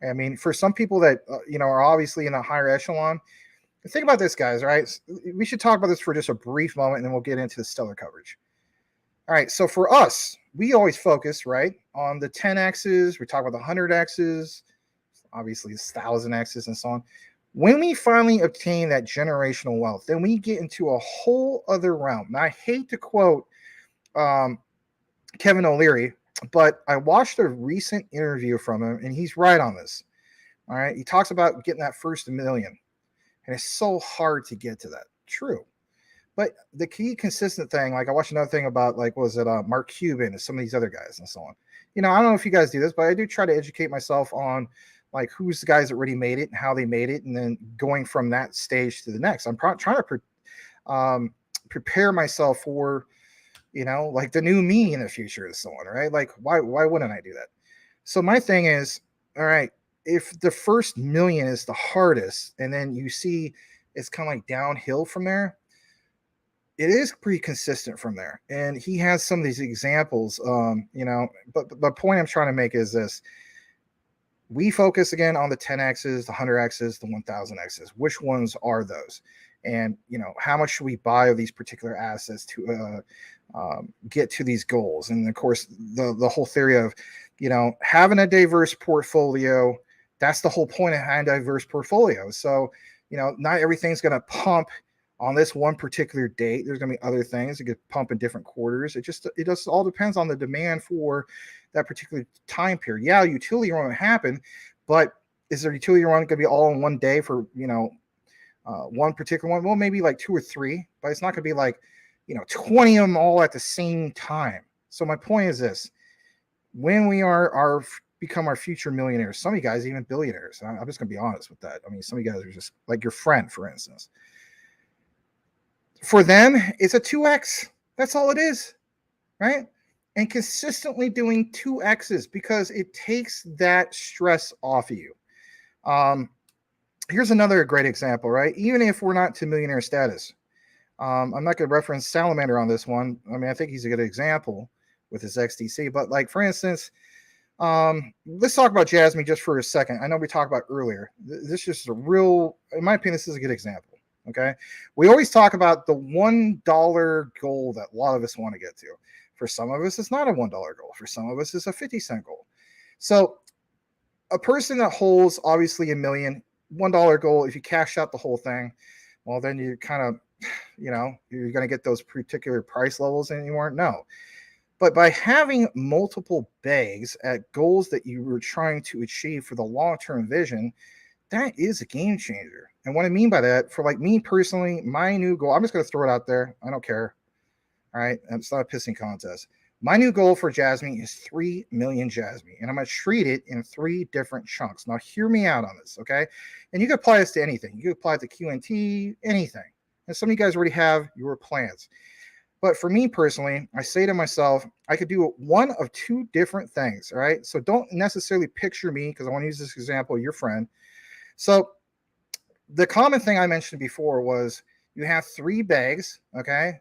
I mean, for some people that, are obviously in a higher echelon, think about this, guys, right? We should talk about this for just a brief moment, and then we'll get into the stellar coverage. All right, so for us, we always focus, right, on the 10Xs. We talk about the 100Xs, obviously the 1000Xs and so on. When we finally obtain that generational wealth, then we get into a whole other realm. Now, I hate to quote Kevin O'Leary, but I watched a recent interview from him, and he's right on this. All right, he talks about getting that first million, and it's so hard to get to that. True. But the key consistent thing, like I watched another thing about, like, was it Mark Cuban and some of these other guys and so on. I don't know if you guys do this, but I do try to educate myself on, like, who's the guys that already made it and how they made it, and then going from that stage to the next. I'm trying to prepare myself for, like the new me in the future and so on, right? Like, why wouldn't I do that? So my thing is, all right, if the first million is the hardest, and then you see it's kind of like downhill from there, it is pretty consistent from there. And he has some of these examples, but the point I'm trying to make is this. We focus again on the 10Xs, the 100Xs, the 1000Xs. Which ones are those? And, how much should we buy of these particular assets to get to these goals? And of course, the whole theory of, having a diverse portfolio, that's the whole point of having a diverse portfolio. So, not everything's going to pump on this one particular date. There's going to be other things that get pump in different quarters. It just all depends on the demand for that particular time period. Yeah, utility run will happen, but is there utility run going to be all in one day for, one particular one? Well, maybe like 2 or 3, but it's not going to be like, 20 of them all at the same time. So my point is this: when we become our future millionaires, some of you guys even billionaires. I'm just going to be honest with that. I mean, some of you guys are just like your friend, for instance. For them, it's a 2X. That's all it is, right? And consistently doing 2Xs because it takes that stress off of you. Here's another great example, right? Even if we're not to millionaire status, I'm not going to reference Salamander on this one. I mean, I think he's a good example with his XDC. But like, for instance, let's talk about Jasmy just for a second. I know we talked about earlier. This is a real, in my opinion, this is a good example. Okay. We always talk about the $1 goal that a lot of us want to get to. For some of us, it's not a $1 goal. For some of us, it's a 50-cent goal. So a person that holds obviously $1 million, $1 goal, if you cash out the whole thing, well, then you kind of, you're going to get those particular price levels anymore. No. But by having multiple bags at goals that you were trying to achieve for the long-term vision, that is a game changer. And what I mean by that, for like me personally, my new goal, I'm just going to throw it out there. I don't care. All right. It's not a pissing contest. My new goal for Jasmy is 3 million Jasmy, and I'm going to treat it in 3 different chunks. Now, hear me out on this, okay? And you can apply this to anything. You can apply it to QNT, anything. And some of you guys already have your plans. But for me personally, I say to myself, I could do one of 2 different things, all right? So don't necessarily picture me, because I want to use this example, your friend. So the common thing I mentioned before was you have 3 bags, okay?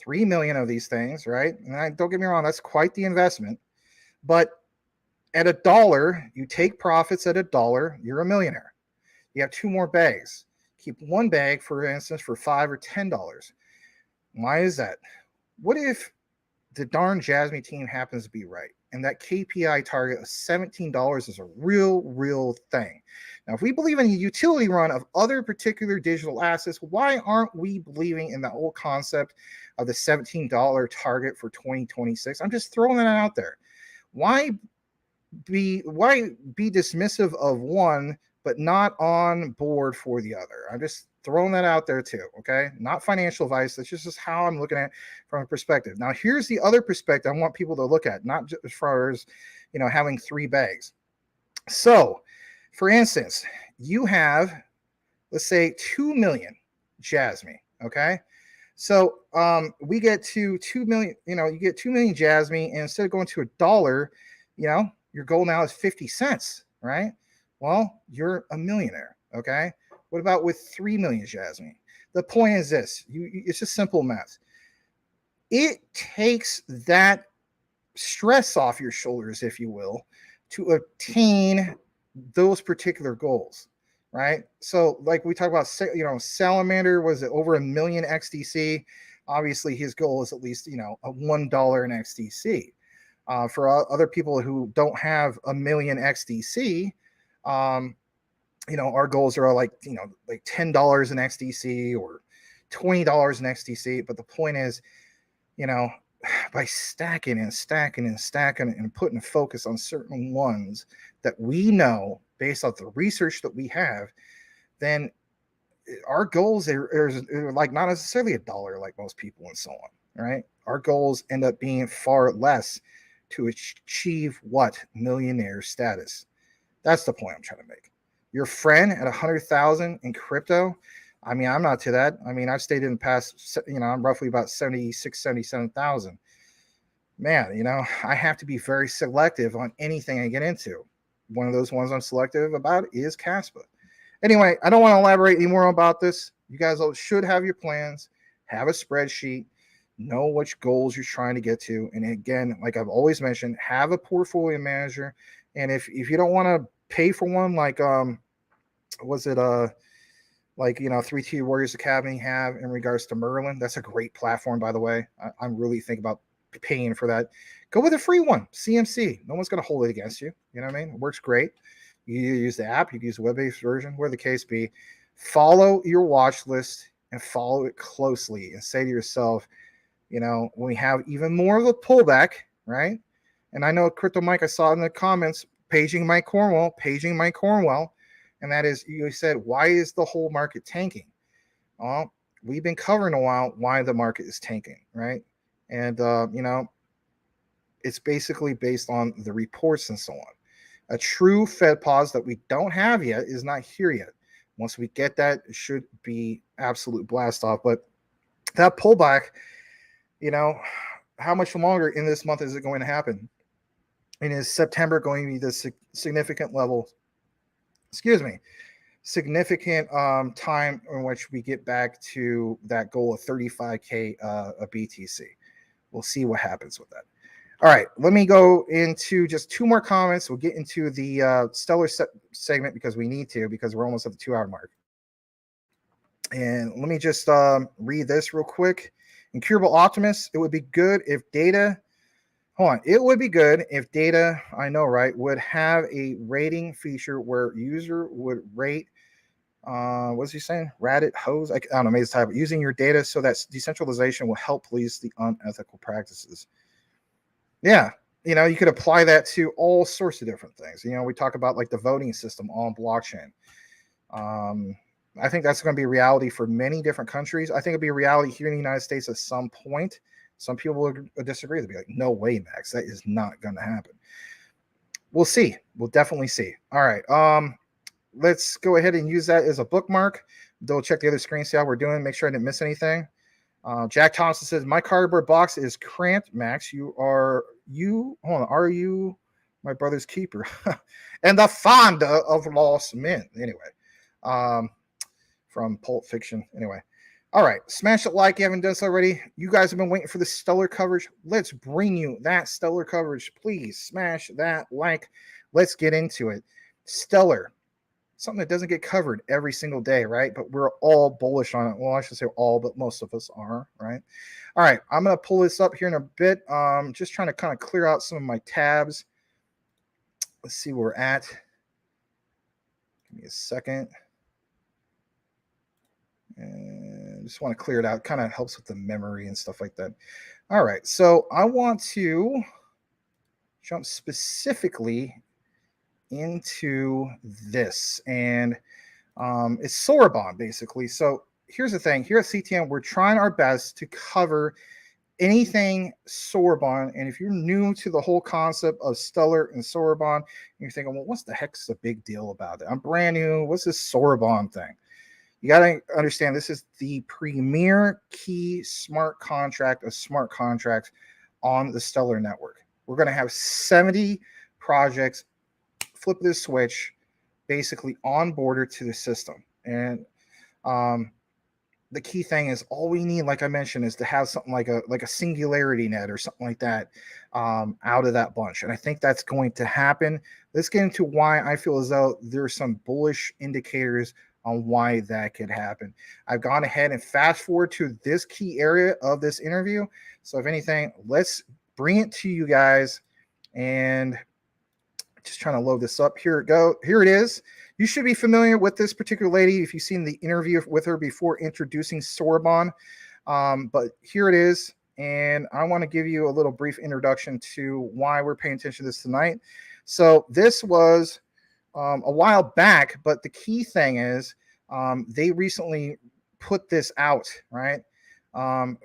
3 million of these things, right? And don't get me wrong, that's quite the investment. But at $1, you take profits at $1, you're a millionaire. You have 2 more bags. Keep 1 bag, for instance, for $5 or $10. Why is that? What if the darn Jasmy team happens to be right, and that KPI target of $17 is a real thing? Now, if we believe in a utility run of other particular digital assets, why aren't we believing in the whole concept of the $17 target for 2026? I'm just throwing that out there. Why be dismissive of one but not on board for the other? I'm just throwing that out there too, okay? Not financial advice. That's just how I'm looking at it from a perspective. Now, here's the other perspective I want people to look at, not just as far as, having 3 bags. So, for instance, you have, let's say, 2 million Jasmy, okay? So we get to 2 million, you get 2 million Jasmy, and instead of going to $1, your goal now is 50 cents, right? Well, you're a millionaire, okay? What about with 3 million Jasmy? The point is this, it's just simple math. It takes that stress off your shoulders, if you will, to obtain those particular goals, right? So like we talk about, Salamander was over 1 million XDC. Obviously his goal is at least, a $1 in XDC. For other people who don't have 1 million XDC, our goals are like $10 in XDC or $20 in XDC. But the point is, by stacking and putting focus on certain ones that we know based off the research that we have, then our goals are like not necessarily $1 like most people and so on, right? Our goals end up being far less to achieve what? Millionaire status. That's the point I'm trying to make. Your friend at 100,000 in crypto, I'm not to that. I've stayed in the past, I'm roughly about 76, 77,000. Man, I have to be very selective on anything I get into. One of those ones I'm selective about is Caspa. Anyway, I don't want to elaborate any more about this. You guys should have your plans, have a spreadsheet, know which goals you're trying to get to. And again, like I've always mentioned, have a portfolio manager. And if you don't want to pay for one, like, was it 3T Warriors Academy have in regards to Merlin? That's a great platform, by the way. I'm really thinking about paying for that. Go with a free one, CMC. No one's going to hold it against you. You know what I mean? It works great. You use the app, you can use the web-based version, where the case be. Follow your watch list and follow it closely and say to yourself, when we have even more of a pullback, right? And I know Crypto Mike, I saw in the comments, paging Mike Cornwell, and that is, you said, why is the whole market tanking? Well, we've been covering a while why the market is tanking, right? And, it's basically based on the reports and so on. A true Fed pause that we don't have yet is not here yet. Once we get that, it should be absolute blast off. But that pullback, how much longer in this month is it going to happen? And is September going to be the significant level? Significant time in which we get back to that goal of 35K a BTC. We'll see what happens with that. All right, let me go into just 2 more comments. We'll get into the Stellar segment because we need to, because we're almost at the 2-hour mark. And let me just read this real quick. Incurable Optimist, it would be good if data, hold on, it would be good if data, I know, right, would have a rating feature where user would rate, what's he saying? Reddit hose? I don't know, maybe it's type, using your data so that decentralization will help police the unethical practices. Yeah, you know, you could apply that to all sorts of different things. You know, we talk about like the voting system on blockchain. I think that's going to be a reality for many different countries. I think it'll be a reality here in the United States at some point. Some people will disagree. They'll be like, no way, Max, that is not going to happen. We'll see. We'll definitely see. All right. Let's go ahead and use that as a bookmark. Double check the other screen, see how we're doing. Make sure I didn't miss anything. Jack Thompson says, my cardboard box is cramped, Max. Are you my brother's keeper? And the founder of Lost Men. Anyway, from Pulp Fiction. Anyway. All right. Smash it like you haven't done so already. You guys have been waiting for the stellar coverage. Let's bring you that stellar coverage. Please smash that like. Let's get into it. Stellar. Something that doesn't get covered every single day, right? But we're all bullish on it. Well, I should say all, but most of us are, right? All right, I'm going to pull this up here in a bit. Just trying to kind of clear out some of my tabs. Let's see where we're at. Give me a second. And just want to clear it out. Kind of helps with the memory and stuff like that. All right, so I want to jump specifically into this, and it's Sorbonne basically. So here's the thing, here at CTN we're trying our best to cover anything Sorbonne. And if you're new to the whole concept of Stellar and Sorbonne, and you're thinking, well, what's the heck's the big deal about it? I'm brand new, what's this Sorbonne thing? You got to understand, this is the premier key smart contract of smart contracts on the Stellar network. We're going to have 70 projects flip this switch, basically onboarded to the system. And the key thing is, all we need, like I mentioned, is to have something like a singularity net or something like that out of that bunch. And I think that's going to happen. Let's get into why I feel as though there's some bullish indicators on why that could happen. I've gone ahead and fast forward to this key area of this interview. So if anything, let's bring it to you guys. And just trying to load this up. Here it is. You should be familiar with this particular lady if you've seen the interview with her before introducing Sorbonne. But here it is. And I want to give you a little brief introduction to why we're paying attention to this tonight. So this was a while back, but the key thing is they recently put this out, right?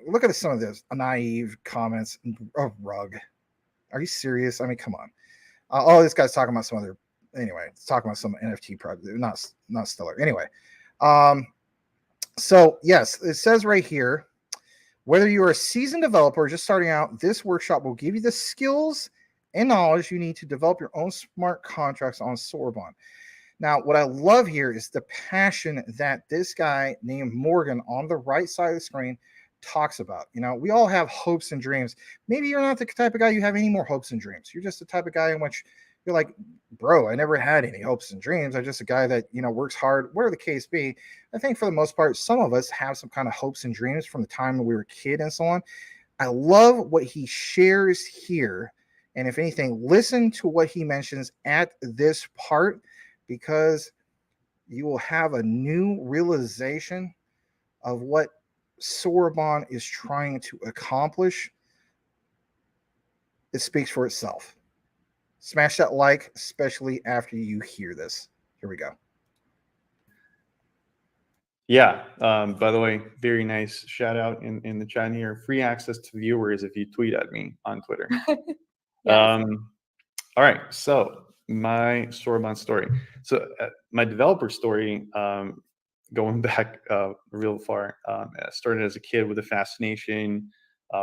Look at some of this naive comments. A rug. Are you serious? I mean, come on. Oh, this guy's talking about some other. Anyway, it's talking about some NFT project, not Stellar. Anyway, so yes, it says right here, whether you are a seasoned developer or just starting out, this workshop will give you the skills and knowledge you need to develop your own smart contracts on Sorbonne. Now, what I love here is the passion that this guy named Morgan on the right side of the screen talks about. You know, we all have hopes and dreams. Maybe you're not the type of guy you have any more hopes and dreams. You're just the type of guy in which you're like, bro, I never had any hopes and dreams. I'm just a guy that, you know, works hard, whatever the case be. I think for the most part, some of us have some kind of hopes and dreams from the time that we were a kid and so on. I love what he shares here. And if anything, listen to what he mentions at this part, because you will have a new realization of what Sorbonne is trying to accomplish. It speaks for itself. Smash that like, especially after you hear this. Here we go. Yeah. By the way, very nice shout out in the chat here. Free access to viewers if you tweet at me on Twitter. Yes. All right. So my Sorbonne story. So my developer story, going back real far, I started as a kid with a fascination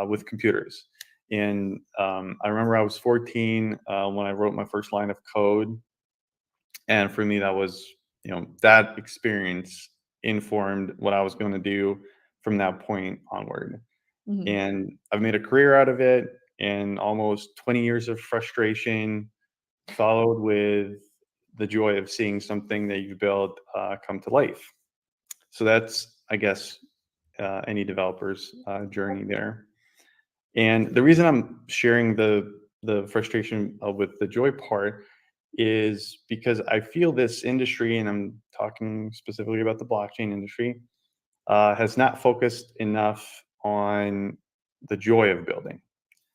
with computers. And I remember I was 14 when I wrote my first line of code. And for me, that was, you know, that experience informed what I was going to do from that point onward. Mhm. And I've made a career out of it, and almost 20 years of frustration followed with the joy of seeing something that you've built come to life. So that's I guess, any developer's journey there. And the reason I'm sharing the frustration with the joy part is because I feel this industry, and I'm talking specifically about the blockchain industry, has not focused enough on the joy of building,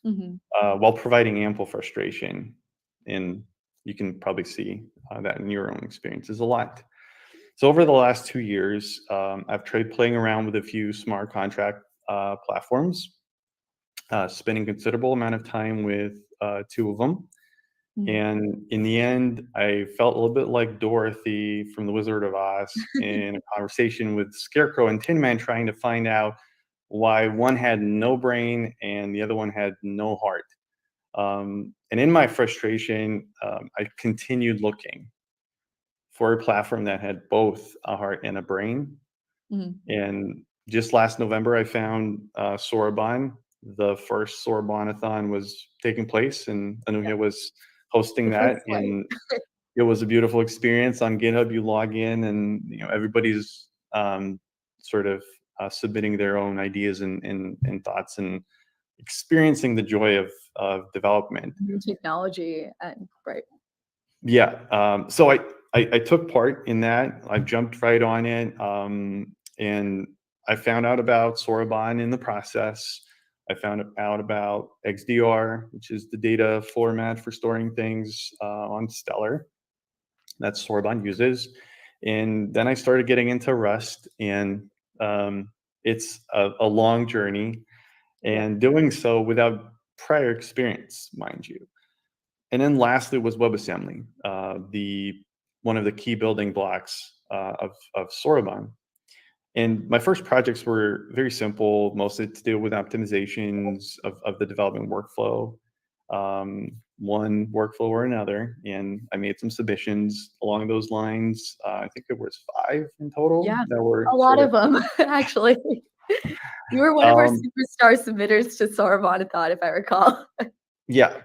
while providing ample frustration. And you can probably see that in your own experiences a lot. So over the last 2 years, I've tried playing around with a few smart contract platforms, spending considerable amount of time with 2 of them. And in the end, I felt a little bit like Dorothy from The Wizard of Oz in a conversation with Scarecrow and Tin Man, trying to find out why one had no brain and the other one had no heart. And in my frustration, I continued looking for a platform that had both a heart and a brain. And just last November, I found Soroban. The first Sorobanathon was taking place, and Anuja was hosting that, and it was a beautiful experience. On GitHub, you log in, and everybody's sort of submitting their own ideas and thoughts, and experiencing the joy of development. New technology, and right. Yeah. So I took part in that. I jumped right on it, and I found out about Soroban in the process. I found out about XDR, which is the data format for storing things on Stellar that Soroban uses. And then I started getting into Rust, and it's a long journey, and doing so without prior experience, mind you. And then lastly was WebAssembly, one of the key building blocks of Soroban. And my first projects were very simple, mostly to do with optimizations of the development workflow, one workflow or another. And I made some submissions along those lines. I think it was 5 in total. Yeah, that were a lot of them, actually. You were one of our superstar submitters to Sorobanathon, if I recall. Yeah.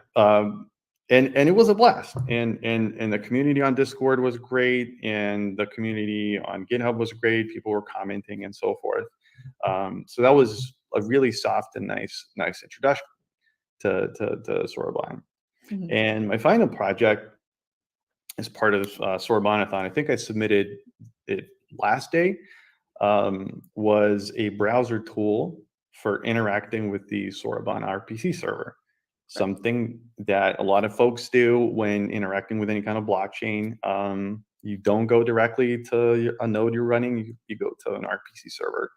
And it was a blast, and the community on Discord was great, and the community on GitHub was great. People were commenting and so forth. So that was a really soft and nice introduction to Soroban. And my final project, as part of Sorobanathon, I think I submitted it last day, was a browser tool for interacting with the Soroban RPC server. Something that a lot of folks do when interacting with any kind of blockchain. You don't go directly to a node you're running, you go to an RPC server.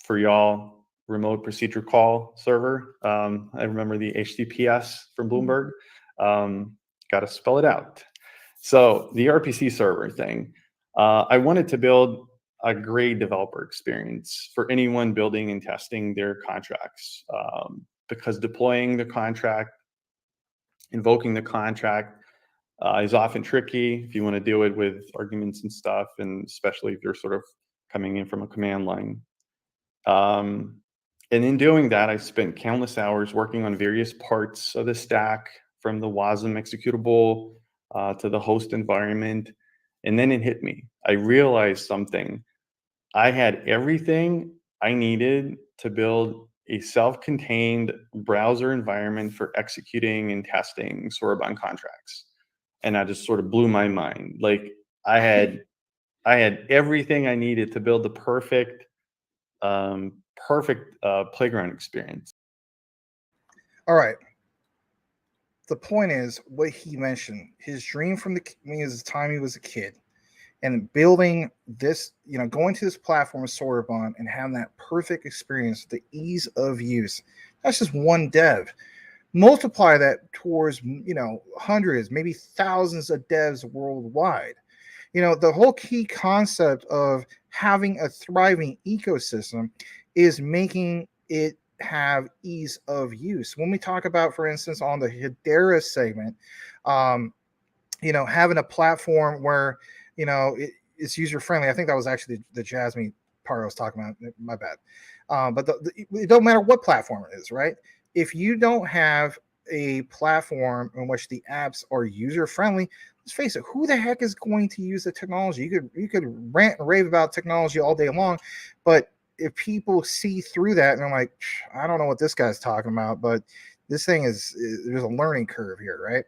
For y'all, remote procedure call server, I remember the HTTPS from Bloomberg. Got to spell it out. So the RPC server thing, I wanted to build a great developer experience for anyone building and testing their contracts. Because deploying the contract, invoking the contract is often tricky if you want to do it with arguments and stuff, and especially if you're sort of coming in from a command line. And in doing that, I spent countless hours working on various parts of the stack, from the WASM executable to the host environment. And then it hit me. I realized something. I had everything I needed to build a self-contained browser environment for executing and testing Soroban contracts. And I just sort of blew my mind. Like I had everything I needed to build the perfect playground experience. All right. The point is what he mentioned, his dream from the time he was a kid, and building this, going to this platform of Soroban and having that perfect experience, the ease of use. That's just one dev. Multiply that towards, hundreds, maybe thousands of devs worldwide. The whole key concept of having a thriving ecosystem is making it have ease of use. When we talk about, for instance, on the Hedera segment, having a platform where it's user friendly. I think that was actually the Jasmy part I was talking about. My bad. But it don't matter what platform it is, right? If you don't have a platform in which the apps are user friendly, let's face it, who the heck is going to use the technology? You could rant and rave about technology all day long, but if people see through that and they're like, I don't know what this guy's talking about, but this thing there's a learning curve here, right?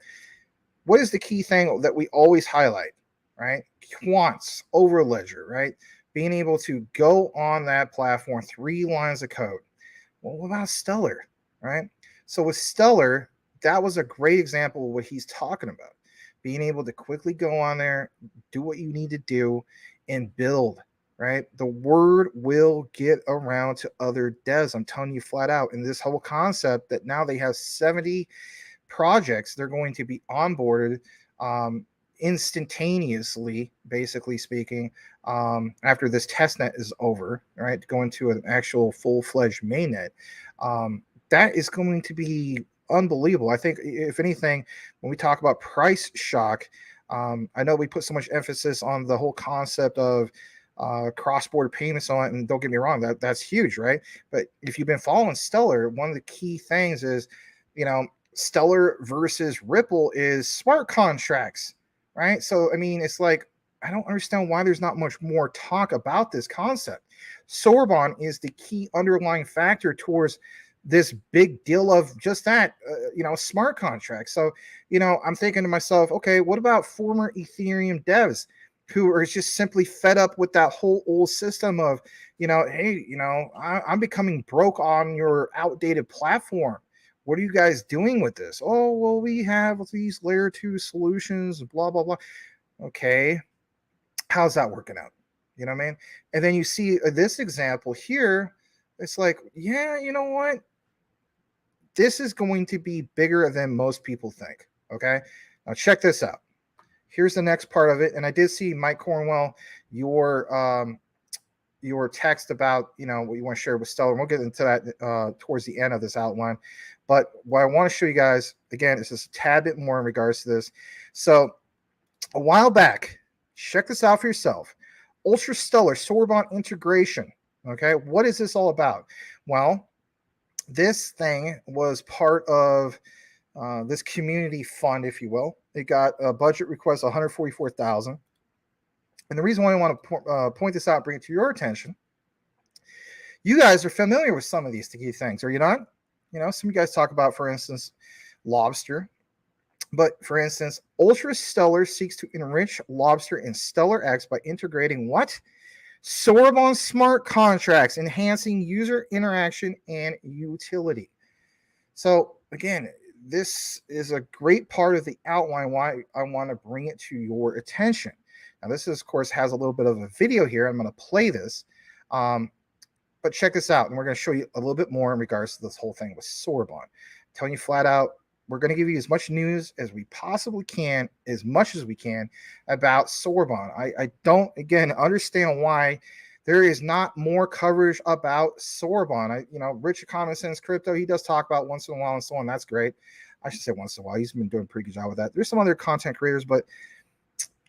What is the key thing that we always highlight, right? Quants over ledger, right? Being able to go on that platform, 3 lines of code. Well, what about Stellar, right? So with Stellar, that was a great example of what he's talking about. Being able to quickly go on there, do what you need to do, and build, right? The word will get around to other devs. I'm telling you flat out. And this whole concept that now they have 70 projects they're going to be onboarded instantaneously, basically speaking, after this testnet is over, right? Going to an actual full-fledged mainnet. That is going to be unbelievable. I think, if anything, when we talk about price shock, I know we put so much emphasis on the whole concept of cross-border payments on it, and don't get me wrong, that's huge, right? But if you've been following Stellar, one of the key things is, Stellar versus Ripple is smart contracts, right? So, I mean, it's like, I don't understand why there's not much more talk about this concept. Sorbonne is the key underlying factor towards this big deal of just that, smart contracts. So, I'm thinking to myself, okay, what about former Ethereum devs who are just simply fed up with that whole old system of, hey, I'm becoming broke on your outdated platform. What are you guys doing with this? Oh, well, we have these layer 2 solutions, blah, blah, blah. Okay. How's that working out? You know what I mean? And then you see this example here. It's like, yeah, you know what? This is going to be bigger than most people think. Okay. Now check this out. Here's the next part of it. And I did see, Mike Cornwell, your text about, what you want to share with Stellar. And we'll get into that towards the end of this outline. But what I want to show you guys, again, is just a tad bit more in regards to this. So a while back, check this out for yourself. Ultra Stellar Sorbonne integration. Okay, what is this all about? Well, this thing was part of this community fund, if you will. It got a budget request of $144,000. And the reason why I want to point this out, bring it to your attention, you guys are familiar with some of these key things, are you not? Some of you guys talk about, for instance, Lobster. But for instance, Ultra Stellar seeks to enrich Lobster and Stellar X by integrating what? Sorbonne smart contracts, enhancing user interaction and utility. So again, this is a great part of the outline why I want to bring it to your attention. Now, this, of course, has a little bit of a video here. I'm going to play this. But check this out, and we're going to show you a little bit more in regards to this whole thing with Sorbonne. I'm telling you flat out, we're going to give you as much news as we possibly can, as much as we can, about Sorbonne. I don't, again, understand why there is not more coverage about Sorbonne. Rich of Common Sense Crypto, he does talk about once in a while and so on. That's great. I should say once in a while. He's been doing a pretty good job with that. There's some other content creators, but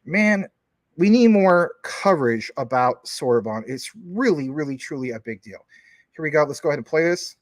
man, we need more coverage about Sorbonne. It's really, really, truly a big deal. Here we go. Let's go ahead and play this.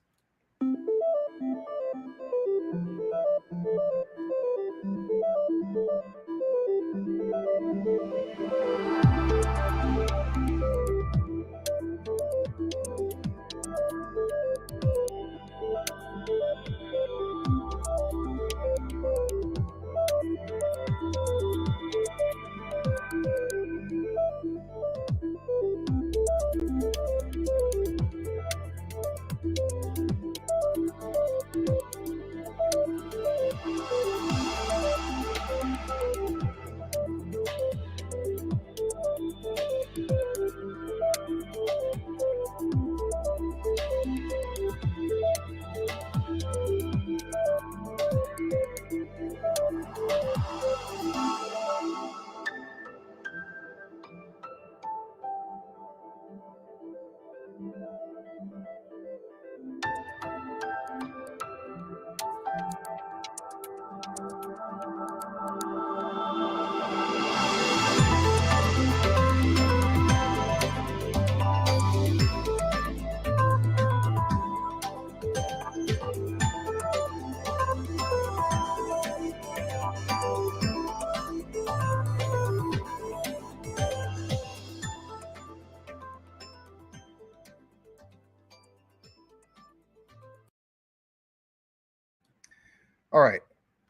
All right.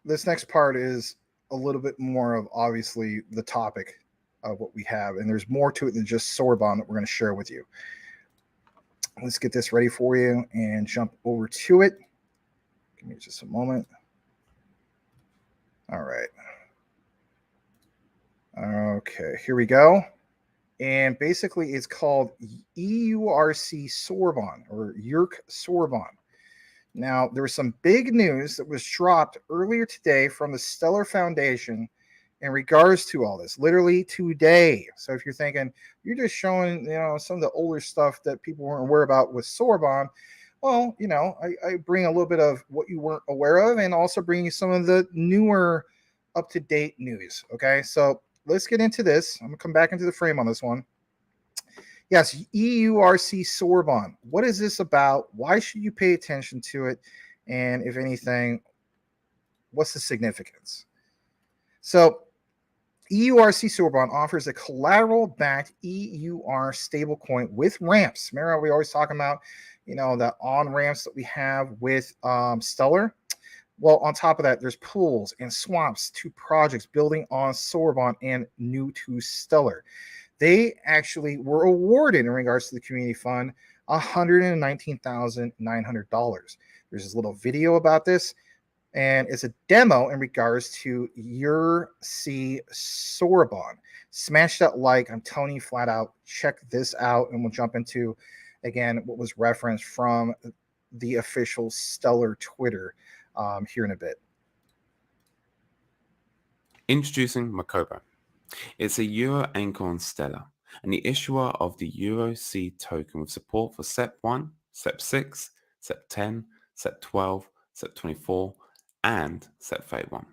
This next part is a little bit more of obviously the topic of what we have, and there's more to it than just Sorbonne that we're going to share with you. Let's get this ready for you and jump over to it. Give me just a moment. All right. Okay, here we go. And basically, it's called EURC Sorbonne or YURC Sorbonne. Now, there was some big news that was dropped earlier today from the Stellar Foundation in regards to all this, literally today. So if you're thinking you're just showing, some of the older stuff that people weren't aware about with Sorbonne, well, I bring a little bit of what you weren't aware of and also bring you some of the newer up-to-date news. Okay, so let's get into this. I'm gonna come back into the frame on this one. Yes, EURC Sorbonne. What is this about? Why should you pay attention to it? And if anything, what's the significance? So EURC Sorbonne offers a collateral-backed EUR stablecoin with ramps. Remember, we always talking about, the on-ramps that we have with Stellar. Well, on top of that, there's pools and swaps to projects building on Sorbonne and new to Stellar. They actually were awarded, in regards to the community fund, $119,900. There's this little video about this, and it's a demo in regards to EURC Sorbonne. Smash that like. I'm telling you flat out, check this out, and we'll jump into, again, what was referenced from the official Stellar Twitter here in a bit. Introducing Makobo. It's a Euro anchor on Stellar and the issuer of the EURC token with support for SEP 1, SEP 6, SEP 10, SEP 12, SEP 24, and SEP 31.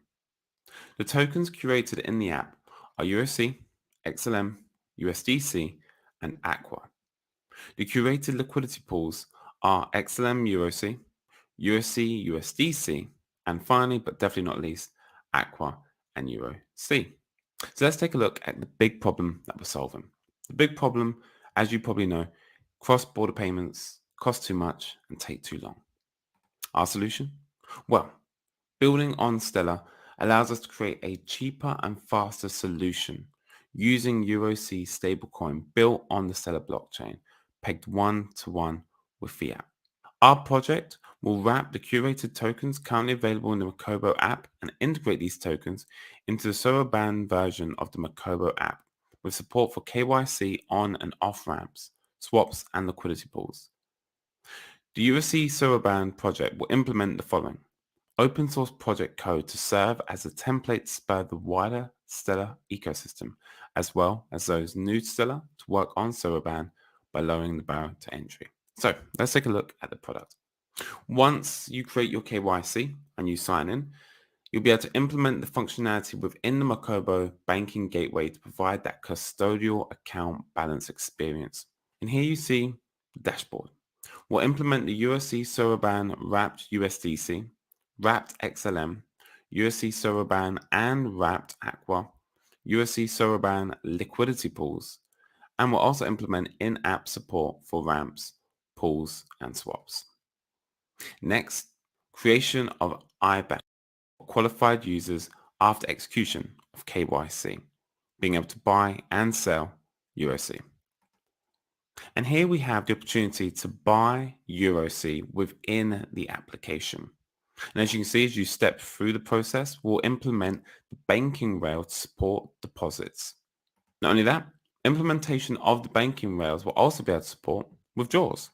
The tokens curated in the app are USC, XLM, USDC, and Aqua. The curated liquidity pools are XLM USC, USC USDC, and finally, but definitely not least, Aqua and EURC. So let's take a look at the big problem that we're solving. The big problem, as you probably know, cross-border payments cost too much and take too long. Our solution? Well, building on Stellar allows us to create a cheaper and faster solution using EURC stablecoin built on the Stellar blockchain, pegged 1-to-1 with fiat. Our project will wrap the curated tokens currently available in the Makobo app and integrate these tokens into the Sorbonne version of the Makobo app with support for KYC on and off ramps, swaps, and liquidity pools. The USC Sorbonne project will implement the following: open source project code to serve as a template to spur the wider Stellar ecosystem, as well as those new to Stellar to work on Sorbonne by lowering the barrier to entry. So let's take a look at the product. Once you create your KYC and you sign in, you'll be able to implement the functionality within the Makobo banking gateway to provide that custodial account balance experience. And here you see the dashboard. We'll implement the USC Sorbonne wrapped USDC, wrapped XLM, USC Sorbonne and wrapped Aqua, USC Sorbonne liquidity pools, and we'll also implement in-app support for ramps, pools, and swaps. Next, creation of IBAN for qualified users after execution of KYC, being able to buy and sell USC. And here we have the opportunity to buy USC within the application. And as you can see, as you step through the process, we'll implement the banking rail to support deposits. Not only that, implementation of the banking rails will also be able to support withdrawals.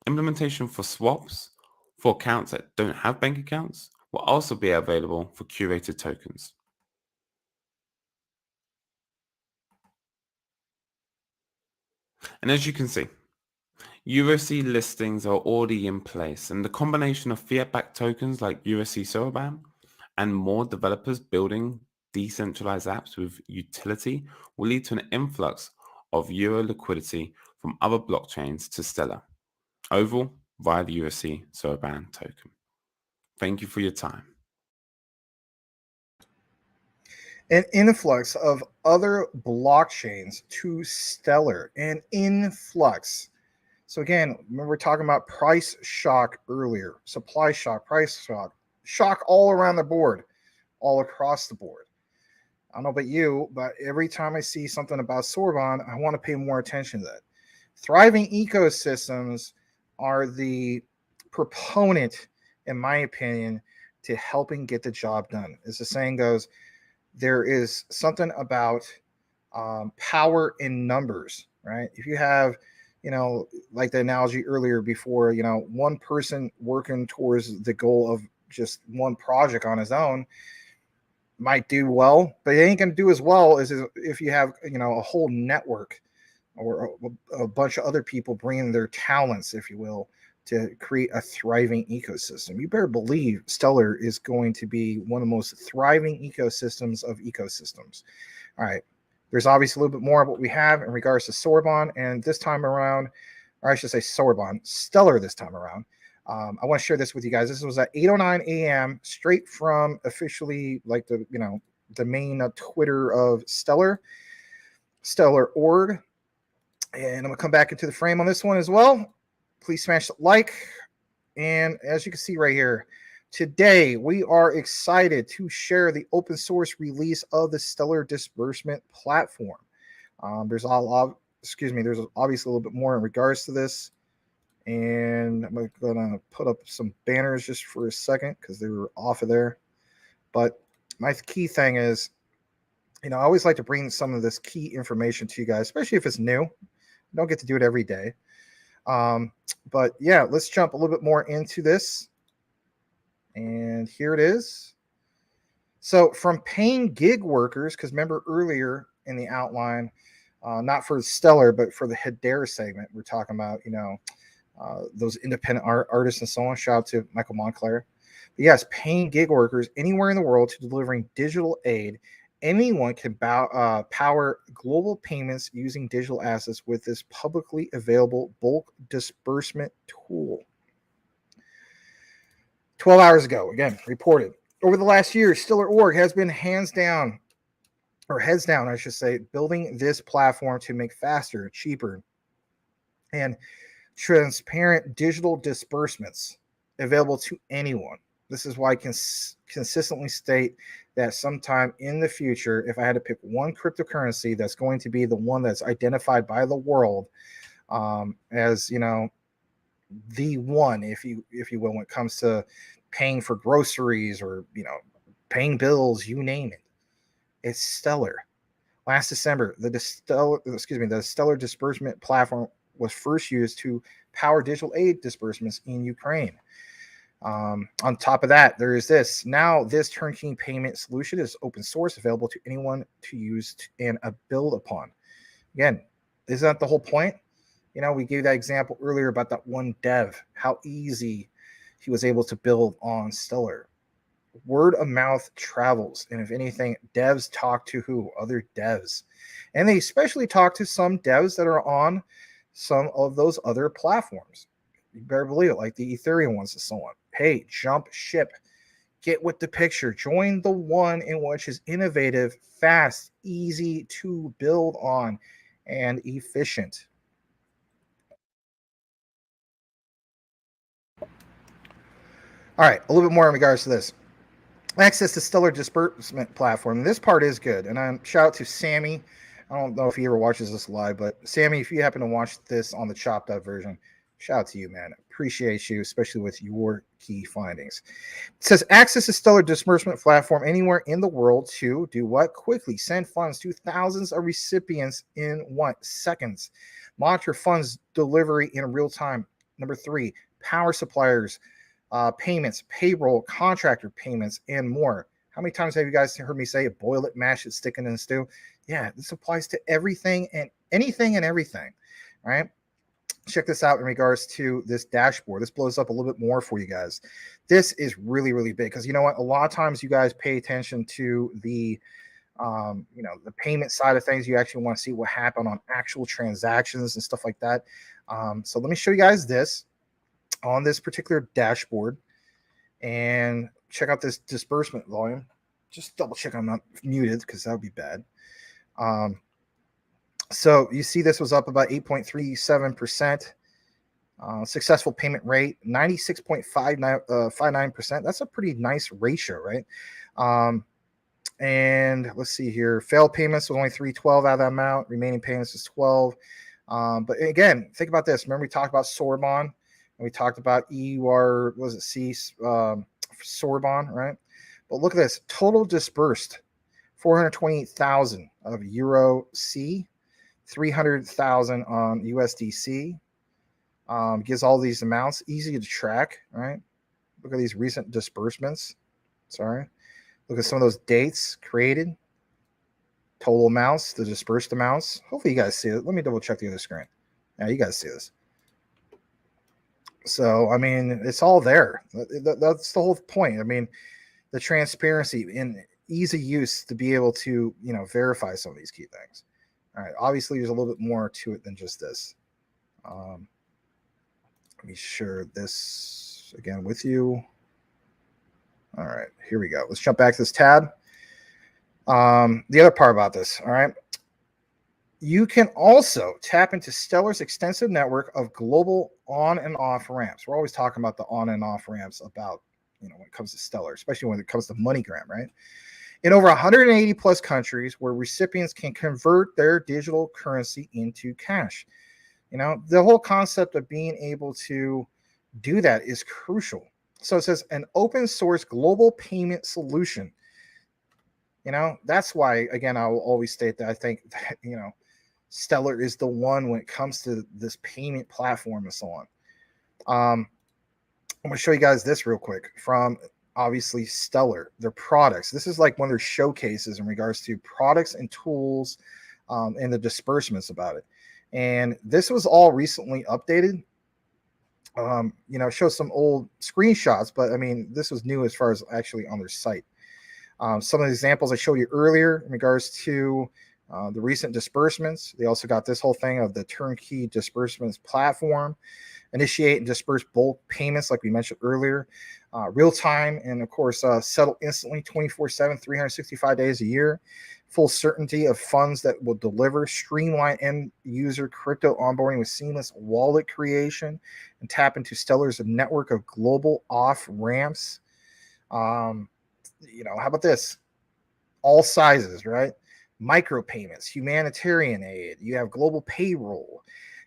Implementation for swaps for accounts that don't have bank accounts will also be available for curated tokens. And as you can see, USC listings are already in place, and the combination of fiat-backed tokens like USC Sorbonne and more developers building decentralized apps with utility will lead to an influx of Euro liquidity from other blockchains to Stellar, overall via the USC Sorbonne token. Thank you for your time. An influx of other blockchains to Stellar, an influx. So again, remember we're talking about price shock earlier, supply shock, price shock, Shock all around the board, all across the board. I don't know about you, but every time I see something about Sorbonne, I want to pay more attention to that. Thriving ecosystems are the proponent, in my opinion, to helping get the job done. As the saying goes, there is something about power in numbers, right? If you have, like the analogy earlier before, one person working towards the goal of just one project on his own might do well, but it ain't going to do as well as if you have, a whole network or a bunch of other people bringing their talents, if you will, to create a thriving ecosystem. You better believe Stellar is going to be one of the most thriving ecosystems of ecosystems. All right. There's obviously a little bit more of what we have in regards to Sorbonne, and this time around, or I should say Sorbonne, Stellar this time around. I want to share this with you guys. This was at 8:09 a.m. straight from officially like the main Twitter of Stellar org. And I'm going to come back into the frame on this one as well. Please smash the like. And as you can see right here, today we are excited to share the open source release of the Stellar disbursement platform. There's obviously a little bit more in regards to this. And I'm going to put up some banners just for a second because they were off of there. But my key thing is, I always like to bring some of this key information to you guys, especially if it's new. I don't get to do it every day. But yeah, let's jump a little bit more into this. And here it is. So from paying gig workers, because remember earlier in the outline, not for Stellar, but for the Hedera segment, we're talking about, those independent artists and so on. Shout out to Michael Montclair. But yes, paying gig workers anywhere in the world to delivering digital aid. Anyone can power global payments using digital assets with this publicly available bulk disbursement tool. 12 hours ago, again, reported. Over the last year, Stellar.org has been heads down, I should say, building this platform to make faster, cheaper, and transparent digital disbursements available to anyone. This is why I can consistently state that sometime in the future, if I had to pick one cryptocurrency that's going to be the one that's identified by the world as, the one, if you will, when it comes to paying for groceries or, paying bills, you name it, it's Stellar. Last December, the Stellar disbursement platform was first used to power digital aid disbursements in Ukraine. On top of that, there is this. Now, this turnkey payment solution is open source, available to anyone to use and build upon. Again, isn't that the whole point? We gave that example earlier about that one dev, how easy he was able to build on Stellar. Word of mouth travels. And if anything, devs talk to who? Other devs. And they especially talk to some devs that are on some of those other platforms. You better believe it, like the Ethereum ones and so on. Hey, jump ship. Get with the picture. Join the one in which is innovative, fast, easy to build on, and efficient. All right, a little bit more in regards to this. Access to Stellar disbursement platform. This part is good. And shout out to Sammy. I don't know if he ever watches this live, but Sammy, if you happen to watch this on the chopped up version, shout out to you, man. Appreciate you, especially with your key findings. It says access to Stellar disbursement platform anywhere in the world to do what? Quickly send funds to thousands of recipients in what? Seconds. Monitor funds delivery in real time. Number 3, power suppliers, payments, payroll, contractor payments, and more. How many times have you guys heard me say boil it, mash it, stick it in the stew? Yeah, this applies to everything and anything and everything. All right. Check this out in regards to this dashboard. This blows up a little bit more for you guys. This is really, really big because you know what? A lot of times you guys pay attention to the, the payment side of things. You actually want to see what happened on actual transactions and stuff like that. So let me show you guys this on this particular dashboard and check out this disbursement volume. Just double check I'm not muted because that would be bad. So you see this was up about 8.37%. Successful payment rate, 96.59%. That's a pretty nice ratio, right? And let's see here. Failed payments was only 312 out of that amount. Remaining payments is 12. But again, think about this. Remember we talked about Sorbonne, and we talked about EUR, was it C, Sorbonne, right? But look at this. Total disbursed, 428,000 of Euro C, 300,000 on USDC. Gives all these amounts, easy to track, right? Look at these recent disbursements. Sorry. Look at some of those dates created, total amounts, the dispersed amounts. Hopefully you guys see it. Let me double check the other screen. Yeah, you guys see this. So, I mean, it's all there. That's the whole point. I mean, the transparency and ease of use to be able to, verify some of these key things. All right. Obviously, there's a little bit more to it than just this. Let me share this again with you. All right, here we go. Let's jump back to this tab. The other part about this, all right. You can also tap into Stellar's extensive network of global on and off ramps. We're always talking about the on and off ramps about, when it comes to Stellar, especially when it comes to MoneyGram, right? In over 180 plus countries where recipients can convert their digital currency into cash. The whole concept of being able to do that is crucial. So it says an open source global payment solution. That's why, again, I will always state that I think that, Stellar is the one when it comes to this payment platform and so on. I'm going to show you guys this real quick from obviously Stellar, their products. This is like one of their showcases in regards to products and tools and the disbursements about it. And this was all recently updated. It shows some old screenshots, but I mean, this was new as far as actually on their site. Some of the examples I showed you earlier in regards to the recent disbursements. They also got this whole thing of the turnkey disbursements platform, initiate and disperse bulk payments, like we mentioned earlier, real time, and of course, settle instantly 24/7, 365 days a year. Full certainty of funds that will deliver, streamline end user crypto onboarding with seamless wallet creation, and tap into Stellar's network of global off ramps. How about this? All sizes, right? Micropayments, humanitarian aid. You have global payroll.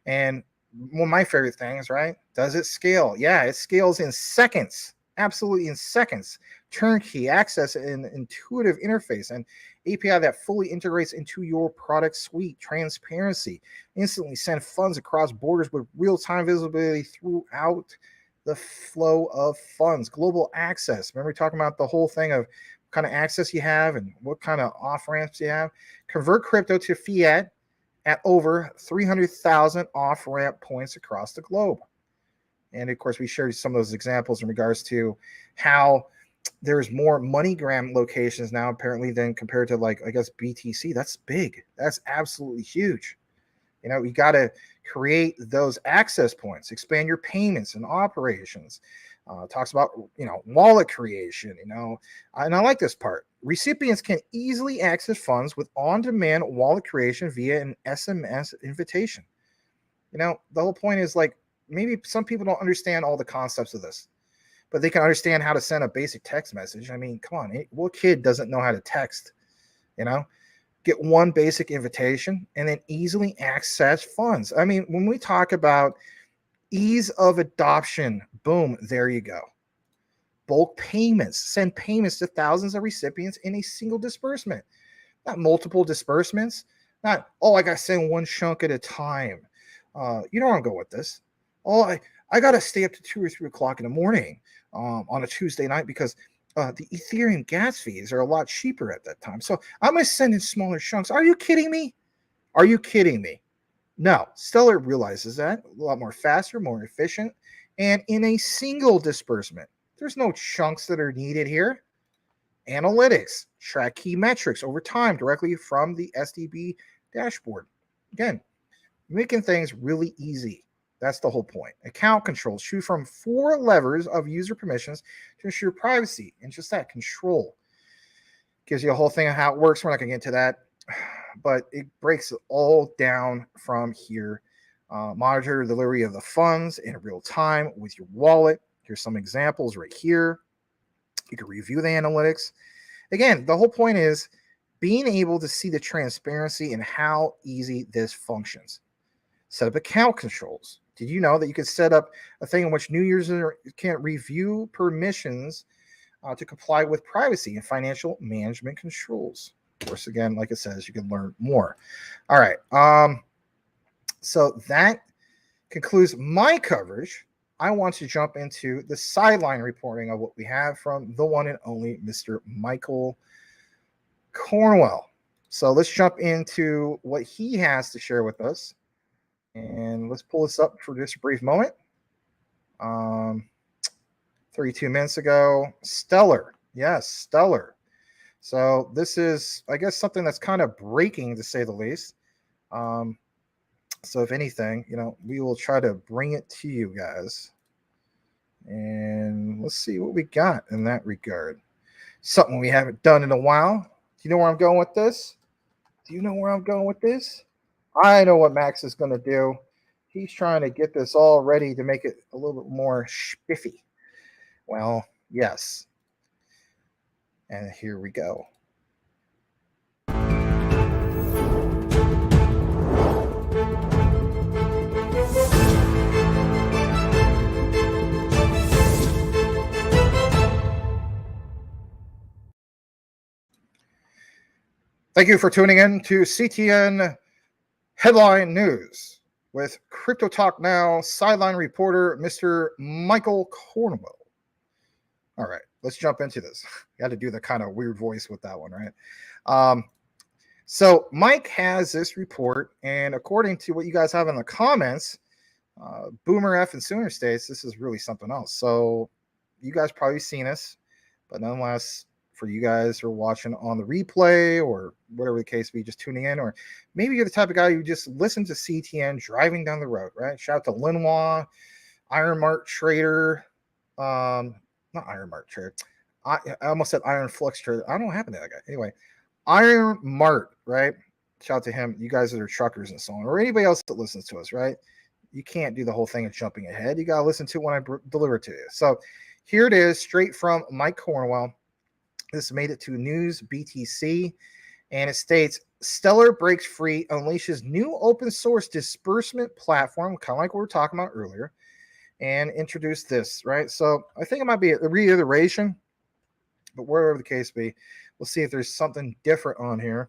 And one of my favorite things, right? Does it scale? Yeah, it scales in seconds. Absolutely in seconds. Turnkey access and intuitive interface and API that fully integrates into your product suite. Transparency. Instantly send funds across borders with real-time visibility throughout the flow of funds. Global access. Remember talking about the whole thing of what kind of access you have and what kind of off-ramps you have. Convert crypto to fiat at over 300,000 off-ramp points across the globe. And of course, we showed some of those examples in regards to how there's more MoneyGram locations now apparently than compared to BTC. That's big. That's absolutely huge. You got to create those access points, expand your payments and operations. Talks about, wallet creation, and I like this part. Recipients can easily access funds with on-demand wallet creation via an SMS invitation. The whole point is maybe some people don't understand all the concepts of this, but they can understand how to send a basic text message. I mean, come on, what kid doesn't know how to text? Get one basic invitation and then easily access funds. I mean, when we talk about ease of adoption, boom, there you go. Bulk payments, send payments to thousands of recipients in a single disbursement, not multiple disbursements. Not, I got to send one chunk at a time. You don't want to go with this. I got to stay up to 2 or 3 o'clock in the morning on a Tuesday night because the Ethereum gas fees are a lot cheaper at that time. So I'm going to send in smaller chunks. Are you kidding me? Are you kidding me? No, Stellar realizes that a lot more faster, more efficient, and in a single disbursement. There's no chunks that are needed here. Analytics, track key metrics over time directly from the SDB dashboard. Again, making things really easy. That's the whole point. Account controls choose from 4 levers of user permissions to ensure privacy and just that control. Gives you a whole thing of how it works. We're not going to get into that, but it breaks it all down from here. Monitor the delivery of the funds in real time with your wallet. Here's some examples right here. You can review the analytics. Again, the whole point is being able to see the transparency and how easy this functions. Set up account controls. Did you know that you could set up a thing in which new users can review permissions to comply with privacy and financial management controls? Of course, again, like it says, you can learn more. All right. So that concludes my coverage. I want to jump into the sideline reporting of what we have from the one and only Mr. Michael Cornwell. So let's jump into what he has to share with us. And let's pull this up for just a brief moment. 32 minutes ago, Stellar. Yes, Stellar. So this is, I guess, something that's kind of breaking, to say the least. So if anything, we will try to bring it to you guys. And let's see what we got in that regard. Something we haven't done in a while. Do you know where I'm going with this? I know what Max is going to do. He's trying to get this all ready to make it a little bit more spiffy. Well, yes. And here we go. Thank you for tuning in to CTN Headline News with Crypto Talk Now sideline reporter, Mr. Michael Cornwell. All right, let's jump into this. Got to do the kind of weird voice with that one, right? So Mike has this report, and according to what you guys have in the comments, Boomer F and Sooner States, this is really something else. So you guys probably seen this, but nonetheless, for you guys who are watching on the replay or whatever the case be, just tuning in, or maybe you're the type of guy who just listens to CTN driving down the road, right? Shout out to Lenoir, Iron Mart Trader, not Iron Mart Trader. I almost said Iron Flux Trader. I don't know what happened to that guy. Anyway, Iron Mart, right? Shout out to him. You guys that are truckers and so on, or anybody else that listens to us, right? You can't do the whole thing of jumping ahead. You got to listen to it when I deliver it to you. So here it is, straight from Mike Cornwell. This made it to News BTC, and it states, Stellar breaks free, unleashes new open source disbursement platform, kind of like what we were talking about earlier, and introduced this, right? So I think it might be a reiteration, but wherever the case be, we'll see if there's something different on here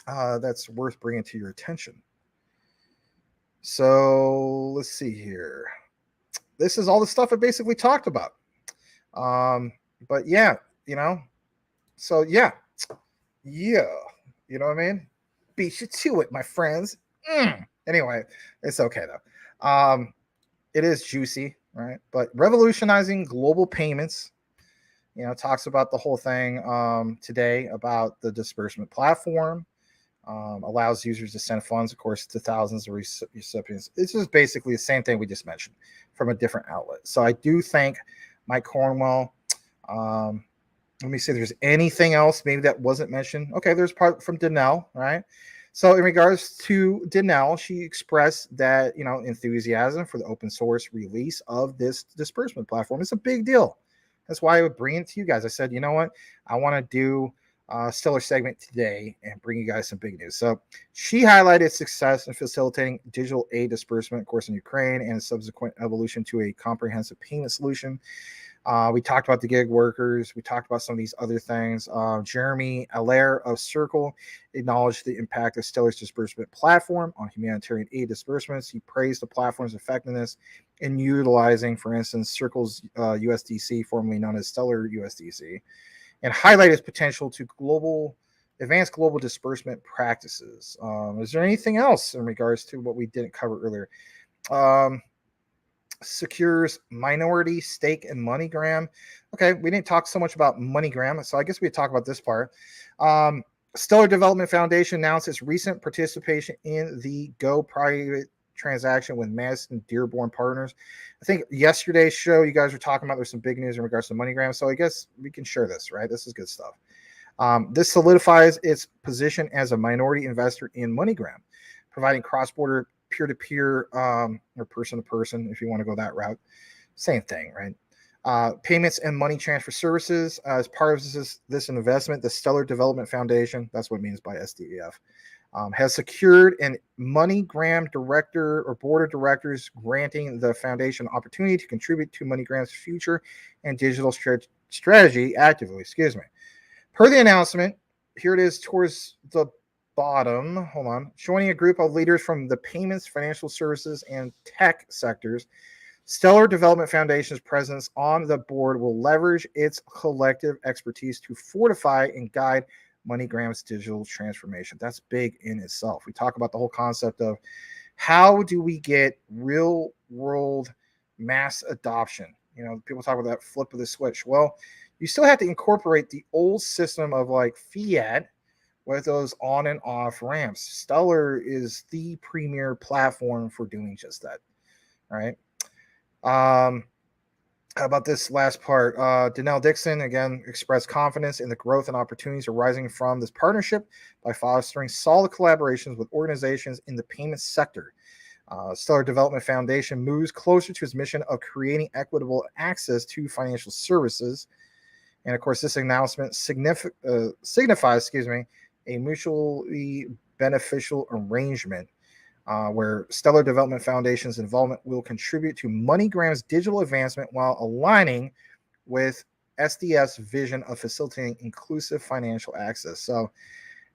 that's worth bringing to your attention. So let's see here. This is all the stuff I basically talked about. But yeah, so yeah, you know what I mean? Beat you to it, my friends. Anyway, it's okay though. It is juicy, right? But revolutionizing global payments, talks about the whole thing today about the disbursement platform, allows users to send funds, of course, to thousands of recipients. It's just basically the same thing we just mentioned from a different outlet. So I do thank Mike Cornwell. Let me see if there's anything else maybe that wasn't mentioned. Okay, there's part from Danelle, right? So in regards to Danelle, she expressed that, enthusiasm for the open source release of this disbursement platform. It's a big deal. That's why I would bring it to you guys. I said, you know what? I want to do a Stellar segment today and bring you guys some big news. So she highlighted success in facilitating digital aid disbursement, of course, in Ukraine, and subsequent evolution to a comprehensive payment solution. We talked about the gig workers. We talked about some of these other things. Jeremy Allaire of Circle acknowledged the impact of Stellar's disbursement platform on humanitarian aid disbursements. He praised the platform's effectiveness in utilizing, for instance, Circle's USDC, formerly known as Stellar USDC, and highlighted its potential to advanced global disbursement practices. Is there anything else in regards to what we didn't cover earlier? Secures minority stake in MoneyGram. Okay, we didn't talk so much about MoneyGram, so I guess we talk about this part. Stellar Development Foundation announced its recent participation in the Go private transaction with Madison Dearborn Partners. I think yesterday's show you guys were talking about there's some big news in regards to MoneyGram, so I guess we can share this, right? This is good stuff. This solidifies its position as a minority investor in MoneyGram, providing cross-border peer-to-peer or person-to-person, if you want to go that route. Same thing, right? Payments and money transfer services. As part of this investment, the Stellar Development Foundation, that's what it means by SDEF, has secured an MoneyGram director or board of directors, granting the foundation opportunity to contribute to MoneyGram's future and digital strategy actively. Excuse me. Per the announcement, here it is towards the bottom. Hold on. Joining a group of leaders from the payments, financial services, and tech sectors, Stellar Development Foundation's presence on the board will leverage its collective expertise to fortify and guide MoneyGram's digital transformation. That's big in itself. We talk about the whole concept of how do we get real world mass adoption. You know, people talk about that flip of the switch. Well, you still have to incorporate the old system of like fiat with those on and off ramps. Stellar is the premier platform for doing just that. All right. How about this last part? Danelle Dixon, again, expressed confidence in the growth and opportunities arising from this partnership by fostering solid collaborations with organizations in the payments sector. Stellar Development Foundation moves closer to its mission of creating equitable access to financial services. And of course, this announcement signifies, a mutually beneficial arrangement where Stellar Development Foundation's involvement will contribute to MoneyGram's digital advancement while aligning with SDF's vision of facilitating inclusive financial access. So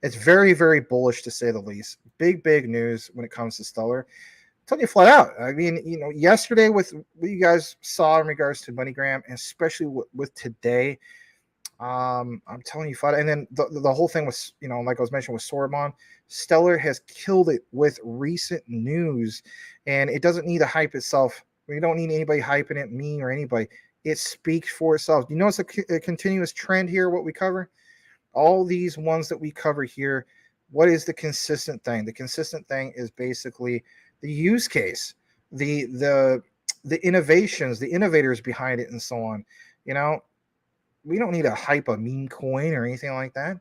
it's very, very bullish to say the least. Big news when it comes to Stellar. I'm telling you flat out. I mean, you know, yesterday with what you guys saw in regards to MoneyGram, and especially with today, I'm telling you flat out. And then the whole thing was, you know, like I was mentioning with Sorbonne, Stellar has killed it with recent news, and it doesn't need to hype itself. We don't need anybody hyping it, me or anybody. It speaks for itself. You notice a continuous trend here, what we cover? All these ones that we cover here, what is the consistent thing? The consistent thing is basically the use case, the innovations, the innovators behind it, and so on. You know, we don't need to hype a meme coin or anything like that,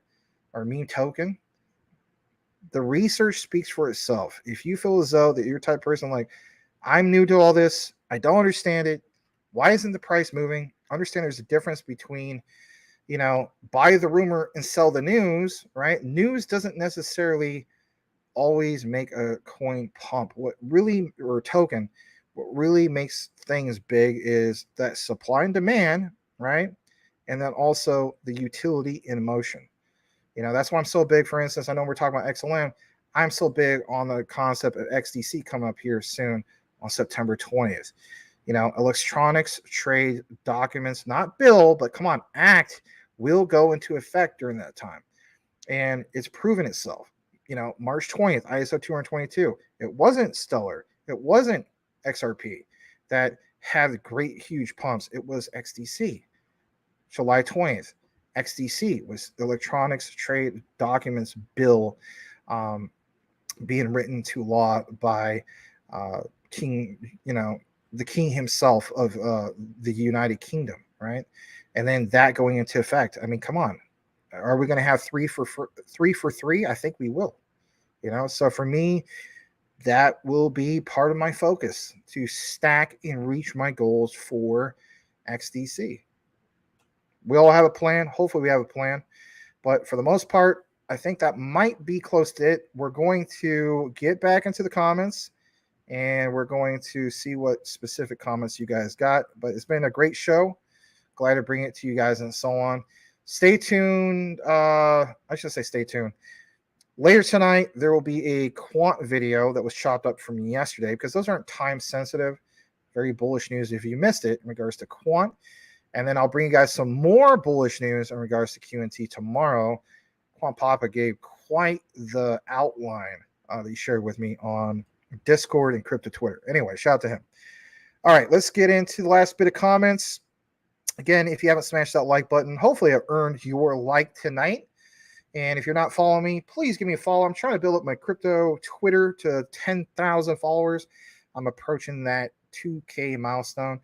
or meme token. The research speaks for itself. If you feel as though that you're the type of person like, I'm new to all this, I don't understand it, why isn't the price moving? Understand there's a difference between, you know, buy the rumor and sell the news, right? News doesn't necessarily always make a coin pump. What really, or a token, what really makes things big is that supply and demand, right? And then also the utility in motion. You know, that's why I'm so big. For instance, I know we're talking about XLM. I'm so big on the concept of XDC coming up here soon on September 20th. You know, electronics trade documents, not bill, but come on, act will go into effect during that time. And it's proven itself. You know, March 20th, ISO 222. It wasn't Stellar. It wasn't XRP that had great, huge pumps. It was XDC. July 20th, XDC was electronics trade documents bill being written to law by King, you know, the king himself of the United Kingdom, right? And then that going into effect. I mean, come on, are we going to have three for three? I think we will. You know, so for me, that will be part of my focus to stack and reach my goals for XDC. We all have a plan. Hopefully we have a plan. But for the most part, I think that might be close to it. We're going to get back into the comments, and we're going to see what specific comments you guys got. But it's been a great show. Glad to bring it to you guys and so on. Stay tuned. I should say stay tuned. Later tonight, there will be a quant video that was chopped up from yesterday because those aren't time sensitive. Very bullish news if you missed it in regards to quant. And then I'll bring you guys some more bullish news in regards to QNT tomorrow. Quant Papa gave quite the outline that he shared with me on Discord and Crypto Twitter. Anyway, shout out to him. All right, let's get into the last bit of comments. Again, if you haven't smashed that like button, hopefully I've earned your like tonight. And if you're not following me, please give me a follow. I'm trying to build up my crypto Twitter to 10,000 followers. I'm approaching that 2K milestone.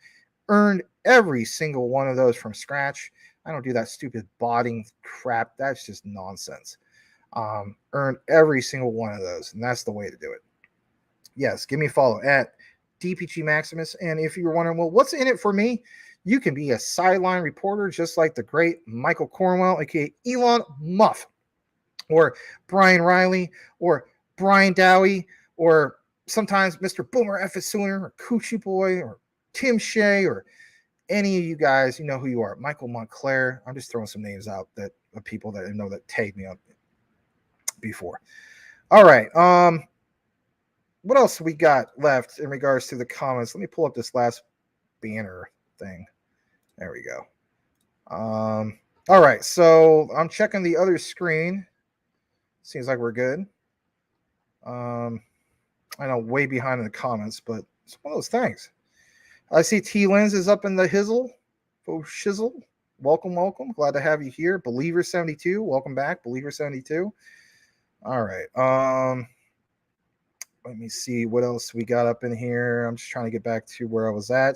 Earned every single one of those from scratch. I don't do that stupid botting crap. That's just nonsense. Earned every single one of those, and that's the way to do it. Yes, give me a follow at DPG Maximus. And if you're wondering, well, what's in it for me? You can be a sideline reporter just like the great Michael Cornwell, aka Elon Muff, or Brian Riley, or Brian Dowie, or sometimes Mr. Boomer F. Sooner, or Coochie Boy, or Tim Shea, or any of you guys, you know who you are. Michael Montclair. I'm just throwing some names out that of people that I know that tagged me up before. All right. What else we got left in regards to the comments? Let me pull up this last banner thing. There we go. All right. So I'm checking the other screen. Seems like we're good. I know way behind in the comments, but it's one of those things. I see T Lens is up in the hizzle. Oh, shizzle. Welcome, welcome. Glad to have you here. Believer 72. Welcome back, Believer 72. All right. Let me see what else we got up in here. I'm just trying to get back to where I was at.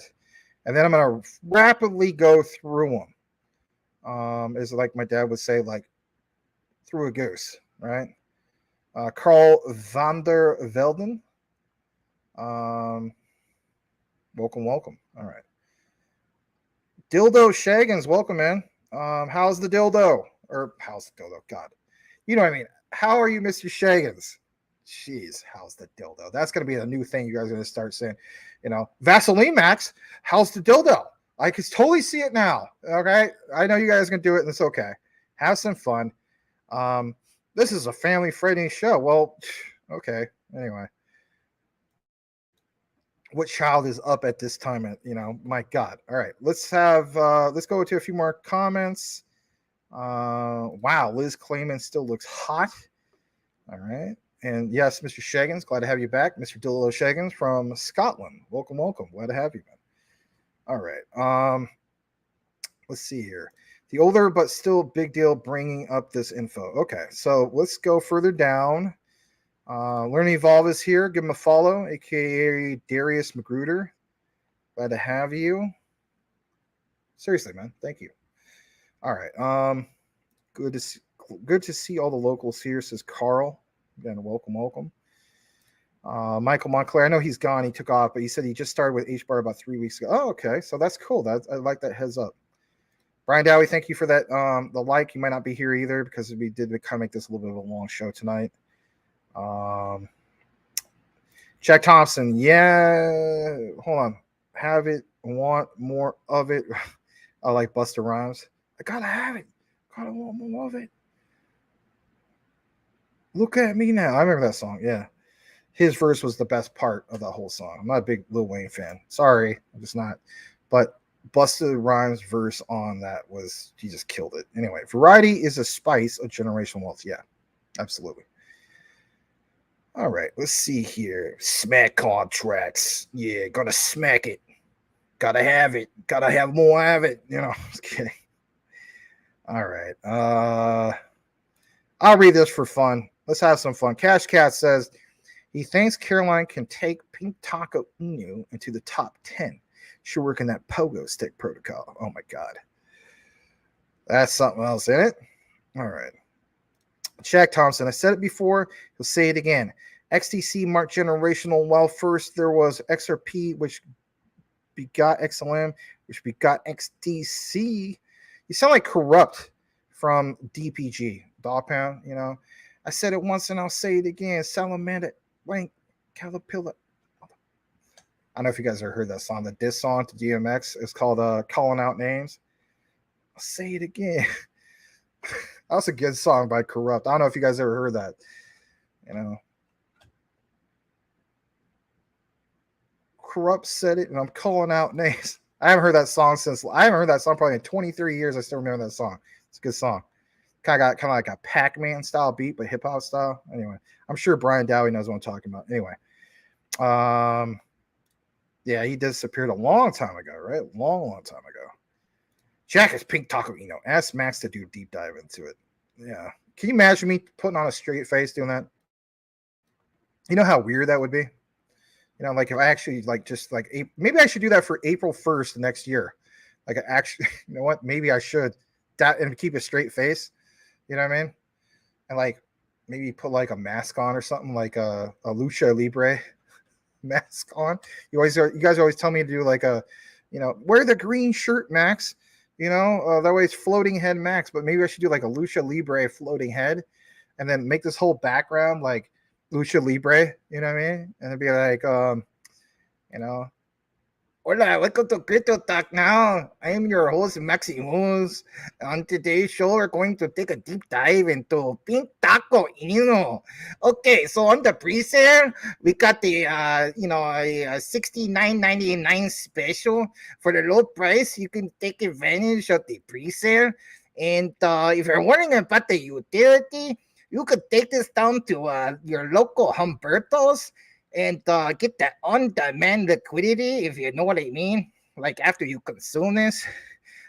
And then I'm going to rapidly go through them. Is like my dad would say, like through a goose, right? Carl van der Velden. Welcome, welcome. All right. Dildo Shaggins, welcome, man. How's the dildo? Or how's the dildo? God. You know what I mean. How are you, Mr. Shaggins? Jeez, how's the dildo? That's going to be a new thing you guys are going to start saying. You know, Vaseline Max, how's the dildo? I can totally see it now. Okay. I know you guys can do it, and it's okay. Have some fun. This is a family-friendly show. Well, okay. Anyway. What child is up at this time? My God. All right, let's go to a few more comments. Wow, Liz Clayman still looks hot. All right, and yes, Mr. Shaggins, glad to have you back, Mr. Dillo Shaggins from Scotland. Welcome, welcome. Glad to have you, man. All right, let's see here. The older but still big deal bringing up this info. Okay, so let's go further down. Learn and Evolve is here. Give him a follow, aka Darius Magruder. Glad to have you. Seriously, man. Thank you. All right. Good to see all the locals here, says Carl. Again, welcome, welcome. Michael Montclair. I know he's gone. He took off, but he said he just started with H-Bar about 3 weeks ago. Oh, okay. So that's cool. I like that heads up. Brian Dowie, thank you for that. The like. You might not be here either because we did kind of make this a little bit of a long show tonight. Jack Thompson, yeah, hold on, have it, want more of it. I like Busta Rhymes. I gotta have it, gotta want more of it. Look at me now. I remember that song. Yeah, his verse was the best part of that whole song. I'm not a big Lil Wayne fan. Sorry, I'm just not. But Busta Rhymes' verse on that he just killed it. Anyway, variety is a spice of generational wealth. Yeah, absolutely. All right, let's see here. Smack contracts. Yeah, gotta smack it. Gotta have it. Gotta have more of it. Just kidding. All right. I'll read this for fun. Let's have some fun. Cash Cat says he thinks Caroline can take Pink Taco Inu into the top 10. She'll work in that pogo stick protocol. Oh my God. That's something else, isn't it? All right. Shaq Thompson, I said it before, he'll say it again. XTC marked generational wealth first. There was XRP, which begot XLM, which begot XTC. You sound like Corrupt from DPG, Dog Pound, I said it once and I'll say it again. Salamander, Wank, Caterpillar. I don't know if you guys ever heard that song, the diss song to DMX. It's called Calling Out Names. I'll say it again. That's a good song by Corrupt. I don't know if you guys ever heard that. Corrupt said it, and I'm calling out names. I haven't heard that song probably in 23 years. I still remember that song. It's a good song. Kind of like a Pac-Man style beat, but hip hop style. Anyway, I'm sure Brian Dowie knows what I'm talking about. Anyway, yeah, he disappeared a long time ago, right? Long time ago. Jack is Pink Taco Inu. Ask Max to do a deep dive into it. Yeah. Can you imagine me putting on a straight face doing that? You know how weird that would be? Like if I actually maybe I should do that for April 1st next year. Like actually, you know what? Maybe I should that and keep a straight face. You know what I mean? And maybe put a mask on or something like a lucha libre. mask on. You guys always tell me to do like a, wear the green shirt, Max. That way it's floating head Max. But maybe I should do like a Lucha Libre floating head, and then make this whole background like Lucha Libre. You know what I mean? And it'd be like, Hola, welcome to Crypto Talk Now. I am your host, Maximus. On today's show, we're going to take a deep dive into Pink Taco Inu. Okay, so on the pre-sale, we got the, a $69.99 special. For the low price, you can take advantage of the pre-sale. And if you're wondering about the utility, you could take this down to your local Humberto's and get that on-demand liquidity, if you know what I mean. Like after you consume this,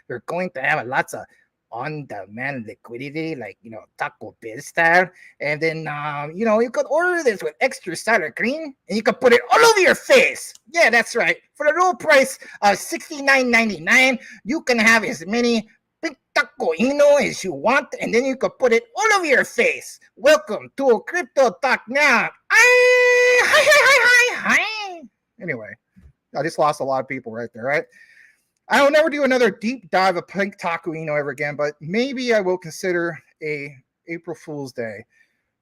you're going to have lots of on-demand liquidity, like, Taco Bell style. And then, you could order this with extra sour cream, and you can put it all over your face. Yeah, that's right. For the low price of $69.99, you can have as many Pink Taco Inu as you want, and then you can put it all over your face. Welcome to Crypto Talk Now. Hi. Anyway, I just lost a lot of people right there, right? I will never do another deep dive of Pink Taco Inu ever again, but maybe I will consider a April Fool's Day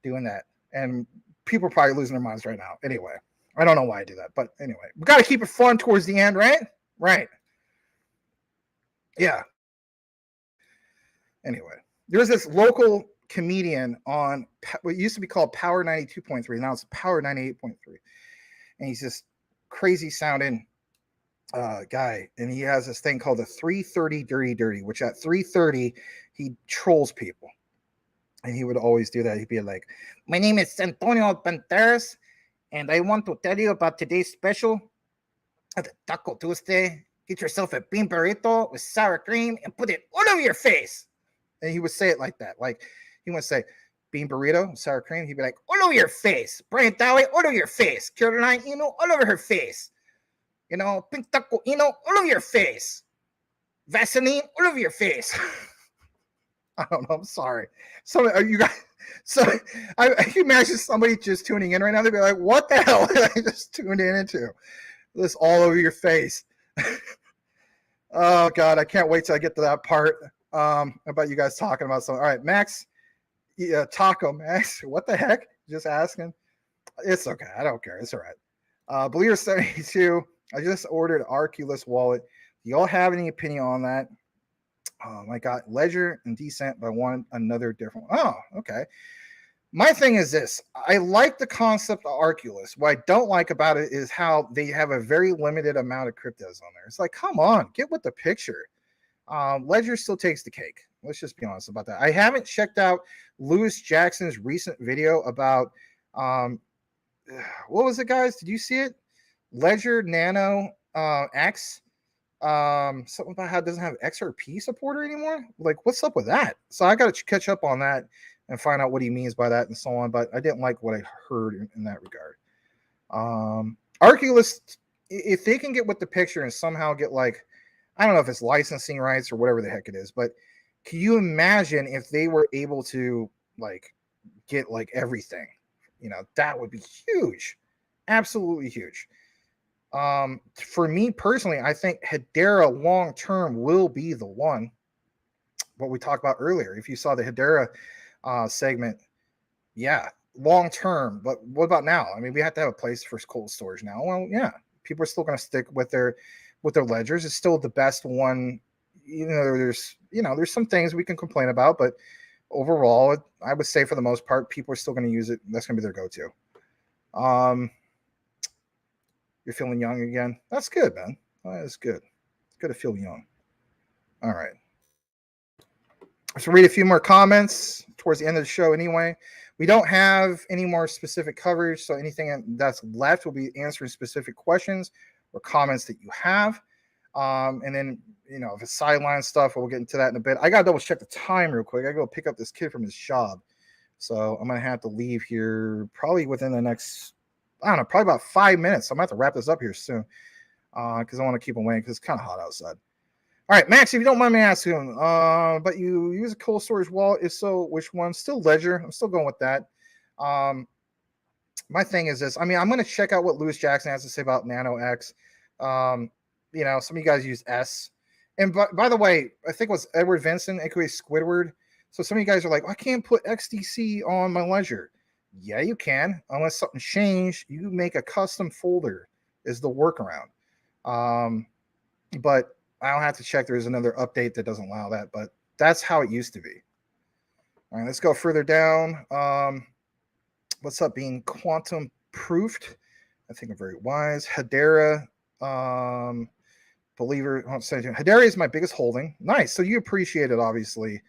doing that. And people are probably losing their minds right now. Anyway, I don't know why I do that, but anyway, we got to keep it fun towards the end, right? Right. Yeah. Anyway, there's this local comedian on what used to be called Power 92.3. Now it's Power 98.3. And he's this crazy sounding guy. And he has this thing called the 3:30 Dirty, which at 3:30, he trolls people. And he would always do that. He'd be like, my name is Antonio Panteras, and I want to tell you about today's special at the Taco Tuesday. Get yourself a bean burrito with sour cream and put it all over your face. And he would say it like that. Like, he would say, bean burrito, sour cream. He'd be like, all over your face. Brian Dowey, all over your face. Caroline, all over her face. Pink Taco, all over your face. Vaseline, all over your face. I don't know. I'm sorry. So, are you guys? So, I can imagine somebody just tuning in right now. They'd be like, what the hell did I just tune into? This all over your face. Oh, God. I can't wait till I get to that part. About you guys talking about something. All right, Max. Yeah, Taco Max. What the heck? Just asking. It's okay. I don't care. It's all right. Believer 72. I just ordered Arculus wallet. Do y'all have any opinion on that? I got Ledger and Decent, but I want another different one. Oh, okay. My thing is this. I like the concept of Arculus. What I don't like about it is how they have a very limited amount of cryptos on there. It's like, come on, get with the picture. Ledger still takes the cake. Let's just be honest about that. I haven't checked out Lewis Jackson's recent video about what was it, guys? Did you see it? Ledger Nano X. Something about how it doesn't have XRP supporter anymore. Like, what's up with that? So I got to catch up on that and find out what he means by that and so on. But I didn't like what I heard in that regard. Arculus, if they can get with the picture and somehow get like, I don't know if it's licensing rights or whatever the heck it is, but can you imagine if they were able to like get like everything? That would be huge. Absolutely huge. For me personally, I think Hedera long term will be the one. What we talked about earlier. If you saw the Hedera segment, yeah, long term. But what about now? I mean, we have to have a place for cold storage now. Well, yeah, people are still going to stick with their ledgers. It's still the best one. There's some things we can complain about, but overall, I would say for the most part, people are still going to use it. That's going to be their go-to. You're feeling young again. That's good, man. That's good. It's good to feel young. All right. Let's read a few more comments towards the end of the show anyway. We don't have any more specific coverage, so anything that's left will be answering specific questions or comments that you have. And then, if it's sideline stuff, we'll get into that in a bit. I got to double check the time real quick. I go pick up this kid from his job. So I'm going to have to leave here probably within the next, I don't know, probably about 5 minutes. I'm going to have to wrap this up here soon because I want to keep him waiting because it's kind of hot outside. All right, Max, if you don't mind me asking, but you use a cold storage wallet. If so, which one? Still Ledger. I'm still going with that. my thing is this. I mean, I'm going to check out what Lewis Jackson has to say about Nano X. You know, some of you guys use S. And by the way, I think it was Edward Vincent, aka Squidward. So some of you guys are like, I can't put XDC on my ledger. Yeah, you can. Unless something changed, you make a custom folder is the workaround. But I'll have to check. There's another update that doesn't allow that, but that's how it used to be. All right, let's go further down. What's up, being quantum proofed? I think I'm very wise. Hedera, believer. Hedera is my biggest holding. Nice. So you appreciated, obviously,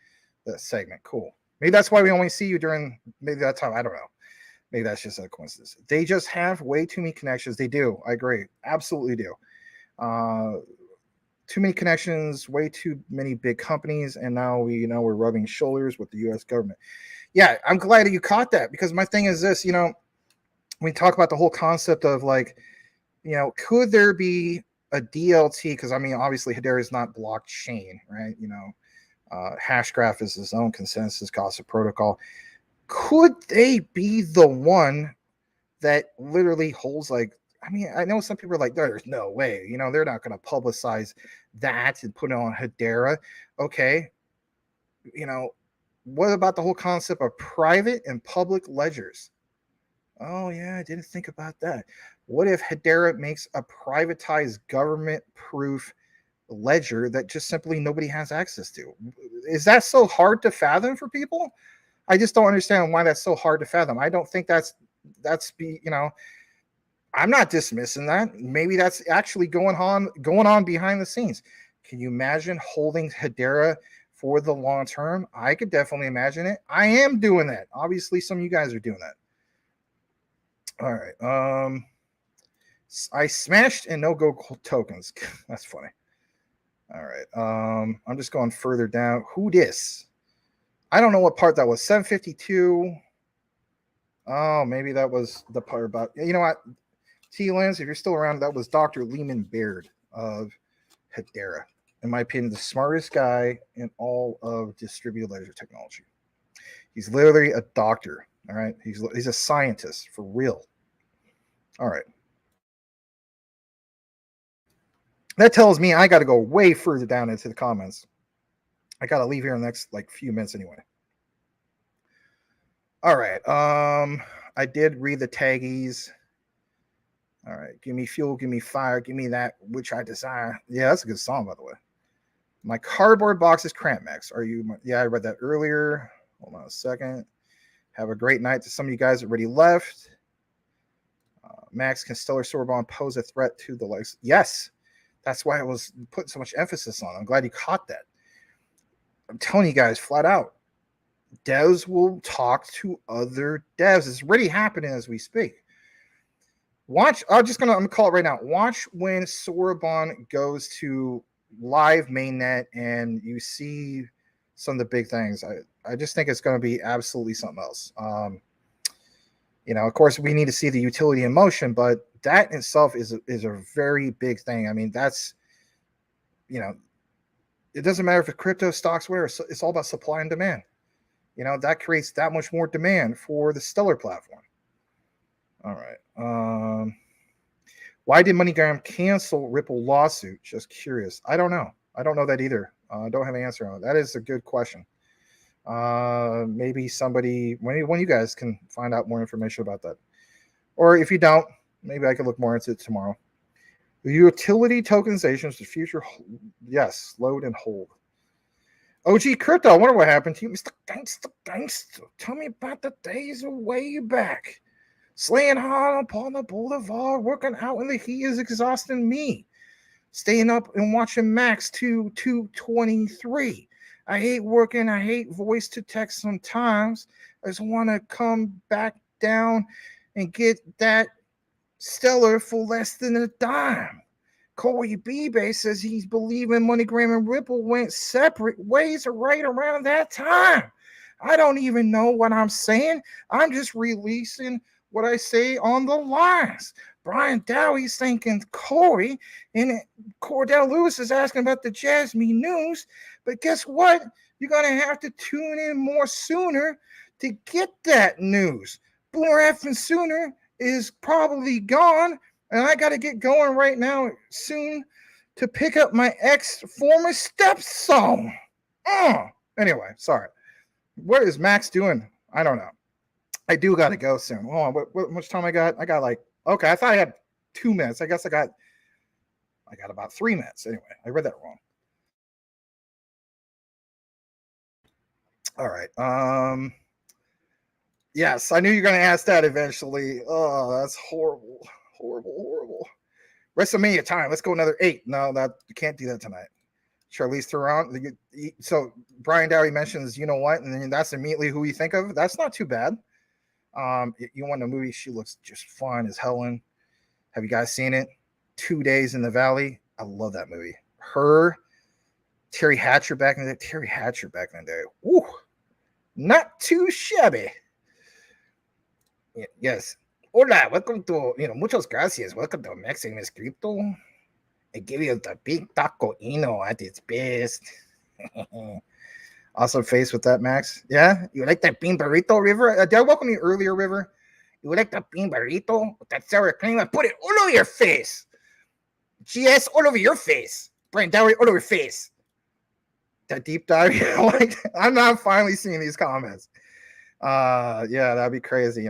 the segment. Cool. Maybe that's why we only see you during maybe that time. I don't know. Maybe that's just a coincidence. They just have way too many connections. They do. I agree. Absolutely do. Too many connections, way too many big companies, and now we're rubbing shoulders with the U.S. government. Yeah, I'm glad that you caught that, because my thing is this, we talk about the whole concept of like, could there be a DLT? Because I mean, obviously Hedera is not blockchain, right? Hashgraph is its own consensus gossip protocol. Could they be the one that literally holds like, I mean, I know some people are like, there's no way, they're not going to publicize that and put it on Hedera. Okay. What about the whole concept of private and public ledgers? Oh, yeah, I didn't think about that. What if Hedera makes a privatized government-proof ledger that just simply nobody has access to? Is that so hard to fathom for people? I just don't understand why that's so hard to fathom. I don't think I'm not dismissing that. Maybe that's actually going on behind the scenes. Can you imagine holding Hedera for the long term? I could definitely imagine it. I am doing that. Obviously, some of you guys are doing that. All right. I smashed and no-go tokens. That's funny. All right. I'm just going further down. Who dis? I don't know what part that was. 752. Oh, maybe that was the part about, you know what? T-Lens, if you're still around, that was Dr. Lehman Baird of Hedera. In my opinion, the smartest guy in all of distributed ledger technology. He's literally a doctor. All right. He's a scientist for real. All right. That tells me I got to go way further down into the comments. I got to leave here in the next few minutes anyway. All right. I did read the taggies. All right. Give me fuel, give me fire, give me that which I desire. Yeah, that's a good song, by the way. My cardboard box is cramped, Max. Yeah, I read that earlier. Hold on a second. Have a great night to some of you guys that already left. Max, can Stellar Sorbonne pose a threat to the likes? Yes. That's why I was putting so much emphasis on it. I'm glad you caught that. I'm telling you guys flat out. Devs will talk to other devs. It's already happening as we speak. Watch. I'm going to call it right now. Watch when Sorbonne goes to live mainnet and you see some of the big things. I just think it's going to be absolutely something else. Of course, we need to see the utility in motion, but that in itself is a very big thing. I mean, that's, it doesn't matter if it's crypto stocks, where it's all about supply and demand. That creates that much more demand for the Stellar platform. All right. Why did MoneyGram cancel Ripple lawsuit? Just curious. I don't know. I don't know that either. I don't have an answer on it. That is a good question. Maybe one of you guys can find out more information about that. Or if you don't, maybe I can look more into it tomorrow. The utility tokenization is the future. Yes, load and hold. OG Crypto, I wonder what happened to you. Mr. Gangster. Tell me about the days of way back. Slaying hard upon the boulevard, working out in the heat is exhausting me. Staying up and watching Max 223. I hate working. I hate voice to text sometimes. I just want to come back down and get that Stellar for less than a dime. Corey B-Bay says he's believing MoneyGram and Ripple went separate ways right around that time. I don't even know what I'm saying. I'm just releasing what I say on the lines. Brian Dowie's thinking Corey, and Cordell Lewis is asking about the Jasmy news. But guess what? You're going to have to tune in more sooner to get that news. Boomer effing sooner is probably gone, and I got to get going right now soon to pick up my former stepson. Anyway, sorry. What is Max doing? I don't know. I do got to go soon. Hold on. What much time I got? I got like, okay, I thought I had 2 minutes. I guess I got about 3 minutes. Anyway, I read that wrong. All right. Yes, I knew you were going to ask that eventually. Oh, that's horrible. Horrible. WrestleMania time. Let's go another 8. No, you can't do that tonight. Charlize Theron. So Brian Dowie mentions, you know what, and then that's immediately who you think of. That's not too bad. You want a movie? She looks just fun as Helen. Have you guys seen it? 2 Days in the Valley. I love that movie. Her, Terry Hatcher back in the day. Woo, not too shabby. Yes. Hola, welcome to, muchas gracias. Welcome to Mexican Escrito. I give you the big taco Inu at its best. Awesome face with that, Max. Yeah? You like that bean burrito, River? Did I welcome you earlier, River? You like that bean burrito with that sour cream? I put it all over your face. GS all over your face. Brian Dowie all over your face. That deep dive, I'm not finally seeing these comments. Yeah, that'd be crazy,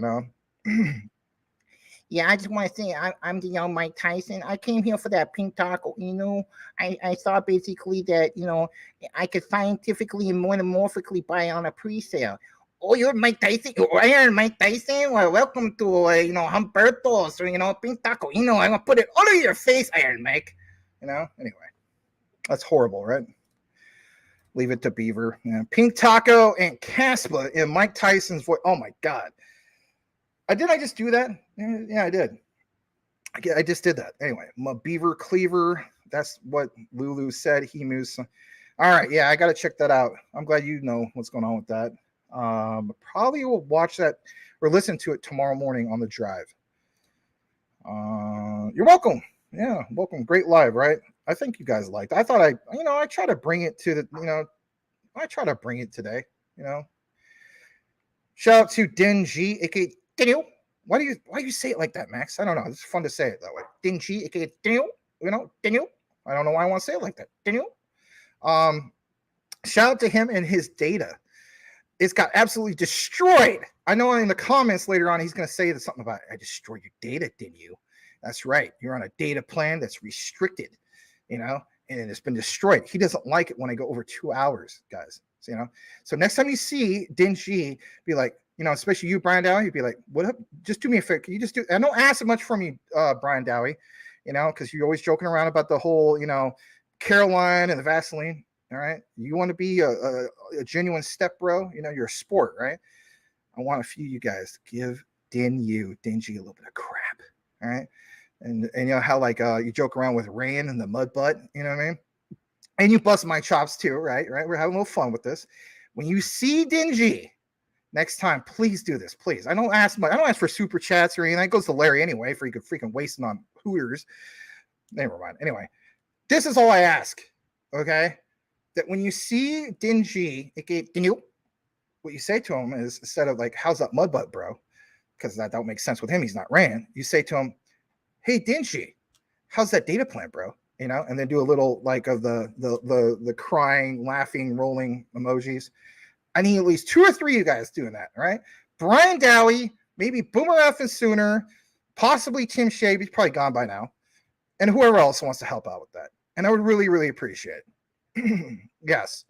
Yeah, I just want to say I'm the young Mike Tyson. I came here for that pink taco, I thought basically that, I could scientifically and metamorphically buy it on a pre-sale. Oh, you're Mike Tyson? You're Iron Mike Tyson? Well, welcome to, Humberto's, or, pink taco, I'm going to put it all over your face, Iron Mike. Anyway. That's horrible, right? Leave it to Beaver. Yeah. Pink Taco and Caspa in Mike Tyson's voice. Oh, my God. I just do that? Yeah, I did. I just did that. Anyway, my Beaver Cleaver. That's what Lulu said. He moves. All right. Yeah, I got to check that out. I'm glad you know what's going on with that. Probably will watch that or listen to it tomorrow morning on the drive. You're welcome. Yeah, welcome. Great live, right? I think you guys liked it. I thought I try to bring it to the, I try to bring it today, Shout out to Dingy, aka Daniel. Why do you say it like that, Max? I don't know. It's fun to say it that way. Dingy, aka Daniel. Daniel. I don't know why I want to say it like that. Daniel. Shout out to him and his data. It's got absolutely destroyed. I know in the comments later on he's going to say something about I destroyed your data, didn't you? That's right. You're on a data plan that's restricted, and it's been destroyed. He doesn't like it when I go over 2 hours, guys. So next time you see Dingy, be like, especially you, Brian Dowie, you'd be like, what up? Just do me a favor. Can you just do, I don't ask much from you, Brian Dowie, because you're always joking around about the whole, Caroline and the Vaseline. All right. You want to be a genuine step bro, you're a sport, right? I want a few of you guys to give Dingy a little bit of crap. All right. And how you joke around with Rain and the mud butt, you know what I mean? And you bust my chops too, right? We're having a little fun with this. When you see Dingy next time, please do this, please. I don't ask for super chats or anything. It goes to Larry anyway, for you could freaking waste it on Hooters. Never mind. Anyway, this is all I ask. Okay, that when you see Dingy, what you say to him is, instead of like, "How's that mud butt, bro?" Because that don't make sense with him. He's not Rand. You say to him, "Hey, Dingy, how's that data plan, bro?" And then do a little of the crying, laughing, rolling emojis. I need at least 2 or 3 of you guys doing that, all right? Brian Dowie, maybe Boomer F and Sooner, possibly Tim Shea, he's probably gone by now, and whoever else wants to help out with that. And I would really, really appreciate it. Yes.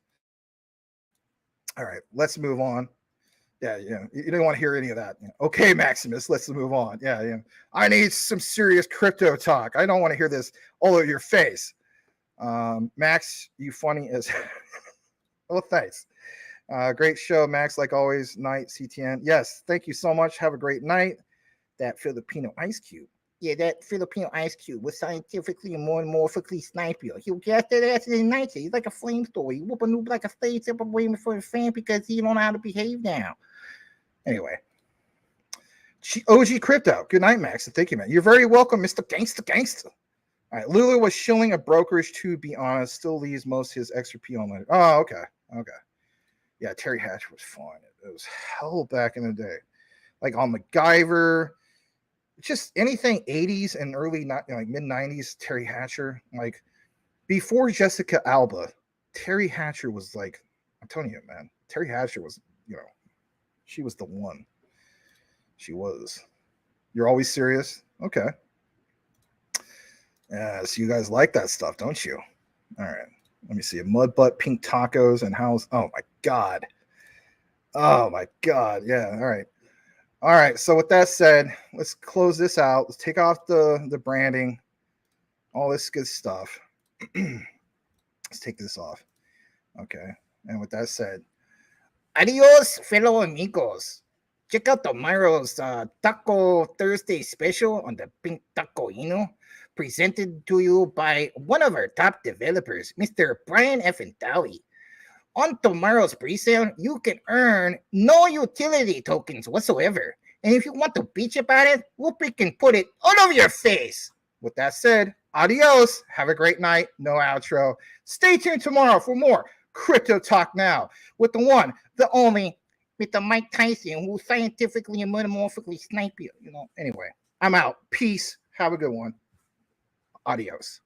All right, let's move on. Yeah, you don't want to hear any of that. Okay, Maximus, let's move on. Yeah. I need some serious crypto talk. I don't want to hear this all over your face. Max, you funny as well, thanks. Great show, Max, like always. Night, CTN. Yes, thank you so much. Have a great night. That Filipino ice cube. Yeah, that Filipino ice cube was scientifically and morphically snipe you. He'll get that ass in the night. He's like a flamethrower. He whoop a noob like a stage up waiting for the fan because he don't know how to behave now. Anyway, OG Crypto. Good night, Max. Thank you, man. You're very welcome, Mr. Gangsta. All right, Lulu was shilling a brokerage, to be honest. Still leaves most of his XRP on later. Oh, okay. Yeah, Terry Hatch was fun. It was hell back in the day. Like on MacGyver. just anything 80s and early like mid 90s. Terry Hatcher, like before Jessica Alba, Terry Hatcher was like, I'm telling you, man, Terry Hatcher was, she was the one. She was. You're always serious? Okay. So you guys like that stuff, don't you? All right. Let me see. Mud butt, pink tacos, and house. Oh my God. Oh my God. Yeah. All right. All right. So with that said, let's close this out. Let's take off the branding, all this good stuff. Let's take this off. Okay. And with that said, adios, fellow amigos. Check out tomorrow's Taco Thursday special on the Pink Taco Inu, presented to you by one of our top developers, Mr. Brian F. Intawi. On tomorrow's presale, you can earn no utility tokens whatsoever. And if you want to bitch about it, Whoopi can put it all over your face. With that said, adios. Have a great night. No outro. Stay tuned tomorrow for more Crypto Talk Now with the one, the only, with the Mike Tyson who scientifically and metamorphically snipe you. Anyway, I'm out. Peace. Have a good one. Adios.